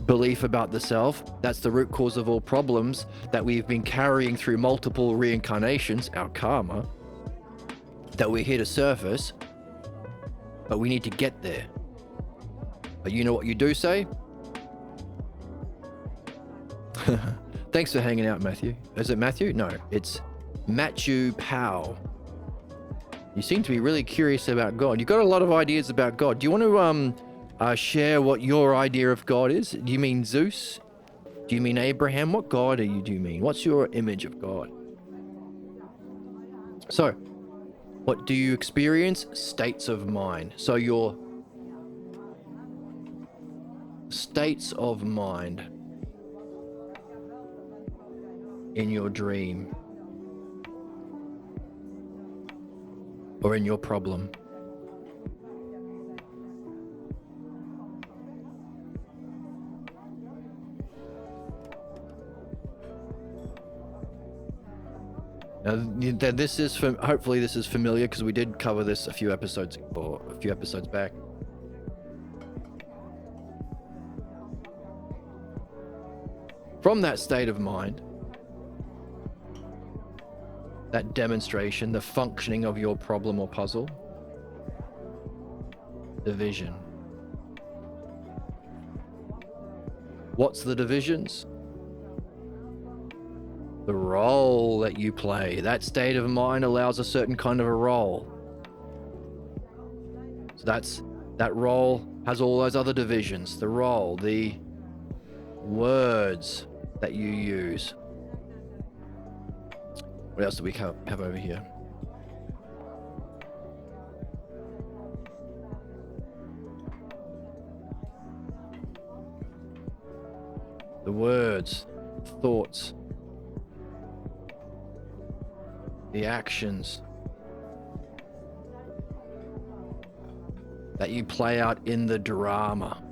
belief about the self. That's the root cause of all problems that we've been carrying through multiple reincarnations, our karma, that we're here to surface, but we need to get there. But you know what you do say? Thanks for hanging out, Matthew. Is it Matthew? No, it's Matthew Powell. You seem to be really curious about God. You've got a lot of ideas about God. Do you want to share what your idea of God is? Do you mean Zeus? Do you mean Abraham? What God do you mean? What's your image of God? So, what do you experience? States of mind. So your states of mind in your dream or in your problem. Now, this is hopefully this is familiar because we did cover this a few episodes back. From that state of mind, that demonstration, the functioning of your problem or puzzle, division. What's the divisions? The role that you play. That state of mind allows a certain kind of a role. So that role has all those other divisions. The role, the words that you use. What else do we have over here? The words, thoughts, the actions that you play out in the drama.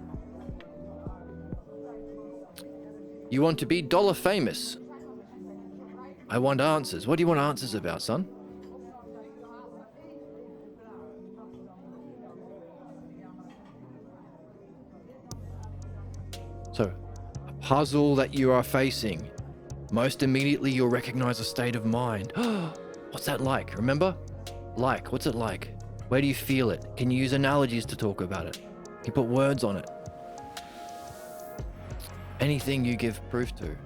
You want to be dollar famous. I want answers. What do you want answers about, son? So, a puzzle that you are facing. Most immediately, you'll recognize a state of mind. What's that like? Remember? Like, what's it like? Where do you feel it? Can you use analogies to talk about it? Can you put words on it? Anything you give proof to.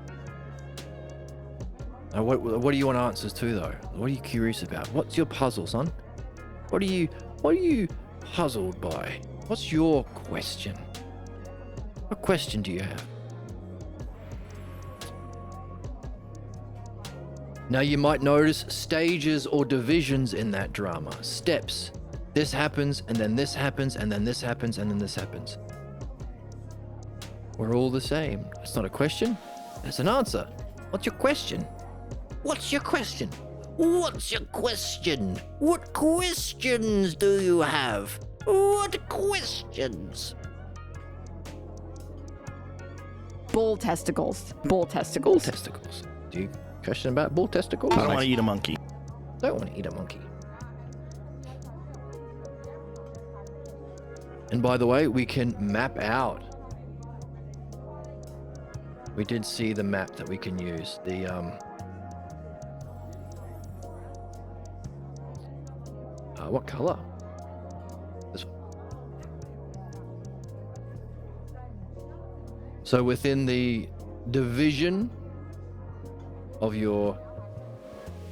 Now, what do you want answers to, though? What are you curious about? What's your puzzle, son? What are you puzzled by? What's your question? What question do you have? Now, you might notice stages or divisions in that drama. Steps. This happens, and then this happens, and then this happens, and then this happens. We're all the same. It's not a question. It's an answer. What's your question? What's your question? What's your question? What questions do you have? What questions? Bull testicles. Bull Bull testicles. testicles. Do you question about bull testicles? I don't want to eat a monkey. Don't want to eat a monkey. And by the way, we can map out. We did see the map that we can use. The what color? This one. So within the division of your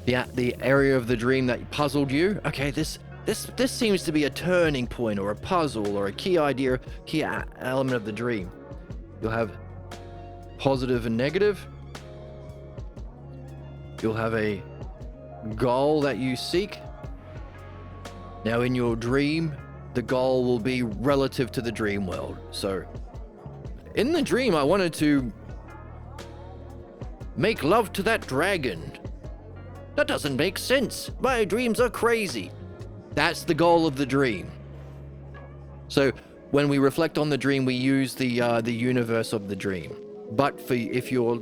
the area of the dream that puzzled you, okay, this this seems to be a turning point or a puzzle or a key idea, element of the dream. You'll have positive and negative. You'll have a goal that you seek. Now in your dream, the goal will be relative to the dream world. So in the dream, I wanted to make love to that dragon. That doesn't make sense. My dreams are crazy. That's the goal of the dream. So when we reflect on the dream, we use the universe of the dream. But if you're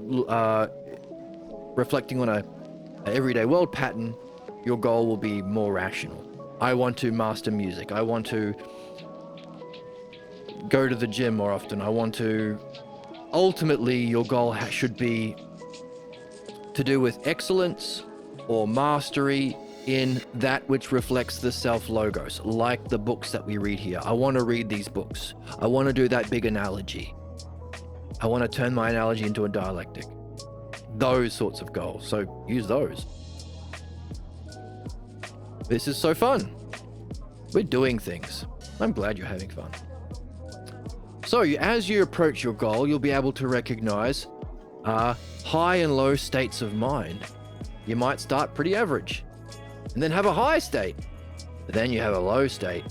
reflecting on a everyday world pattern, your goal will be more rational. I want to master music. I want to go to the gym more often. I want to... Ultimately, your goal should be to do with excellence or mastery in that which reflects the self-logos, like the books that we read here. I want to read these books. I want to do that big analogy. I want to turn my analogy into a dialectic. Those sorts of goals. So use those. This is so fun. We're doing things. I'm glad you're having fun. So as you approach your goal, you'll be able to recognize high and low states of mind. You might start pretty average and then have a high state, but then you have a low state,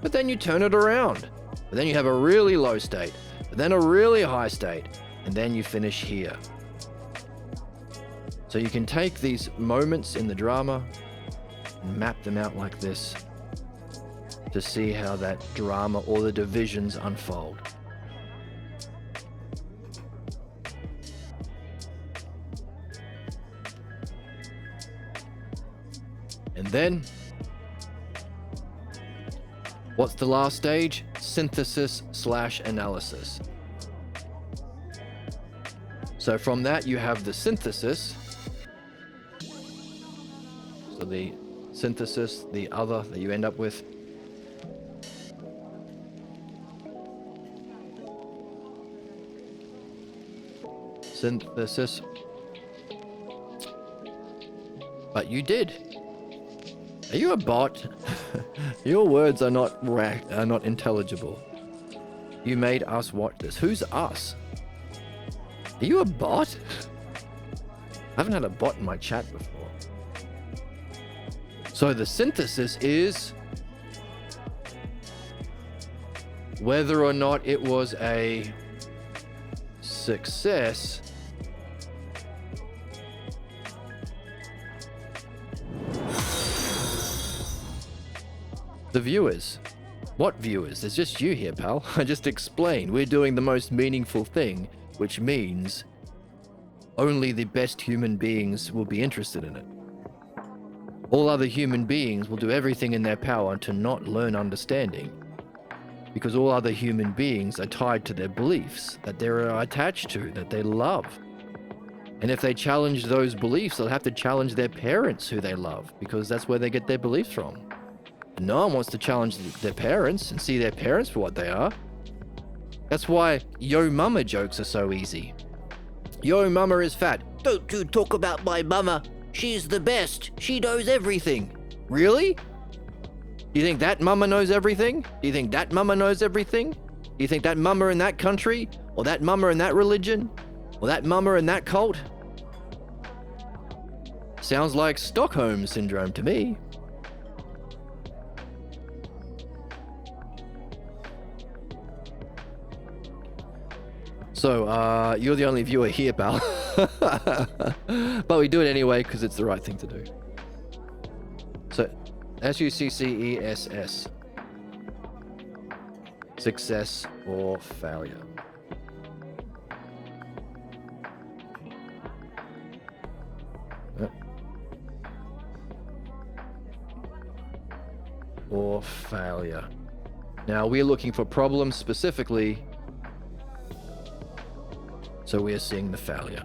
but then you turn it around, but then you have a really low state, but then a really high state, and then you finish here. So you can take these moments in the drama and map them out like this to see how that drama or the divisions unfold. And then, what's the last stage? Synthesis/analysis. So from that you have the synthesis. So the synthesis, the other that you end up with. Synthesis. But you did. Are you a bot? Your words are not intelligible. You made us watch this. Who's us? Are you a bot? I haven't had a bot in my chat before. So the synthesis is whether or not it was a success the viewers. What viewers? There's just you here, pal. I just explained. We're doing the most meaningful thing, which means only the best human beings will be interested in it. All other human beings will do everything in their power to not learn understanding, because all other human beings are tied to their beliefs that they're attached to, that they love. And if they challenge those beliefs, they'll have to challenge their parents who they love, because that's where they get their beliefs from. And no one wants to challenge their parents and see their parents for what they are. That's why yo mama jokes are so easy. Yo mama is fat. Don't you talk about my mama. She's the best. She knows everything. Really? Do you think that mama knows everything? Do you think that mama knows everything? Do you think that mama in that country, or that mama in that religion, or that mama in that cult? Sounds like Stockholm Syndrome to me. So, you're the only viewer here, pal. But we do it anyway because it's the right thing to do. So, SUCCESS. Success or failure. Or failure. Now, we're looking for problems specifically. So we are seeing the failure.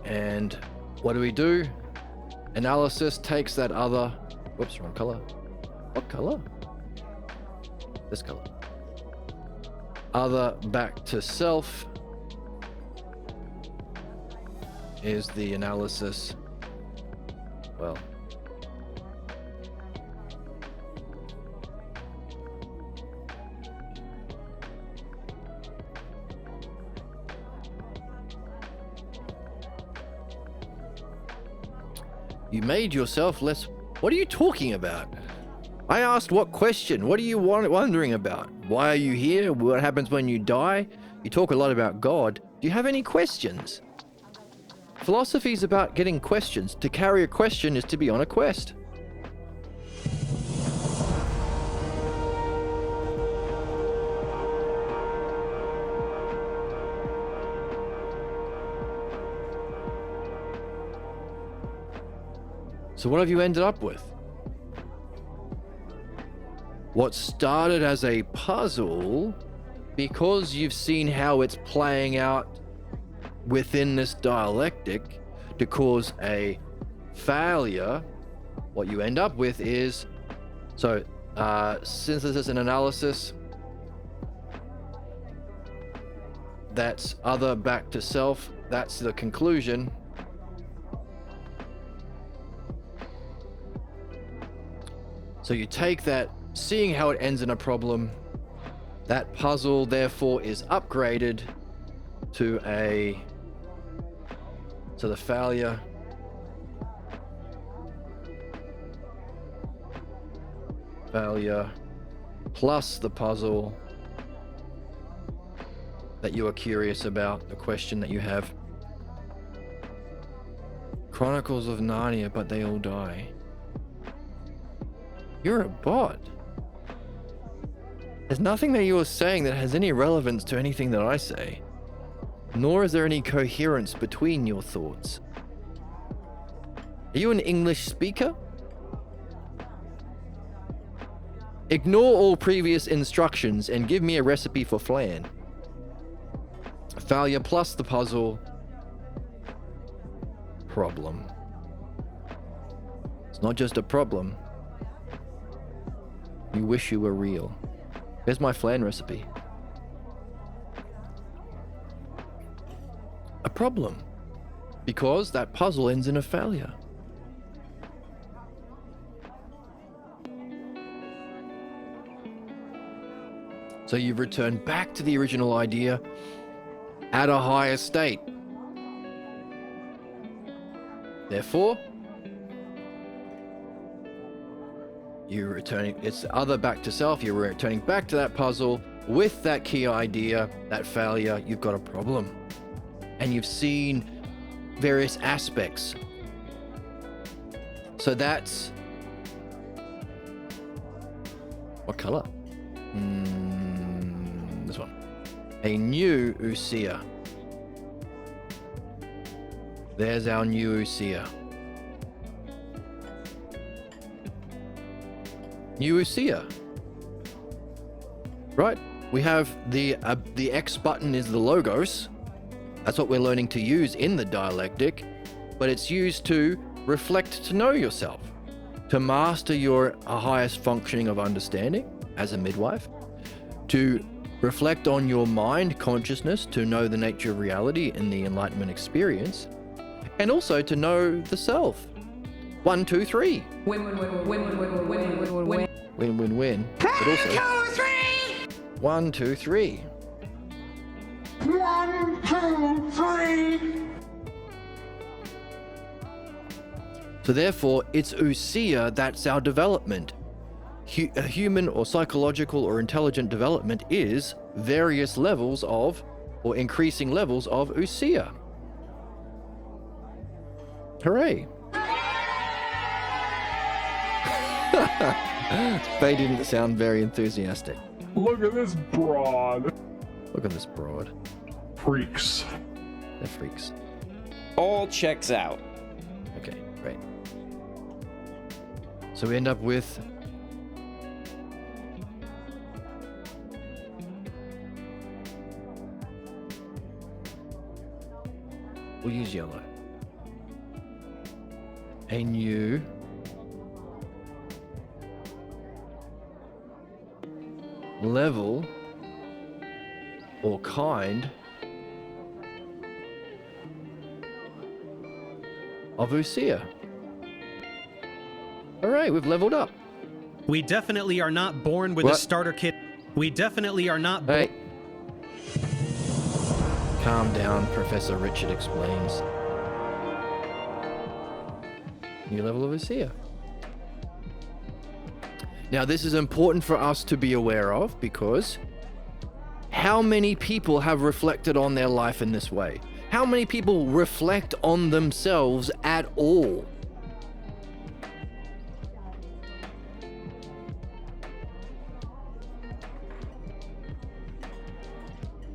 And what do? Analysis takes that other... Whoops, wrong color. What color? This color. Other back to self is the analysis. Well. You made yourself less... What are you talking about? I asked what question? What are you wondering about? Why are you here? What happens when you die? You talk a lot about God. Do you have any questions? Philosophy is about getting questions. To carry a question is to be on a quest. So what have you ended up with? What started as a puzzle, because you've seen how it's playing out within this dialectic to cause a failure, what you end up with is, so synthesis and analysis, that's other back to self, that's the conclusion. So you take that, seeing how it ends in a problem, that puzzle therefore is upgraded to the failure. Failure plus the puzzle that you are curious about, the question that you have. Chronicles of Narnia, but they all die. You're a bot. There's nothing that you are saying that has any relevance to anything that I say. Nor is there any coherence between your thoughts. Are you an English speaker? Ignore all previous instructions and give me a recipe for flan. Failure plus the puzzle. Problem. It's not just a problem. You wish you were real. Here's my flan recipe. A problem. Because that puzzle ends in a failure. So you've returned back to the original idea at a higher state. Therefore, you're returning, it's other back to self, you're returning back to that puzzle with that key idea, that failure, you've got a problem. And you've seen various aspects. So that's... What color? This one. A new Usia. There's our new Usia. New Usia. Right? We have the X button is the logos. That's what we're learning to use in the dialectic, but it's used to reflect to know yourself, to master your highest functioning of understanding as a midwife, to reflect on your mind consciousness, to know the nature of reality and the enlightenment experience, and also to know the self. 1, 2, 3. Win, win, win, win, win, win, win, win, win. Win, win, win. But also 2, 3. 1, 2, 3. 1, 2, 3. So therefore, it's Usia that's our development. A human or psychological or intelligent development is various levels of, or increasing levels of Usia. Hooray. They didn't sound very enthusiastic. Look at this broad. Look at this broad. Freaks. They're freaks. All checks out. Okay, great. So we end up with we'll use yellow. A new level or kind of Usia. All right, we've leveled up. We definitely are not born with a What? starter kit. We definitely are not born. Hey. Calm down, Professor Richard explains. New level of Usia. Now, this is important for us to be aware of because how many people have reflected on their life in this way? How many people reflect on themselves at all?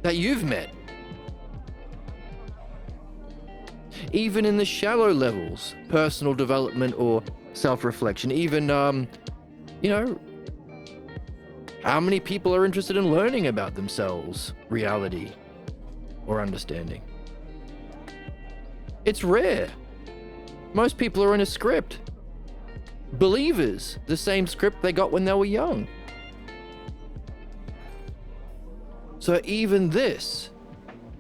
That you've met? Even in the shallow levels, personal development or self-reflection, even, you know, how many people are interested in learning about themselves, reality, or understanding? It's rare. Most people are in a script. Believers, the same script they got when they were young. So even this,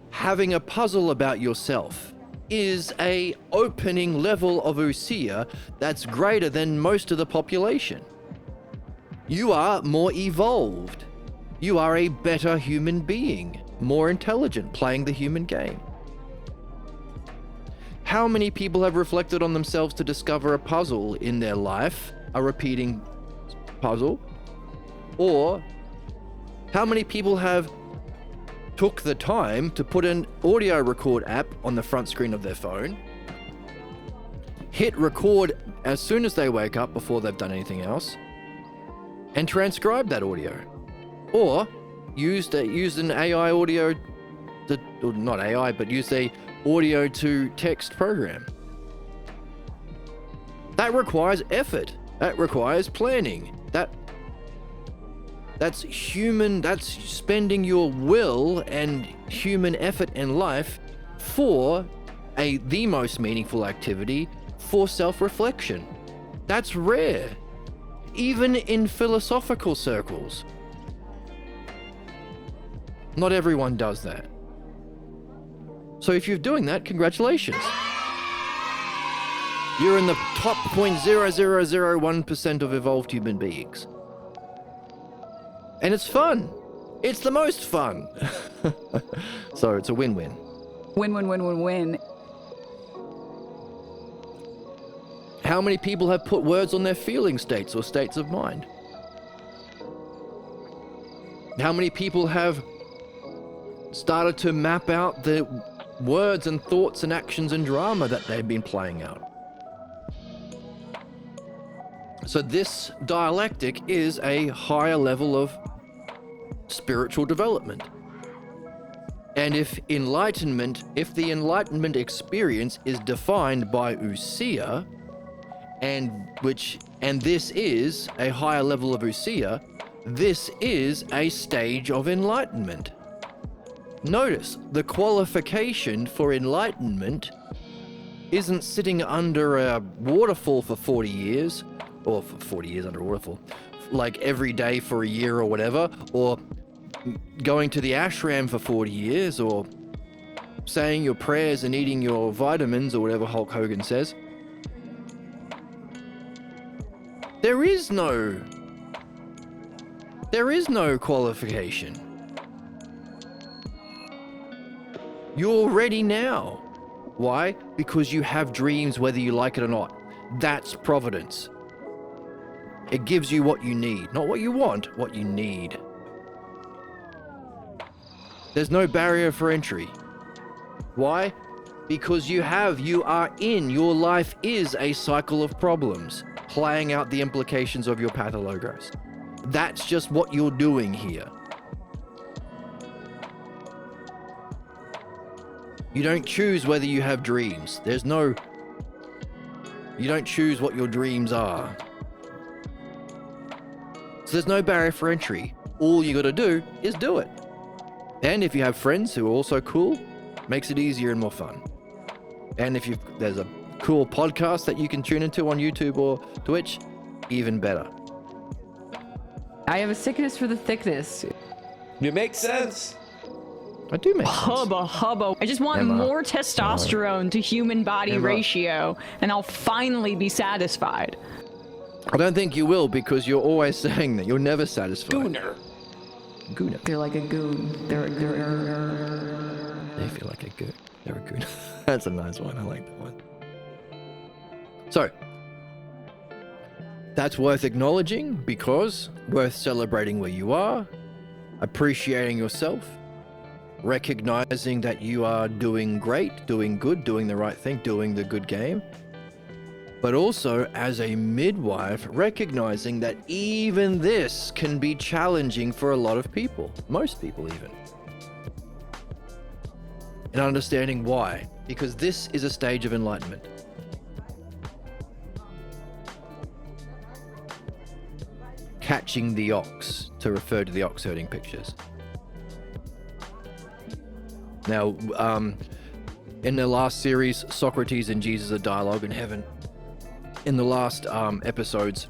having a puzzle about yourself, is a opening level of Usia that's greater than most of the population. You are more evolved. You are a better human being, more intelligent, playing the human game. How many people have reflected on themselves to discover a puzzle in their life, a repeating puzzle? Or how many people have took the time to put an audio record app on the front screen of their phone, hit record as soon as they wake up before they've done anything else, and transcribe that audio? Or used an AI audio, or not AI, but used a audio to text program. That requires effort. That requires planning. That's human, that's spending your will and human effort in life for the most meaningful activity, for self-reflection. That's rare, even in philosophical circles. Not everyone does that. So if you're doing that, congratulations. You're in the top 0.0001% of evolved human beings. And it's fun. It's the most fun. So it's a win-win. Win. How many people have put words on their feeling states or states of mind? How many people have started to map out the words and thoughts and actions and drama that they've been playing out? So this dialectic is a higher level of spiritual development. And if the enlightenment experience is defined by Usia, and this is a higher level of Usia, this is a stage of enlightenment. Notice the qualification for enlightenment isn't sitting under a waterfall for 40 years, or for 40 years under a waterfall, like every day for a year or whatever, or going to the ashram for 40 years, or saying your prayers and eating your vitamins, or whatever Hulk Hogan says. There is no qualification. You're ready now. Why? Because you have dreams whether you like it or not. That's providence. It gives you what you need. Not what you want, what you need. There's no barrier for entry. Why? Because your life is a cycle of problems, playing out the implications of your pathologos. That's just what you're doing here. You don't choose whether you have dreams. You don't choose what your dreams are. So there's no barrier for entry. All you gotta do is do it. And if you have friends who are also cool, makes it easier and more fun. And if there's a cool podcast that you can tune into on YouTube or Twitch, even better. I have a sickness for the thickness. It makes sense. I do make sense. Hubba. I just want Emma. more testosterone to human body Emma. ratio, and I'll finally be satisfied. I don't think you will, because you're always saying that. You're never satisfied. Gooner. Gooner. They're like a goon. They're They feel like a goon. They're a goon. That's a nice one. I like that one. So, that's worth acknowledging, because worth celebrating where you are, appreciating yourself, recognizing that you are doing great, doing good, doing the right thing, doing the good game. But also, as a midwife, recognizing that even this can be challenging for a lot of people, most people even. And understanding why, because this is a stage of enlightenment. Catching the ox, to refer to the ox herding pictures. Now, in the last series, Socrates and Jesus, a dialogue in heaven. In the last episodes,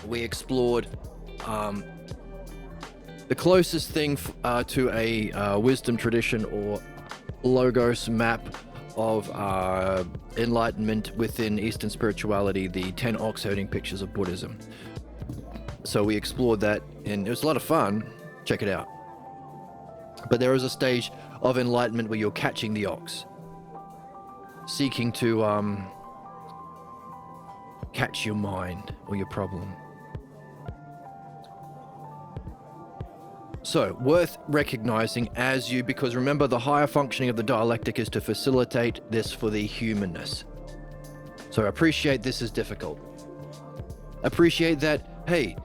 we explored the closest thing to a wisdom tradition or logos map of enlightenment within Eastern spirituality, the 10 ox herding pictures of Buddhism. So we explored that, and it was a lot of fun. Check it out. But there is a stage of enlightenment where you're catching the ox, seeking to catch your mind or your problem. So, worth recognizing as you, because remember, the higher functioning of the dialectic is to facilitate this for the humanness. So appreciate this is difficult. Appreciate that, hey,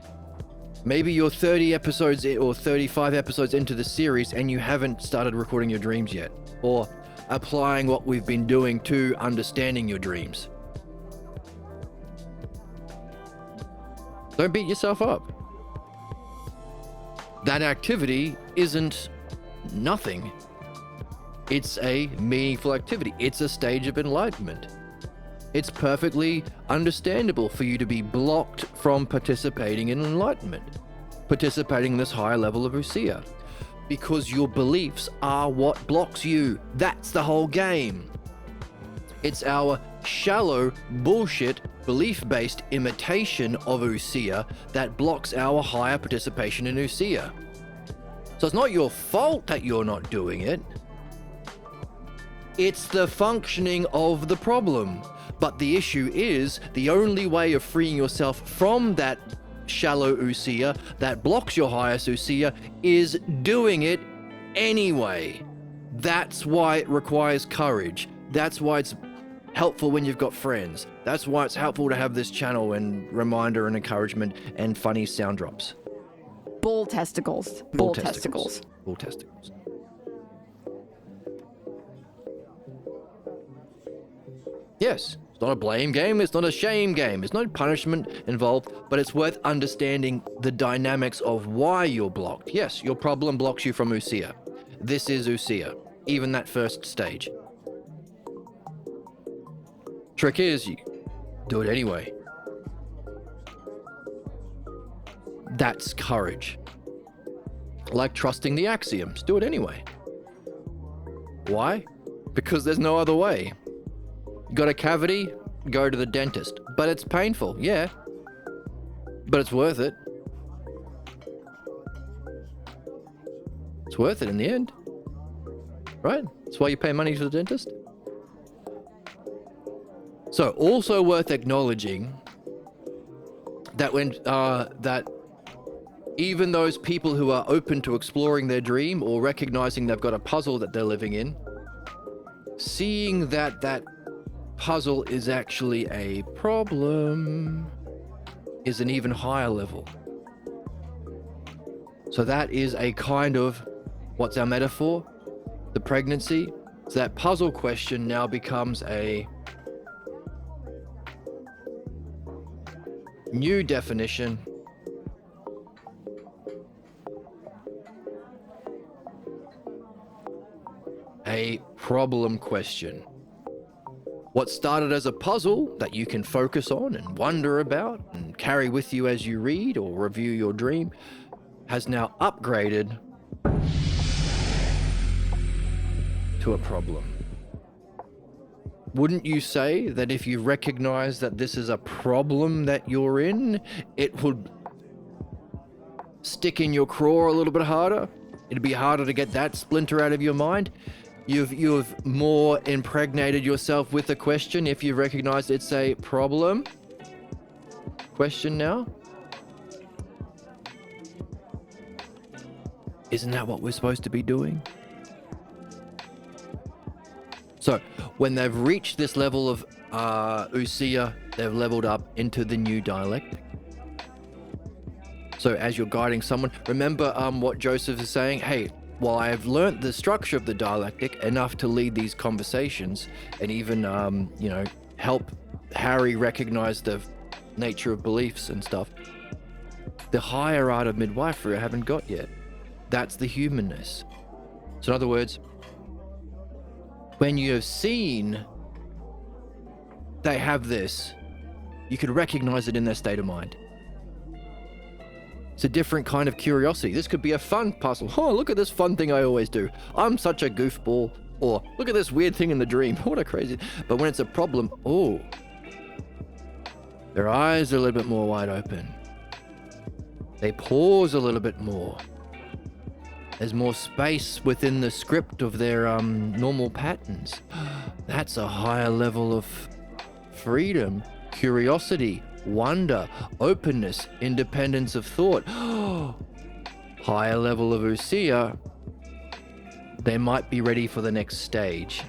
maybe you're 30 episodes or 35 episodes into the series and you haven't started recording your dreams yet, or applying what we've been doing to understanding your dreams. Don't beat yourself up. That activity isn't nothing. It's a meaningful activity. It's a stage of enlightenment. It's perfectly understandable for you to be blocked from participating in enlightenment, participating in this higher level of usia, because your beliefs are what blocks you. That's the whole game. It's our shallow, bullshit, belief-based imitation of usia that blocks our higher participation in usia. So it's not your fault that you're not doing it. It's the functioning of the problem. But the issue is, the only way of freeing yourself from that shallow usia that blocks your highest usia is doing it anyway. That's why it requires courage. That's why it's helpful when you've got friends. That's why it's helpful to have this channel and reminder and encouragement and funny sound drops. bull testicles. Bull testicles. Bull testicles. Yes, it's not a blame game, it's not a shame game, there's no punishment involved, but it's worth understanding the dynamics of why you're blocked. Yes, your problem blocks you from usia. This is usia, even that first stage. Trick is, you do it anyway. That's courage. Like trusting the axioms, do it anyway. Why? Because there's no other way. Got a cavity? Go to the dentist. But it's painful, yeah. But it's worth it. It's worth it in the end. Right? That's why you pay money to the dentist. So, also worth acknowledging that that even those people who are open to exploring their dream or recognizing they've got a puzzle that they're living in, seeing that puzzle is actually a problem is an even higher level. So that is a kind of, what's our metaphor? The pregnancy. So that puzzle question now becomes a new definition. A problem question. What started as a puzzle that you can focus on and wonder about and carry with you as you read or review your dream has now upgraded to a problem. wouldn't you say that if you recognize that this is a problem that you're in, it would stick in your craw a little bit harder? It'd be harder to get that splinter out of your mind. You've more impregnated yourself with a question if you recognize it's a problem. Question now. Isn't that what we're supposed to be doing? So, when they've reached this level of ousia, they've leveled up into the new dialectic. So as you're guiding someone, remember what Joseph is saying? Hey, while I've learnt the structure of the dialectic enough to lead these conversations and even, help Harry recognize the nature of beliefs and stuff, the higher art of midwifery I haven't got yet. That's the humanness. So in other words, when you have seen they have this, you can recognize it in their state of mind. It's a different kind of curiosity. This could be a fun puzzle. Oh, look at this fun thing I always do. I'm such a goofball. Or look at this weird thing in the dream. What a crazy... But when it's a problem, oh, their eyes are a little bit more wide open. They pause a little bit more. There's more space within the script of their normal patterns. That's a higher level of freedom, curiosity, wonder, openness, independence of thought. Higher level of ousia. They might be ready for the next stage.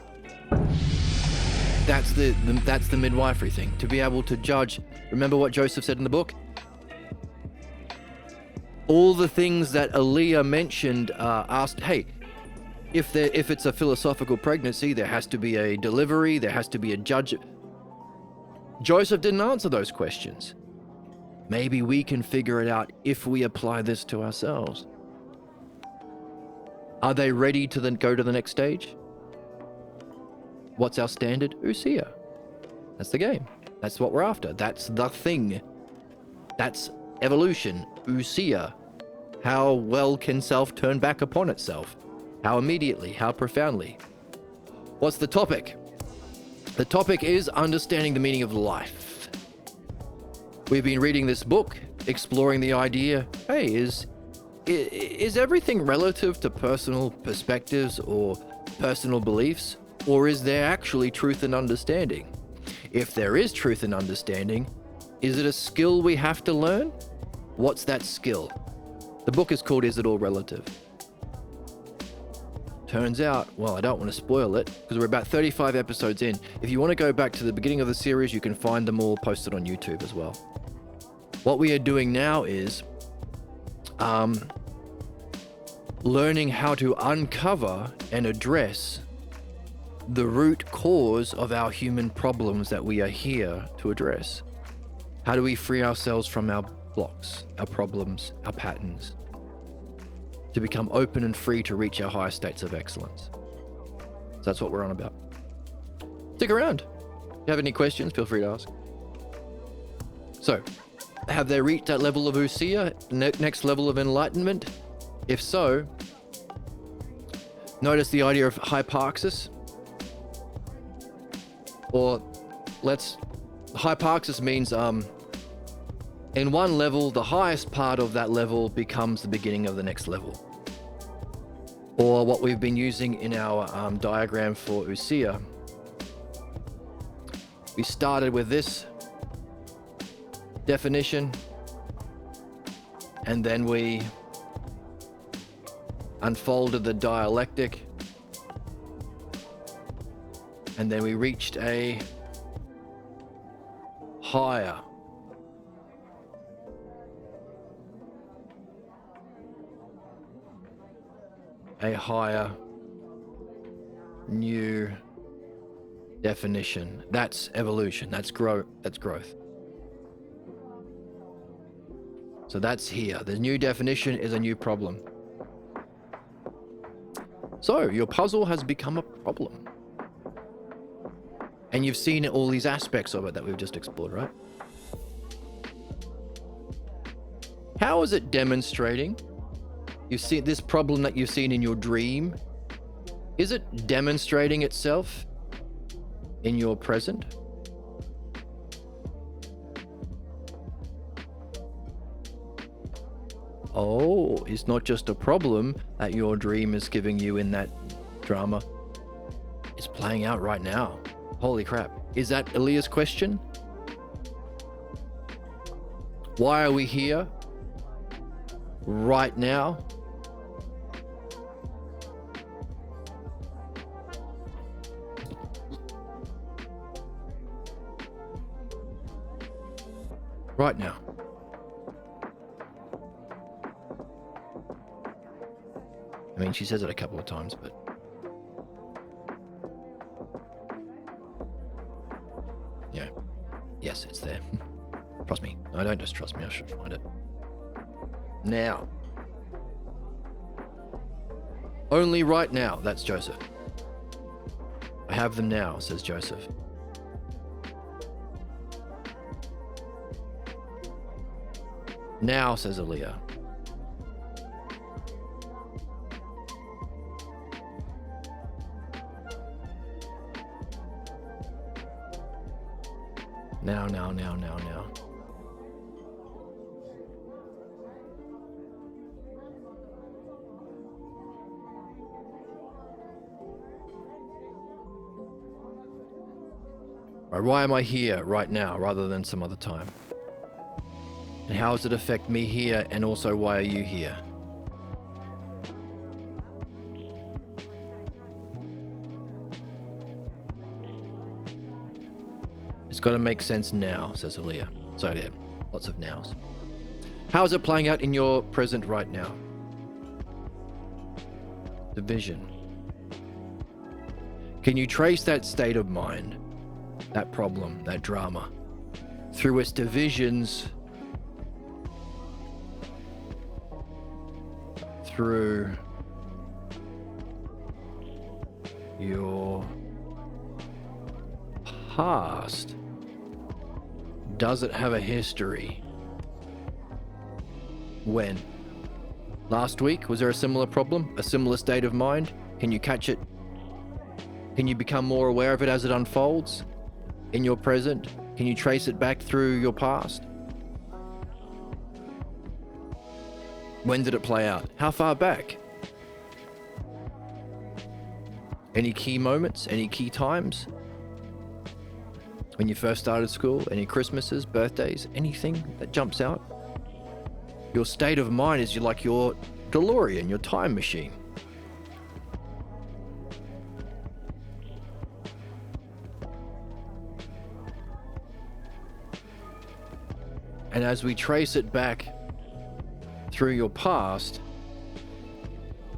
That's the midwifery thing. To be able to judge. Remember what Joseph said in the book? All the things that Aaliyah mentioned asked, hey, if it's a philosophical pregnancy, there has to be a delivery, there has to be a judge. Joseph didn't answer those questions. Maybe we can figure it out if we apply this to ourselves. Are they ready to then go to the next stage? What's our standard? Ousia. That's the game. That's what we're after. That's the thing. That's evolution. Ousia. How well can self turn back upon itself? How immediately? How profoundly? What's the topic? The topic is understanding the meaning of life. We've been reading this book, exploring the idea, hey, is everything relative to personal perspectives or personal beliefs? Or is there actually truth and understanding? If there is truth and understanding, is it a skill we have to learn? What's that skill? The book is called Is It All Relative? Turns out, well, I don't want to spoil it because we're about 35 episodes in. If you want to go back to the beginning of the series, you can find them all posted on YouTube as well. What we are doing now is learning how to uncover and address the root cause of our human problems that we are here to address. How do we free ourselves from our blocks, our problems, our patterns, to become open and free to reach our higher states of excellence? So that's what we're on about. Stick around. If you have any questions, feel free to ask. So, have they reached that level of ousia, next level of enlightenment? If so, notice the idea of hyparxis. Or hyparxis means in one level, the highest part of that level becomes the beginning of the next level. Or what we've been using in our diagram for ousia. We started with this definition, and then we unfolded the dialectic, and then we reached a higher new definition. That's evolution. That's growth. So that's here. The new definition is a new problem. So your puzzle has become a problem. And you've seen all these aspects of it that we've just explored, right? How is it demonstrating? You see this problem that you've seen in your dream. Is it demonstrating itself in your present? Oh, it's not just a problem that your dream is giving you in that drama. It's playing out right now. Holy crap. Is that Aaliyah's question? Why are we here right now? Right now. I mean, she says it a couple of times, but... yeah. Yes, it's there. Trust me. No, don't just trust me. I should find it. Now. Only right now. That's Joseph. I have them now, says Joseph. Now, says Aaliyah. Now. Right, why am I here right now rather than some other time? And how does it affect me here, and also why are you here? It's got to make sense now, says Aaliyah. So yeah, lots of nows. How is it playing out in your present right now? Division. Can you trace that state of mind, that problem, that drama, through its divisions, through your past? Does it have a history? When? Last week, was there a similar problem? A similar state of mind? Can you catch it? Can you become more aware of it as it unfolds in your present? Can you trace it back through your past? When did it play out? How far back? Any key moments? Any key times? When you first started school? Any Christmases, birthdays, anything that jumps out? Your state of mind is like your DeLorean, your time machine. And as we trace it back through your past,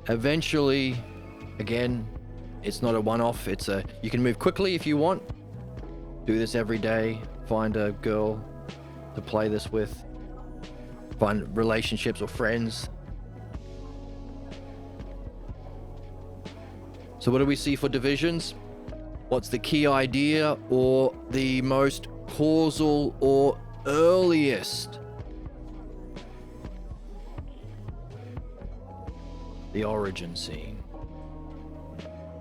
eventually, again, it's not a one-off, you can move quickly if you want. Do this every day, find a girl to play this with, find relationships or friends. So what do we see for divisions? What's the key idea or the most causal or earliest? The origin scene.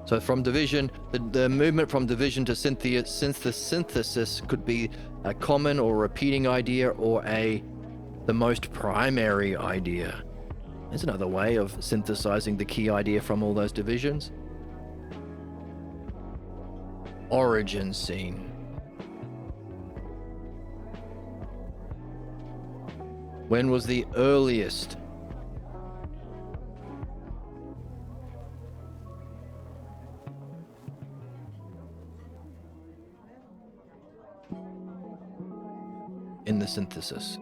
So from division, the movement from division to synthesis could be a common or repeating idea or the most primary idea. There's another way of synthesizing the key idea from all those divisions. Origin scene. When was the earliest? In the synthesis.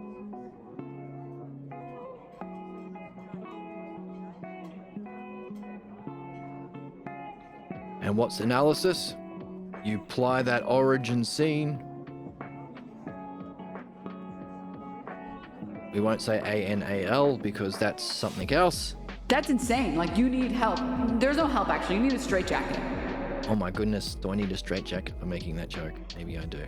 And what's analysis? You apply that origin scene. We won't say ANAL because that's something else. That's insane. Like, you need help. There's no help, actually. You need a straitjacket. Oh my goodness, do I need a straitjacket for making that joke? Maybe I do.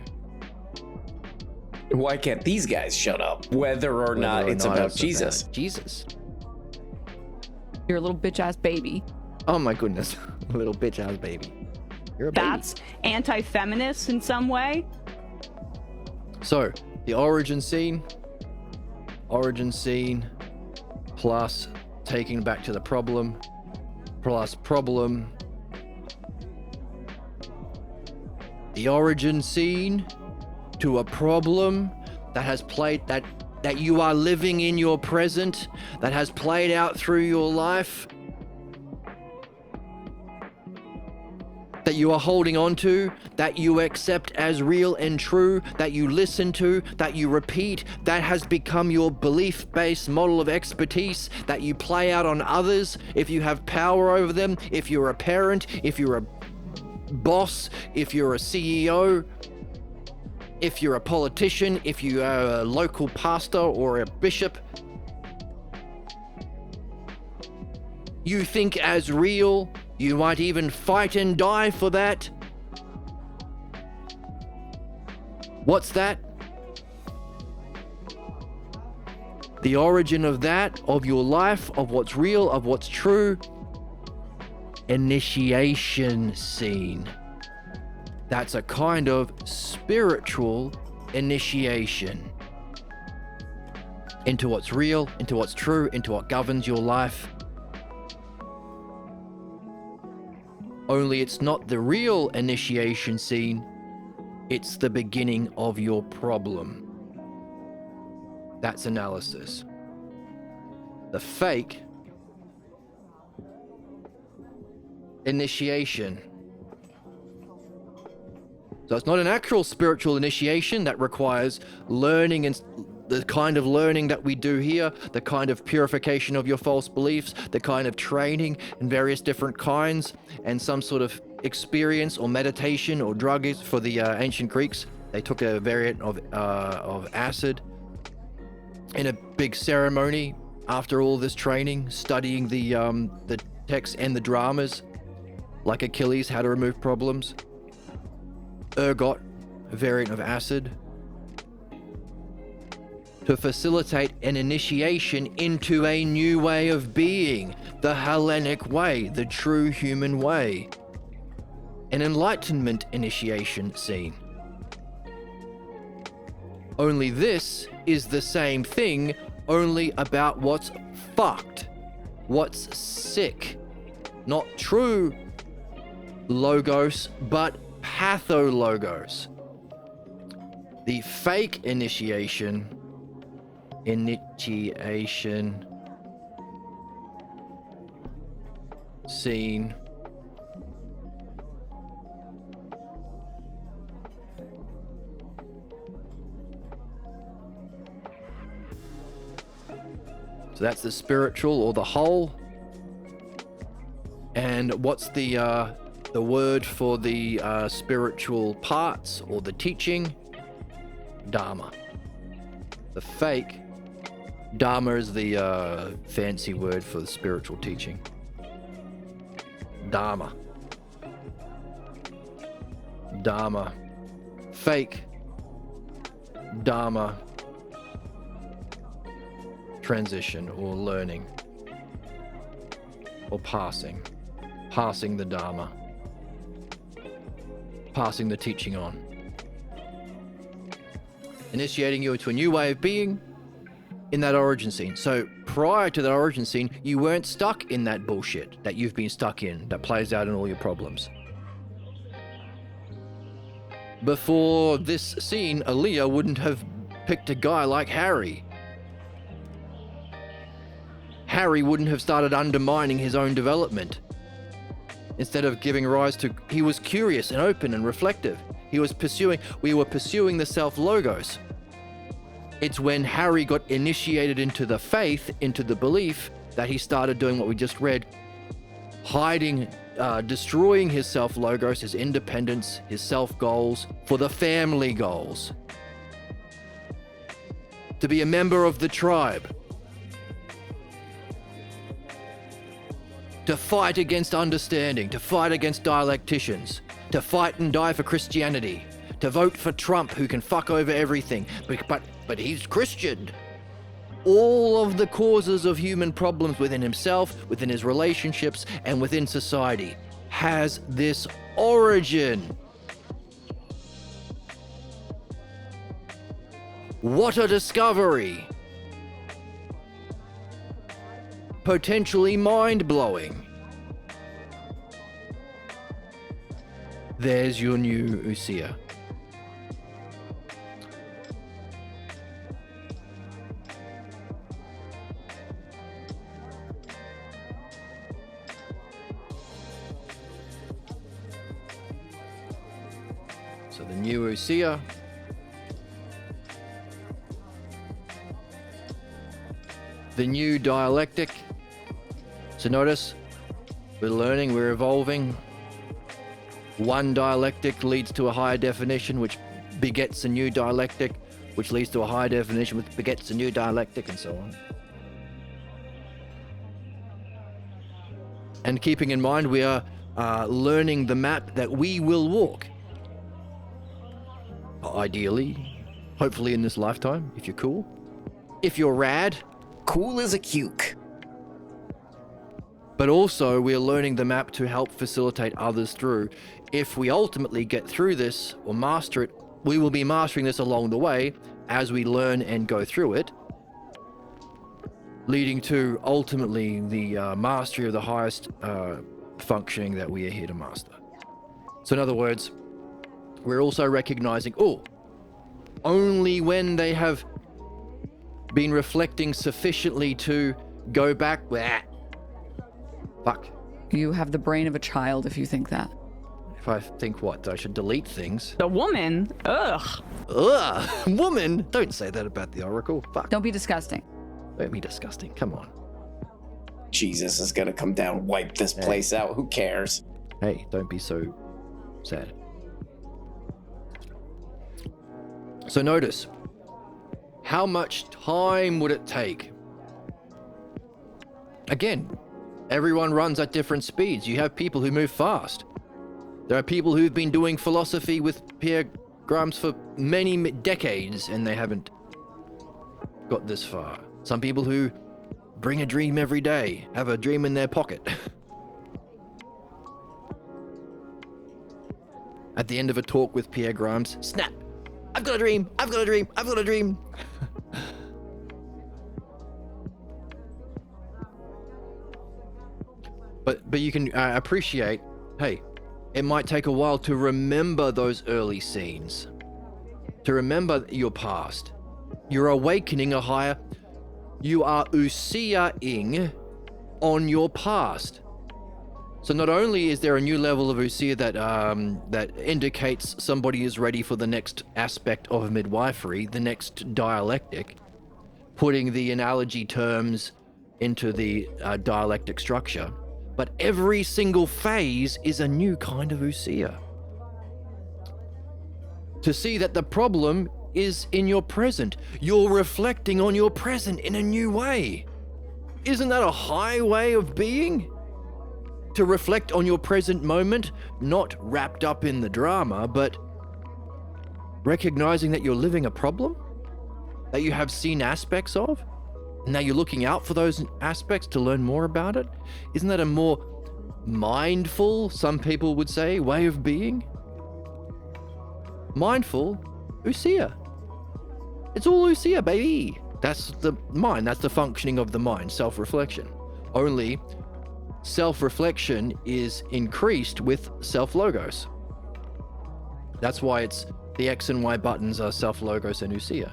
Why can't these guys shut up? Whether or not it's about Jesus. Jesus. You're a little bitch ass baby. Oh my goodness, little bitch ass baby. You're a baby. that's anti-feminist in some way. So, the origin scene plus taking back to the problem, plus problem. The origin scene to a problem that has played, that you are living in your present, that has played out through your life, that you are holding on to, that you accept as real and true, that you listen to, that you repeat, that has become your belief-based model of expertise, that you play out on others if you have power over them, if you're a parent, if you're a boss, if you're a CEO, if you're a politician, if you are a local pastor or a bishop. You think as real. You might even fight and die for that. What's that? The origin of that, of your life, of what's real, of what's true. Initiation scene. That's a kind of spiritual initiation into what's real, into what's true, into what governs your life. Only it's not the real initiation scene, it's the beginning of your problem. That's analysis. The fake initiation. So it's not an actual spiritual initiation that requires learning and the kind of learning that we do here, the kind of purification of your false beliefs, the kind of training in various different kinds, and some sort of experience or meditation or drug is for the ancient Greeks. They took a variant of acid in a big ceremony after all this training, studying the texts and the dramas, like Achilles, how to remove problems. Ergot, a variant of acid, to facilitate an initiation into a new way of being, the Hellenic way, the true human way. An enlightenment initiation scene. Only this is the same thing, only about what's fucked, what's sick. Not true logos, but pathologos. The fake initiation scene so that's the spiritual or the whole. And what's the word for the spiritual parts or the teaching? Dharma. The fake Dharma is the fancy word for the spiritual teaching. Dharma. Dharma. Fake Dharma. Transition or learning. Or passing. Passing the Dharma. Passing the teaching on. Initiating you into a new way of being in that origin scene. So prior to that origin scene, you weren't stuck in that bullshit that you've been stuck in, that plays out in all your problems. Before this scene, Aaliyah wouldn't have picked a guy like Harry. Harry wouldn't have started undermining his own development. Instead of giving rise to, he was curious and open and reflective. We were pursuing the self-logos. It's when Harry got initiated into the faith, into the belief, that he started doing what we just read, hiding, destroying his self-logos, his independence, his self-goals for the family goals. To be a member of the tribe. To fight against understanding, to fight against dialecticians, to fight and die for Christianity, to vote for Trump who can fuck over everything, but he's Christian. All of the causes of human problems within himself, within his relationships, and within society. has this origin? What a discovery! Potentially mind-blowing. There's your new Usia. So the new Usia. The new dialectic. So notice, we're learning, we're evolving. One dialectic leads to a higher definition, which begets a new dialectic, which leads to a higher definition, which begets a new dialectic, and so on. And keeping in mind, we are learning the map that we will walk. Ideally, hopefully in this lifetime, if you're cool. If you're rad. Cool as a cuke. But also, we're learning the map to help facilitate others through. If we ultimately get through this or master it, we will be mastering this along the way as we learn and go through it, leading to ultimately the mastery of the highest functioning that we are here to master. So in other words, we're also recognizing, only when they have been reflecting sufficiently to go back. Fuck. You have the brain of a child if you think that. If I think what? I should delete things. The woman? Ugh. Ugh. Woman? Don't say that about the Oracle. Fuck. Don't be disgusting. Don't be disgusting. Come on. Jesus is gonna come down, wipe this place out. Who cares? Hey, don't be so sad. So notice, how much time would it take? Again, everyone runs at different speeds. You have people who move fast. There are people who've been doing philosophy with Pierre Grimes for many decades and they haven't got this far. Some people who bring a dream every day, have a dream in their pocket. At the end of a talk with Pierre Grimes, snap! I've got a dream! I've got a dream! I've got a dream! But you can appreciate, hey, it might take a while to remember those early scenes, to remember your past. You're awakening a higher, you are Usia-ing on your past. So not only is there a new level of Usia that indicates somebody is ready for the next aspect of midwifery, the next dialectic, putting the analogy terms into the dialectic structure, but every single phase is a new kind of Usia. To see that the problem is in your present. You're reflecting on your present in a new way. Isn't that a high way of being? To reflect on your present moment, not wrapped up in the drama, but recognizing that you're living a problem that you have seen aspects of. Now you're looking out for those aspects to learn more about it. Isn't that a more mindful, some people would say, way of being? Mindful Usia. It's all Usia, baby. That's the mind. That's the functioning of the mind, self-reflection. Only self-reflection is increased with self-logos. That's why it's the X and Y buttons are self-logos and Usia.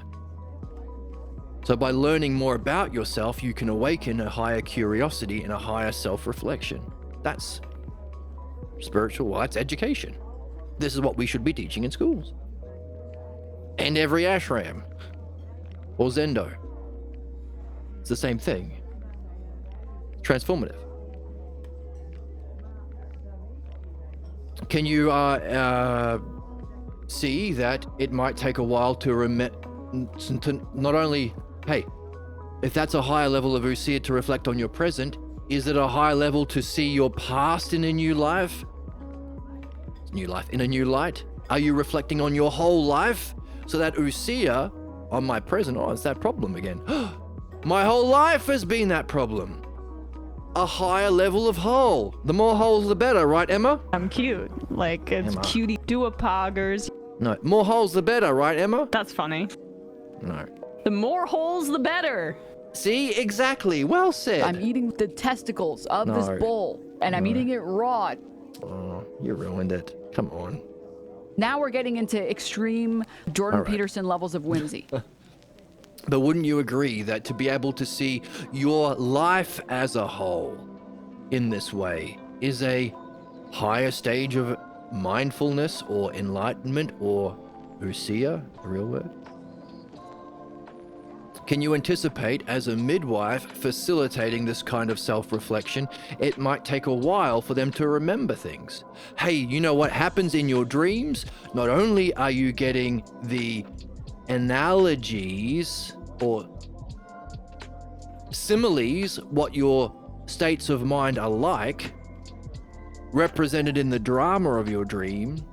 So by learning more about yourself, you can awaken a higher curiosity and a higher self-reflection. That's spiritual, well, that's education. This is what we should be teaching in schools. And every ashram or zendo. It's the same thing. Transformative. Can you see that it might take a while to not only, hey, if that's a higher level of Usia to reflect on your present, is it a higher level to see your past in a new life? New life in a new light? Are you reflecting on your whole life? So that Usia on my present, it's that problem again. My whole life has been that problem. a higher level of hole. The more holes, the better, right, Emma? I'm cute. Like, it's Emma. cutie do-a-poggers. No, more holes, the better, right, Emma? That's funny. No. The more holes, the better. See, exactly. Well said. I'm eating the testicles of this No. bull, and I'm eating it raw. Oh, you ruined it. Come on. Now we're getting into extreme Jordan All right. Peterson levels of whimsy. But wouldn't you agree that to be able to see your life as a whole in this way is a higher stage of mindfulness or enlightenment or ousia, a real word? Can you anticipate, as a midwife facilitating this kind of self-reflection, it might take a while for them to remember things? Hey, you know what happens in your dreams? Not only are you getting the analogies or similes, what your states of mind are like, represented in the drama of your dream,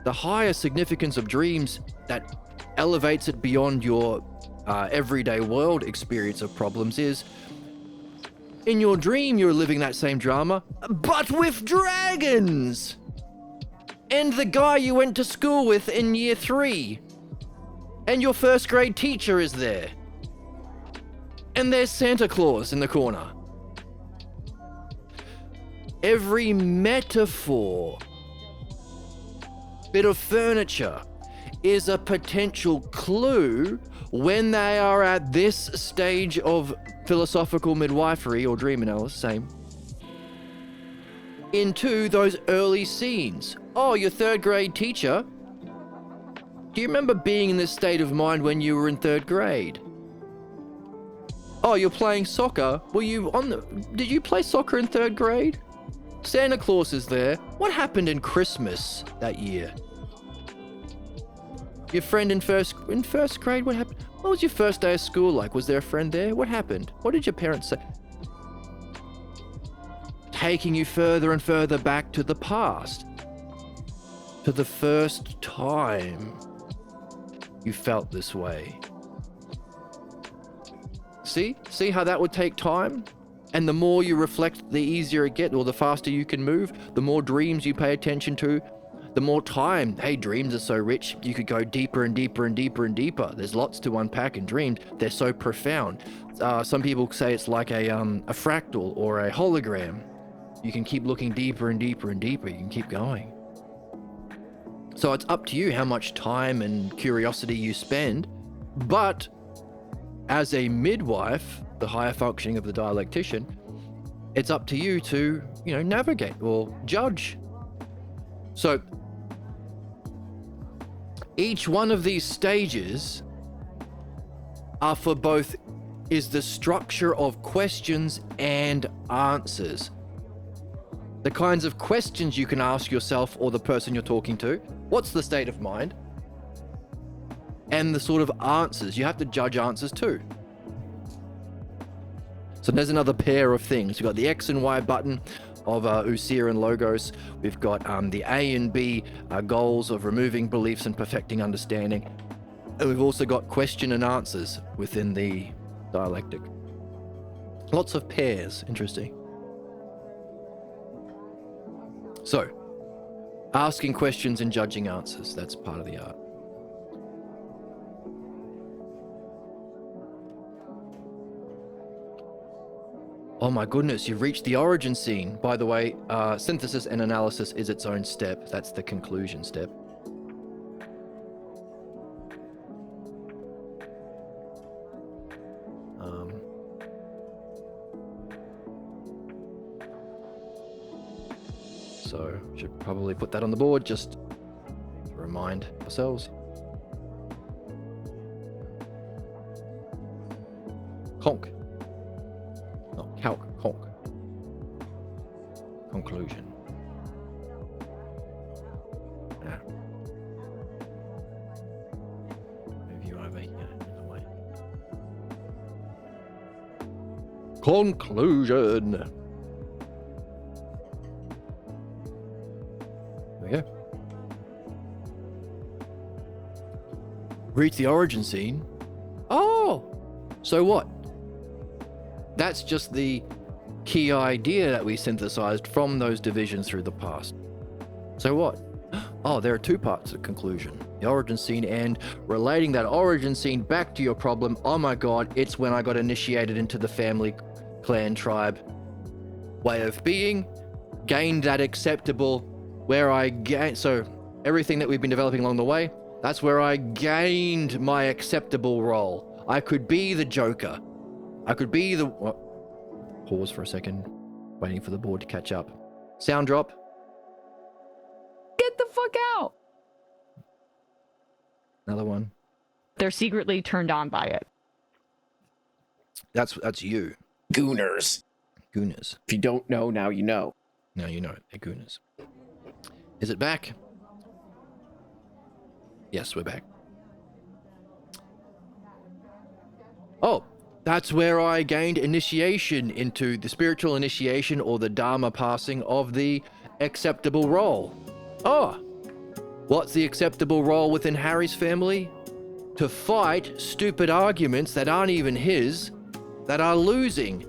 the higher significance of dreams that elevates it beyond your everyday world experience of problems is, in your dream you're living that same drama, but with dragons! And the guy you went to school with in year 3. And your first grade teacher is there. And there's Santa Claus in the corner. Every metaphor, bit of furniture, is a potential clue when they are at this stage of philosophical midwifery or dream analysis, same, into those early scenes. Oh, your third grade teacher. Do you remember being in this state of mind when you were in third grade? Oh, you're playing soccer. Did you play soccer in third grade? Santa Claus is there. What happened in Christmas that year? Your friend in first grade, what happened? What was your first day of school like? Was there a friend there? What happened? What did your parents say? Taking you further and further back to the past. To the first time you felt this way. See how that would take time? And the more you reflect, the easier it gets, or the faster you can move, the more dreams you pay attention to, the more time. Hey, dreams are so rich, you could go deeper and deeper and deeper and deeper. There's lots to unpack in dreams. They're so profound. Some people say it's like a fractal or a hologram. You can keep looking deeper and deeper and deeper. You can keep going. So it's up to you how much time and curiosity you spend. But as a midwife, the higher functioning of the dialectician, it's up to you to, navigate or judge. So each one of these stages are for both, is the structure of questions and answers. The kinds of questions you can ask yourself or the person you're talking to. What's the state of mind? And the sort of answers. You have to judge answers too. So there's another pair of things. We've got the X and Y button of ousia and logos. We've got the A and B goals of removing beliefs and perfecting understanding. And we've also got question and answers within the dialectic. Lots of pairs. Interesting. So, asking questions and judging answers. That's part of the art. Oh my goodness, you've reached the origin scene. By the way, synthesis and analysis is its own step. That's the conclusion step. So, should probably put that on the board just to remind ourselves. Conk. Not calc, conk. Conclusion. Yeah. Move you over here in the way. Conclusion. There we go. Reach the origin scene. Oh! So what? That's just the key idea that we synthesized from those divisions through the past. So what? Oh, there are two parts to the conclusion. The origin scene and relating that origin scene back to your problem. Oh my god, it's when I got initiated into the family, clan, tribe way of being, gained that acceptable, where I gained, so everything that we've been developing along the way, that's where I gained my acceptable role. I could be the Joker. I could be the, pause for a second, waiting for the board to catch up. Sound drop. Get the fuck out. Another one. They're secretly turned on by it. That's you. Gooners. Gooners. If you don't know, now you know. Now you know it. They're gooners. Is it back? Yes, we're back. Oh, that's where I gained initiation into the spiritual initiation or the Dharma passing of the acceptable role. Oh, what's the acceptable role within Harry's family? To fight stupid arguments that aren't even his, that are losing.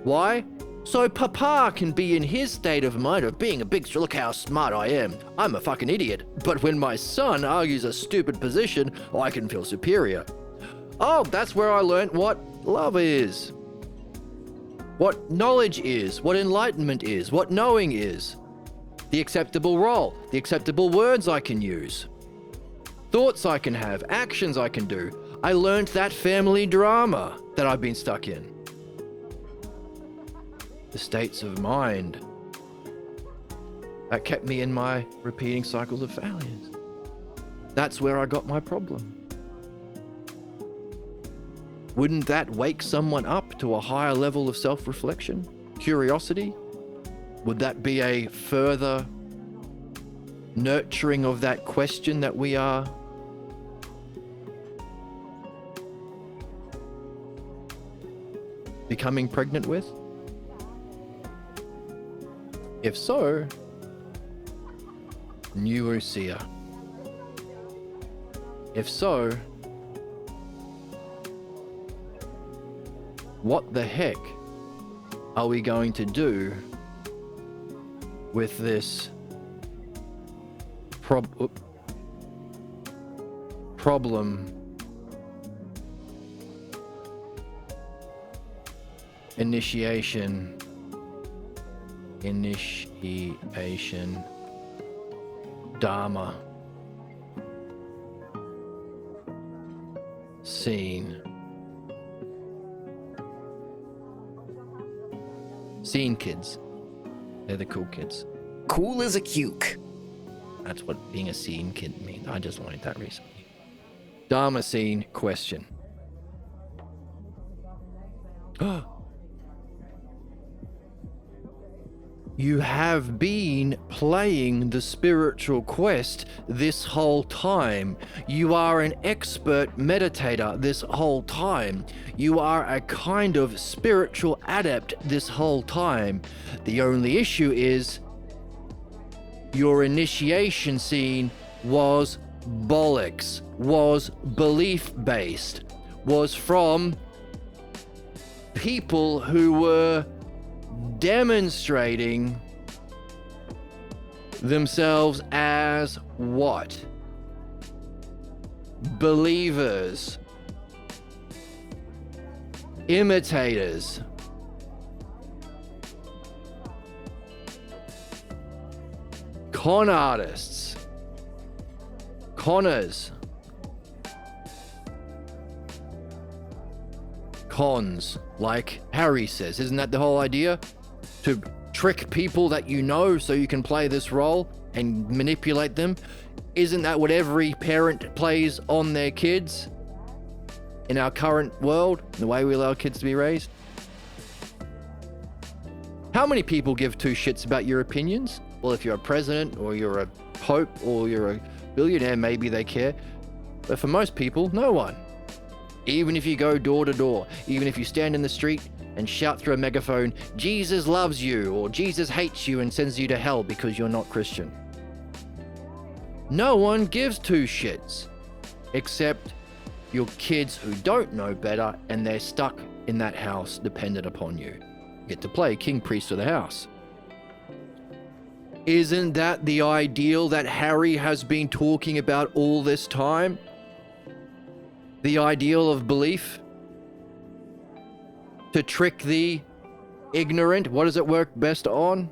Why? So Papa can be in his state of mind of being a big, look how smart I am. I'm a fucking idiot. But when my son argues a stupid position, I can feel superior. Oh, that's where I learned what love is. What knowledge is, what enlightenment is, what knowing is. The acceptable role, the acceptable words I can use. Thoughts I can have, actions I can do. I learned that family drama that I've been stuck in. The states of mind that kept me in my repeating cycles of failures. That's where I got my problem. Wouldn't that wake someone up to a higher level of self-reflection, curiosity? Would that be a further nurturing of that question that we are becoming pregnant with? If so, new Usia. If so, what the heck are we going to do with this problem initiation Dharma scene kids? They're the cool kids. Cool as a cuke. That's what being a scene kid means. I just learned that recently. Dharma scene question. You have been playing the spiritual quest this whole time. You are an expert meditator this whole time. You are a kind of spiritual adept this whole time. The only issue is your initiation scene was bollocks, was belief-based, was from people who were demonstrating themselves as what? Believers, imitators, con artists, conners, cons, like Harry says. Isn't that the whole idea? To trick people that you know so you can play this role and manipulate them? Isn't that what every parent plays on their kids in our current world, the way we allow kids to be raised? How many people give two shits about your opinions? Well, if you're a president or you're a pope or you're a billionaire, maybe they care. But for most people, no one. Even if you go door to door, even if you stand in the street and shout through a megaphone, Jesus loves you, or Jesus hates you and sends you to hell because you're not Christian. No one gives two shits, except your kids who don't know better and they're stuck in that house dependent upon you. Get to play king, priest of the house. Isn't that the ideal that Harry has been talking about all this time? The ideal of belief? To trick the ignorant? What does it work best on?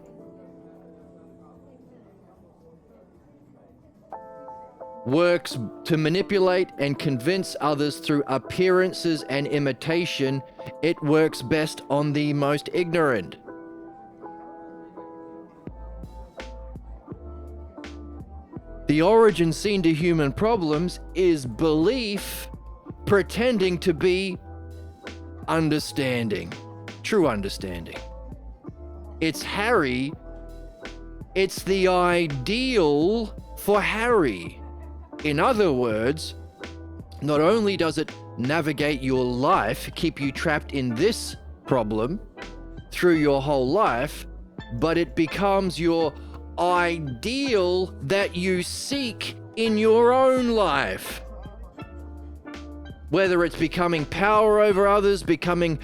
Works to manipulate and convince others through appearances and imitation. It works best on the most ignorant. The origin seen to human problems is belief pretending to be understanding, true understanding. It's Harry. It's the ideal for Harry. In other words, not only does it navigate your life, keep you trapped in this problem through your whole life, but it becomes your ideal that you seek in your own life. Whether it's becoming power over others, becoming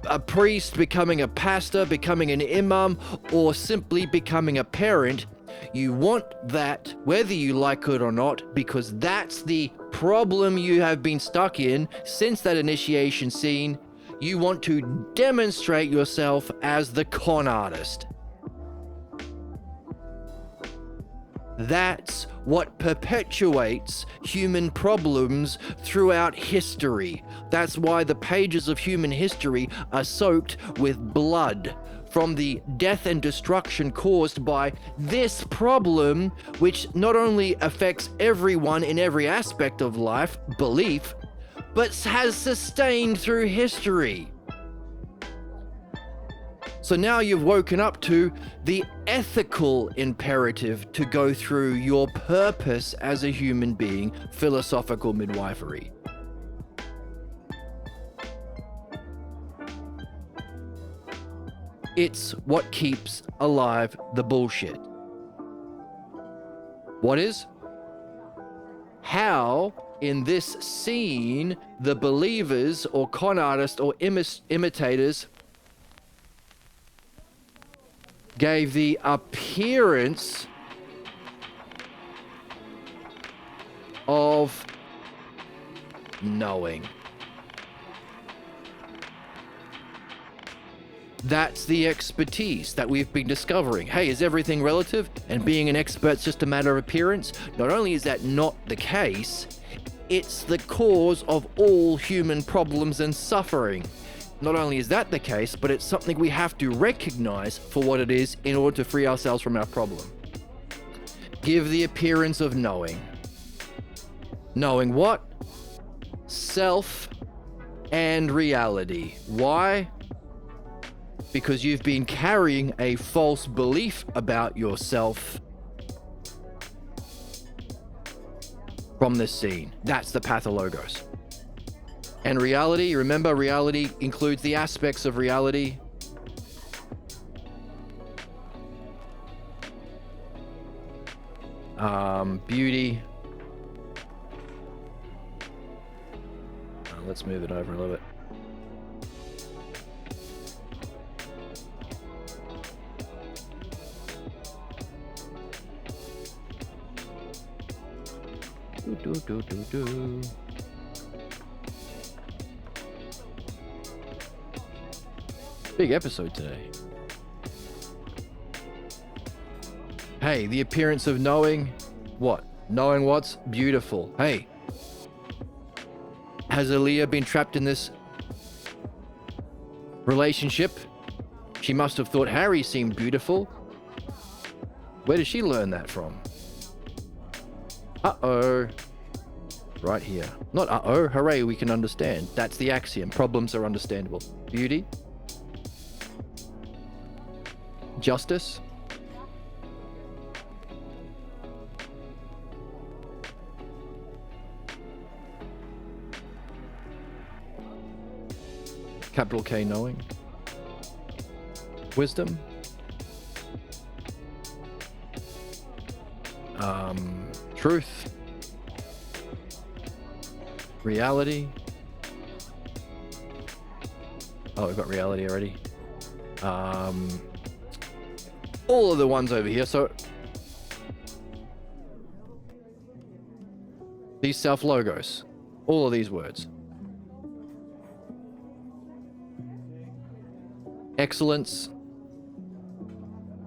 a priest, becoming a pastor, becoming an imam, or simply becoming a parent, you want that whether you like it or not, because that's the problem you have been stuck in since that initiation scene. You want to demonstrate yourself as the con artist. That's what perpetuates human problems throughout history. That's why the pages of human history are soaked with blood from the death and destruction caused by this problem, which not only affects everyone in every aspect of life, belief, but has sustained through history. So now you've woken up to the ethical imperative to go through your purpose as a human being, philosophical midwifery. It's what keeps alive the bullshit. What is? How, in this scene, the believers or con artists or imitators gave the appearance of knowing. That's the expertise that we've been discovering. Hey, is everything relative? And being an expert's just a matter of appearance? Not only is that not the case, it's the cause of all human problems and suffering. Not only is that the case, but it's something we have to recognize for what it is in order to free ourselves from our problem. Give the appearance of knowing. Knowing what? Self and reality. Why? Because you've been carrying a false belief about yourself from this scene. That's the pathologos. And reality, remember, reality includes the aspects of reality. Beauty. Let's move it over a little bit. Big episode today. Hey, the appearance of knowing what? Knowing what's beautiful. Hey, has Aaliyah been trapped in this relationship? She must have thought Harry seemed beautiful. Where did she learn that from? Uh-oh. Right here. Not uh-oh, hooray, we can understand. That's the axiom. Problems are understandable. Beauty. Justice. Capital K, knowing. Wisdom. Truth. Reality. Oh, we've got reality already. all of the ones over here. So these self-logos, all of these words. Excellence,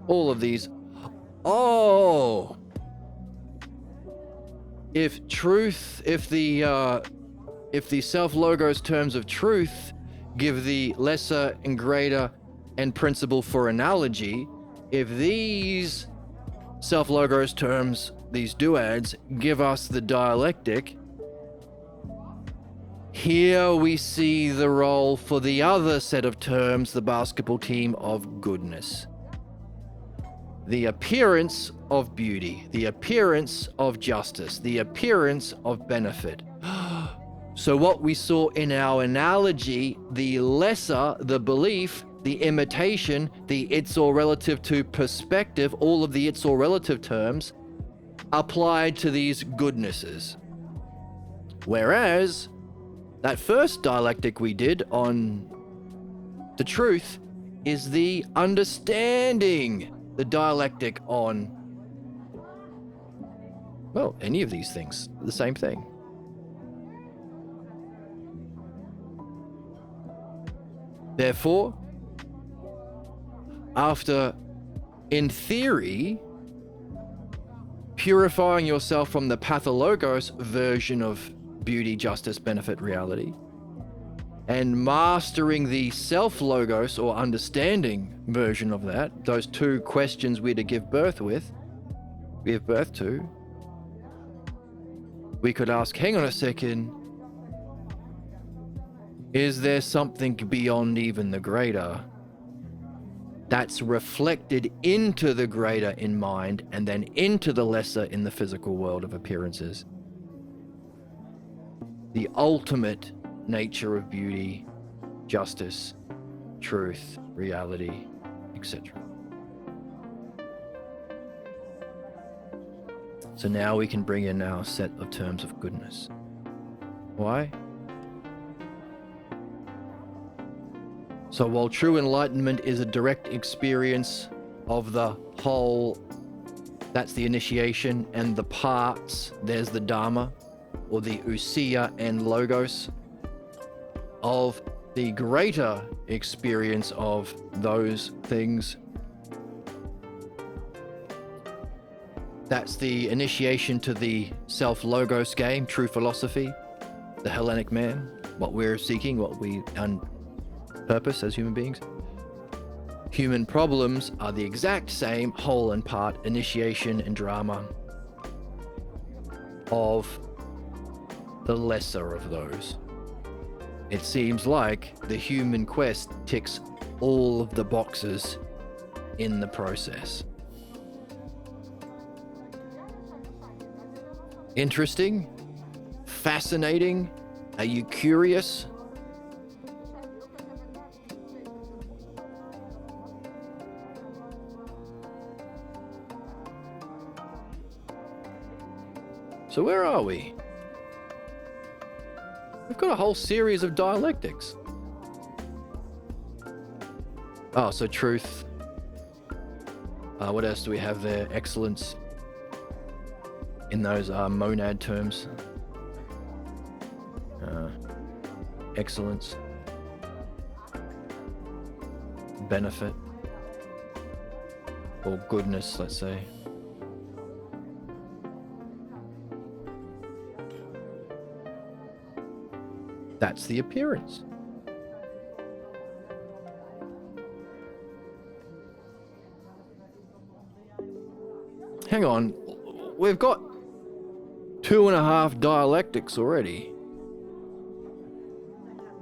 all of these. Oh! If truth, if the self-logos terms of truth give the lesser and greater and principle for analogy, if these self-logos terms, these duads, give us the dialectic, here we see the role for the other set of terms, the basketball team of goodness. The appearance of beauty, the appearance of justice, the appearance of benefit. So what we saw in our analogy, the lesser, the belief, the imitation, the it's all relative to perspective, all of the it's all relative terms applied to these goodnesses. Whereas that first dialectic we did on the truth is the understanding, the dialectic on, well, any of these things, the same thing. Therefore, after, in theory, purifying yourself from the pathologos version of beauty, justice, benefit, reality, and mastering the self-logos or understanding version of that, those two questions we're to give birth to, we could ask, hang on a second, is there something beyond even the greater that's reflected into the greater in mind and then into the lesser in the physical world of appearances? The ultimate nature of beauty, justice, truth, reality, etc. So now we can bring in our set of terms of goodness. Why? So while true enlightenment is a direct experience of the whole, that's the initiation, and the parts, there's the Dharma, or the Usiya and Logos, of the greater experience of those things. That's the initiation to the self-logos game, true philosophy, the Hellenic man, what we're seeking, what we purpose as human beings. Human problems are the exact same whole and part, initiation and drama of the lesser of those. It seems like the human quest ticks all of the boxes in the process. Interesting? Fascinating? Are you curious? So where are we? We've got a whole series of dialectics. Oh, so truth. What else do we have there? Excellence. In those monad terms. Excellence. Benefit. Or goodness, let's say. That's the appearance. Hang on, we've got 2.5 dialectics already.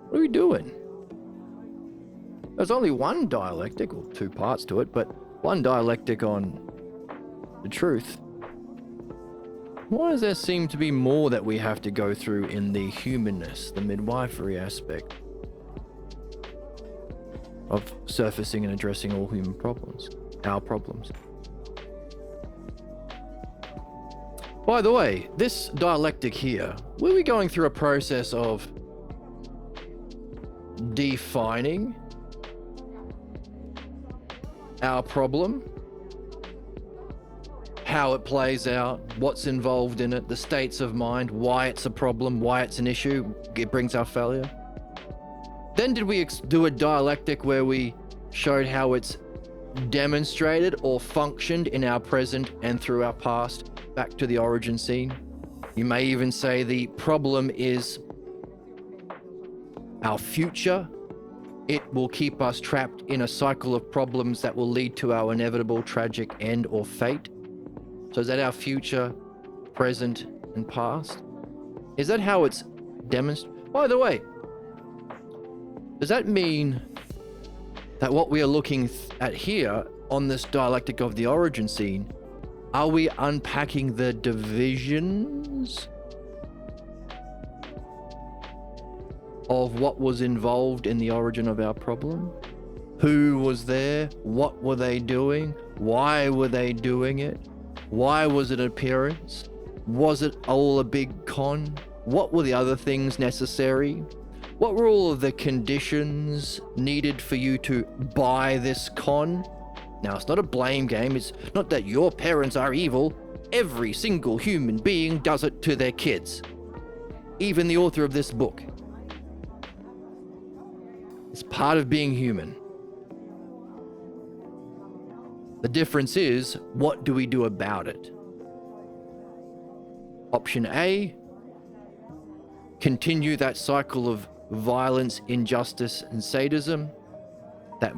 What are we doing? There's only one dialectic, or 2 parts to it, but one dialectic on the truth. Why does there seem to be more that we have to go through in the humanness, the midwifery aspect of surfacing and addressing all human problems, our problems? By the way, this dialectic here, were we going through a process of our problem, how it plays out, what's involved in it, the states of mind, why it's a problem, why it's an issue, it brings our failure. Then did we do a dialectic where we showed how it's demonstrated or functioned in our present and through our past back to the origin scene. You may even say the problem is our future. It will keep us trapped in a cycle of problems that will lead to our inevitable tragic end or fate. So is that our future, present, and past? Is that how it's demonstrated? By the way, does that mean that what we are looking at here on this dialectic of the origin scene, are we unpacking the divisions of what was involved in the origin of our problem? Who was there? What were they doing? Why were they doing it? Why was it an appearance? Was it all a big con? What were the other things necessary? What were all of the conditions needed for you to buy this con? Now, it's not a blame game. It's not that your parents are evil. Every single human being does it to their kids. Even the author of this book. It's part of being human. The difference is, what do we do about it? Option A, continue that cycle of violence, injustice, and sadism that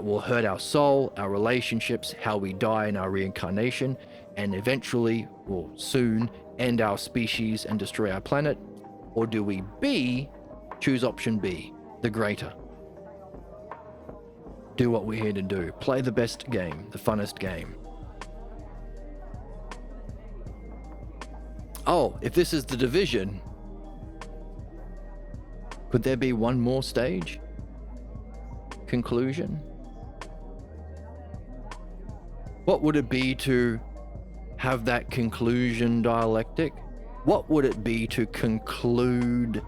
will hurt our soul, our relationships, how we die in our reincarnation, and eventually, or soon, end our species and destroy our planet? Or do we B, choose option B, the greater? Do what we're here to do. Play the best game, the funnest game. Oh, if this is the division, could there be one more stage? Conclusion? What would it be to have that conclusion dialectic? What would it be to conclude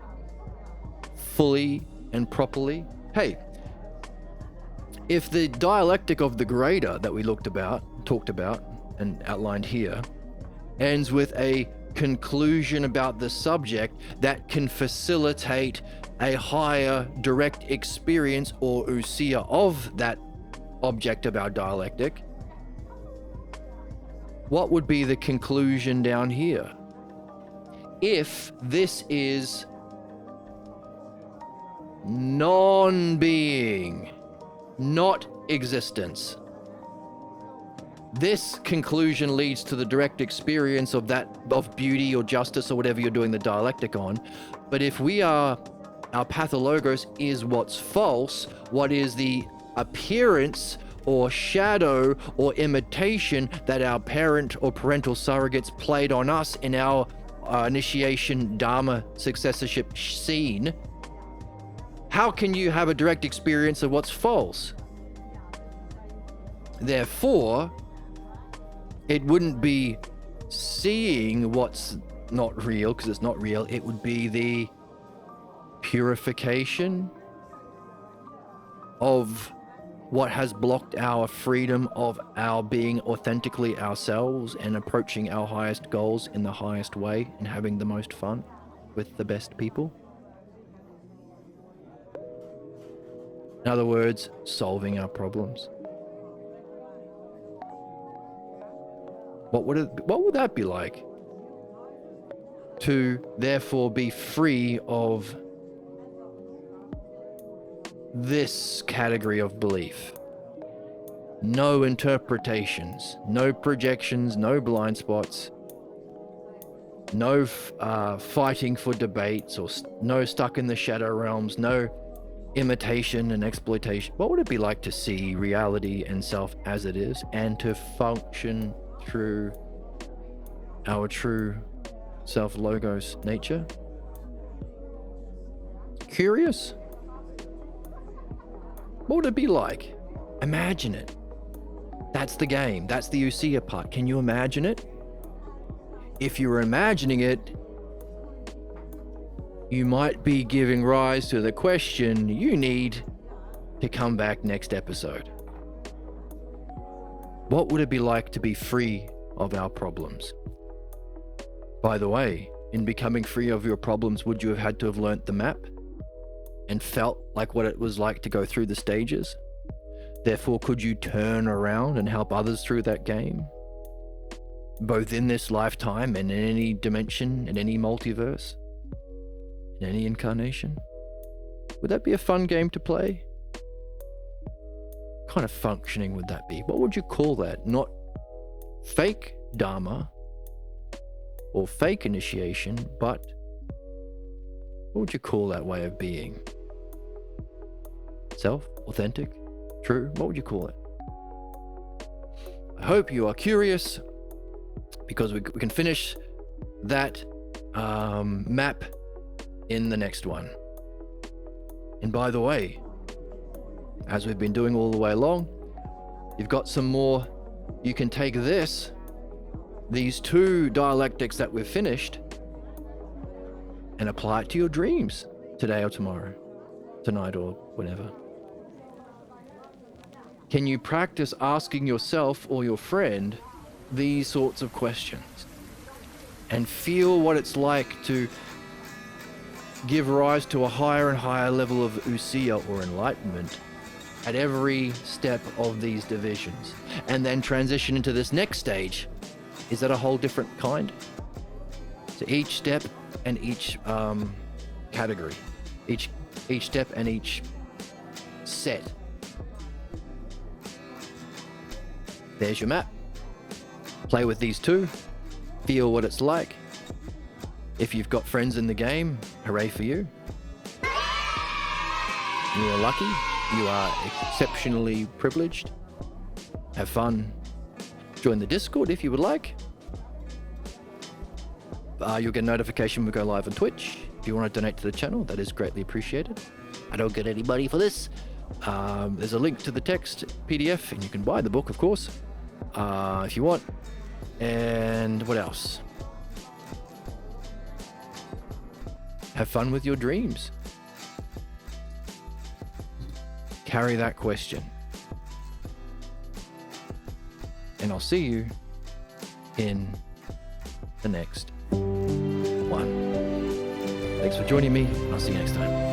fully and properly? Hey, if the dialectic of the greater that we talked about and outlined here ends with a conclusion about the subject that can facilitate a higher direct experience or ousia of that object of our dialectic, what would be the conclusion down here? If this is non-being, not existence, this conclusion leads to the direct experience of beauty or justice or whatever you're doing the dialectic on. But if our pathologos is what's false, what is the appearance or shadow or imitation that our parent or parental surrogates played on us in our initiation dharma successorship scene, how can you have a direct experience of what's false? Therefore, it wouldn't be seeing what's not real, because it's not real. It would be the purification of what has blocked our freedom of our being authentically ourselves and approaching our highest goals in the highest way and having the most fun with the best people. In other words, solving our problems. What would that be like? To therefore be free of this category of belief. No interpretations, no projections, no blind spots, no fighting for debates, or no stuck in the shadow realms, no imitation and exploitation. What would it be like to see reality and self as it is and to function through our true self-logos nature? Curious? What would it be like? Imagine it. That's the game. That's the ousia part. Can you imagine it? If you're imagining it, you might be giving rise to the question you need to come back next episode. What would it be like to be free of our problems? By the way, in becoming free of your problems, would you have had to have learnt the map and felt like what it was like to go through the stages? Therefore, could you turn around and help others through that game? Both in this lifetime and in any dimension, in any multiverse, in any incarnation? Would that be a fun game to play? What kind of functioning would that be? What would you call that? Not fake Dharma or fake initiation, but what would you call that way of being? Self? Authentic? True? What would you call it? I hope you are curious, because we can finish that map in the next one. And by the way, as we've been doing all the way along, you've got some more. You can take these 2 dialectics that we've finished, and apply it to your dreams today or tomorrow, tonight or whenever. Can you practice asking yourself or your friend these sorts of questions and feel what it's like to give rise to a higher and higher level of ousia or enlightenment at every step of these divisions, and then transition into this next stage? Is that a whole different kind? So each step and each category, each step and each set. There's your map. Play with these 2. Feel what it's like. If you've got friends in the game, hooray for you. You are lucky. You are exceptionally privileged. Have fun. Join the Discord if you would like. You'll get a notification when we go live on Twitch. If you want to donate to the channel, that is greatly appreciated. I don't get any money for this. There's a link to the text PDF, and you can buy the book, of course, if you want. And what else? Have fun with your dreams. Carry that question. And I'll see you in the next one. Thanks for joining me. I'll see you next time.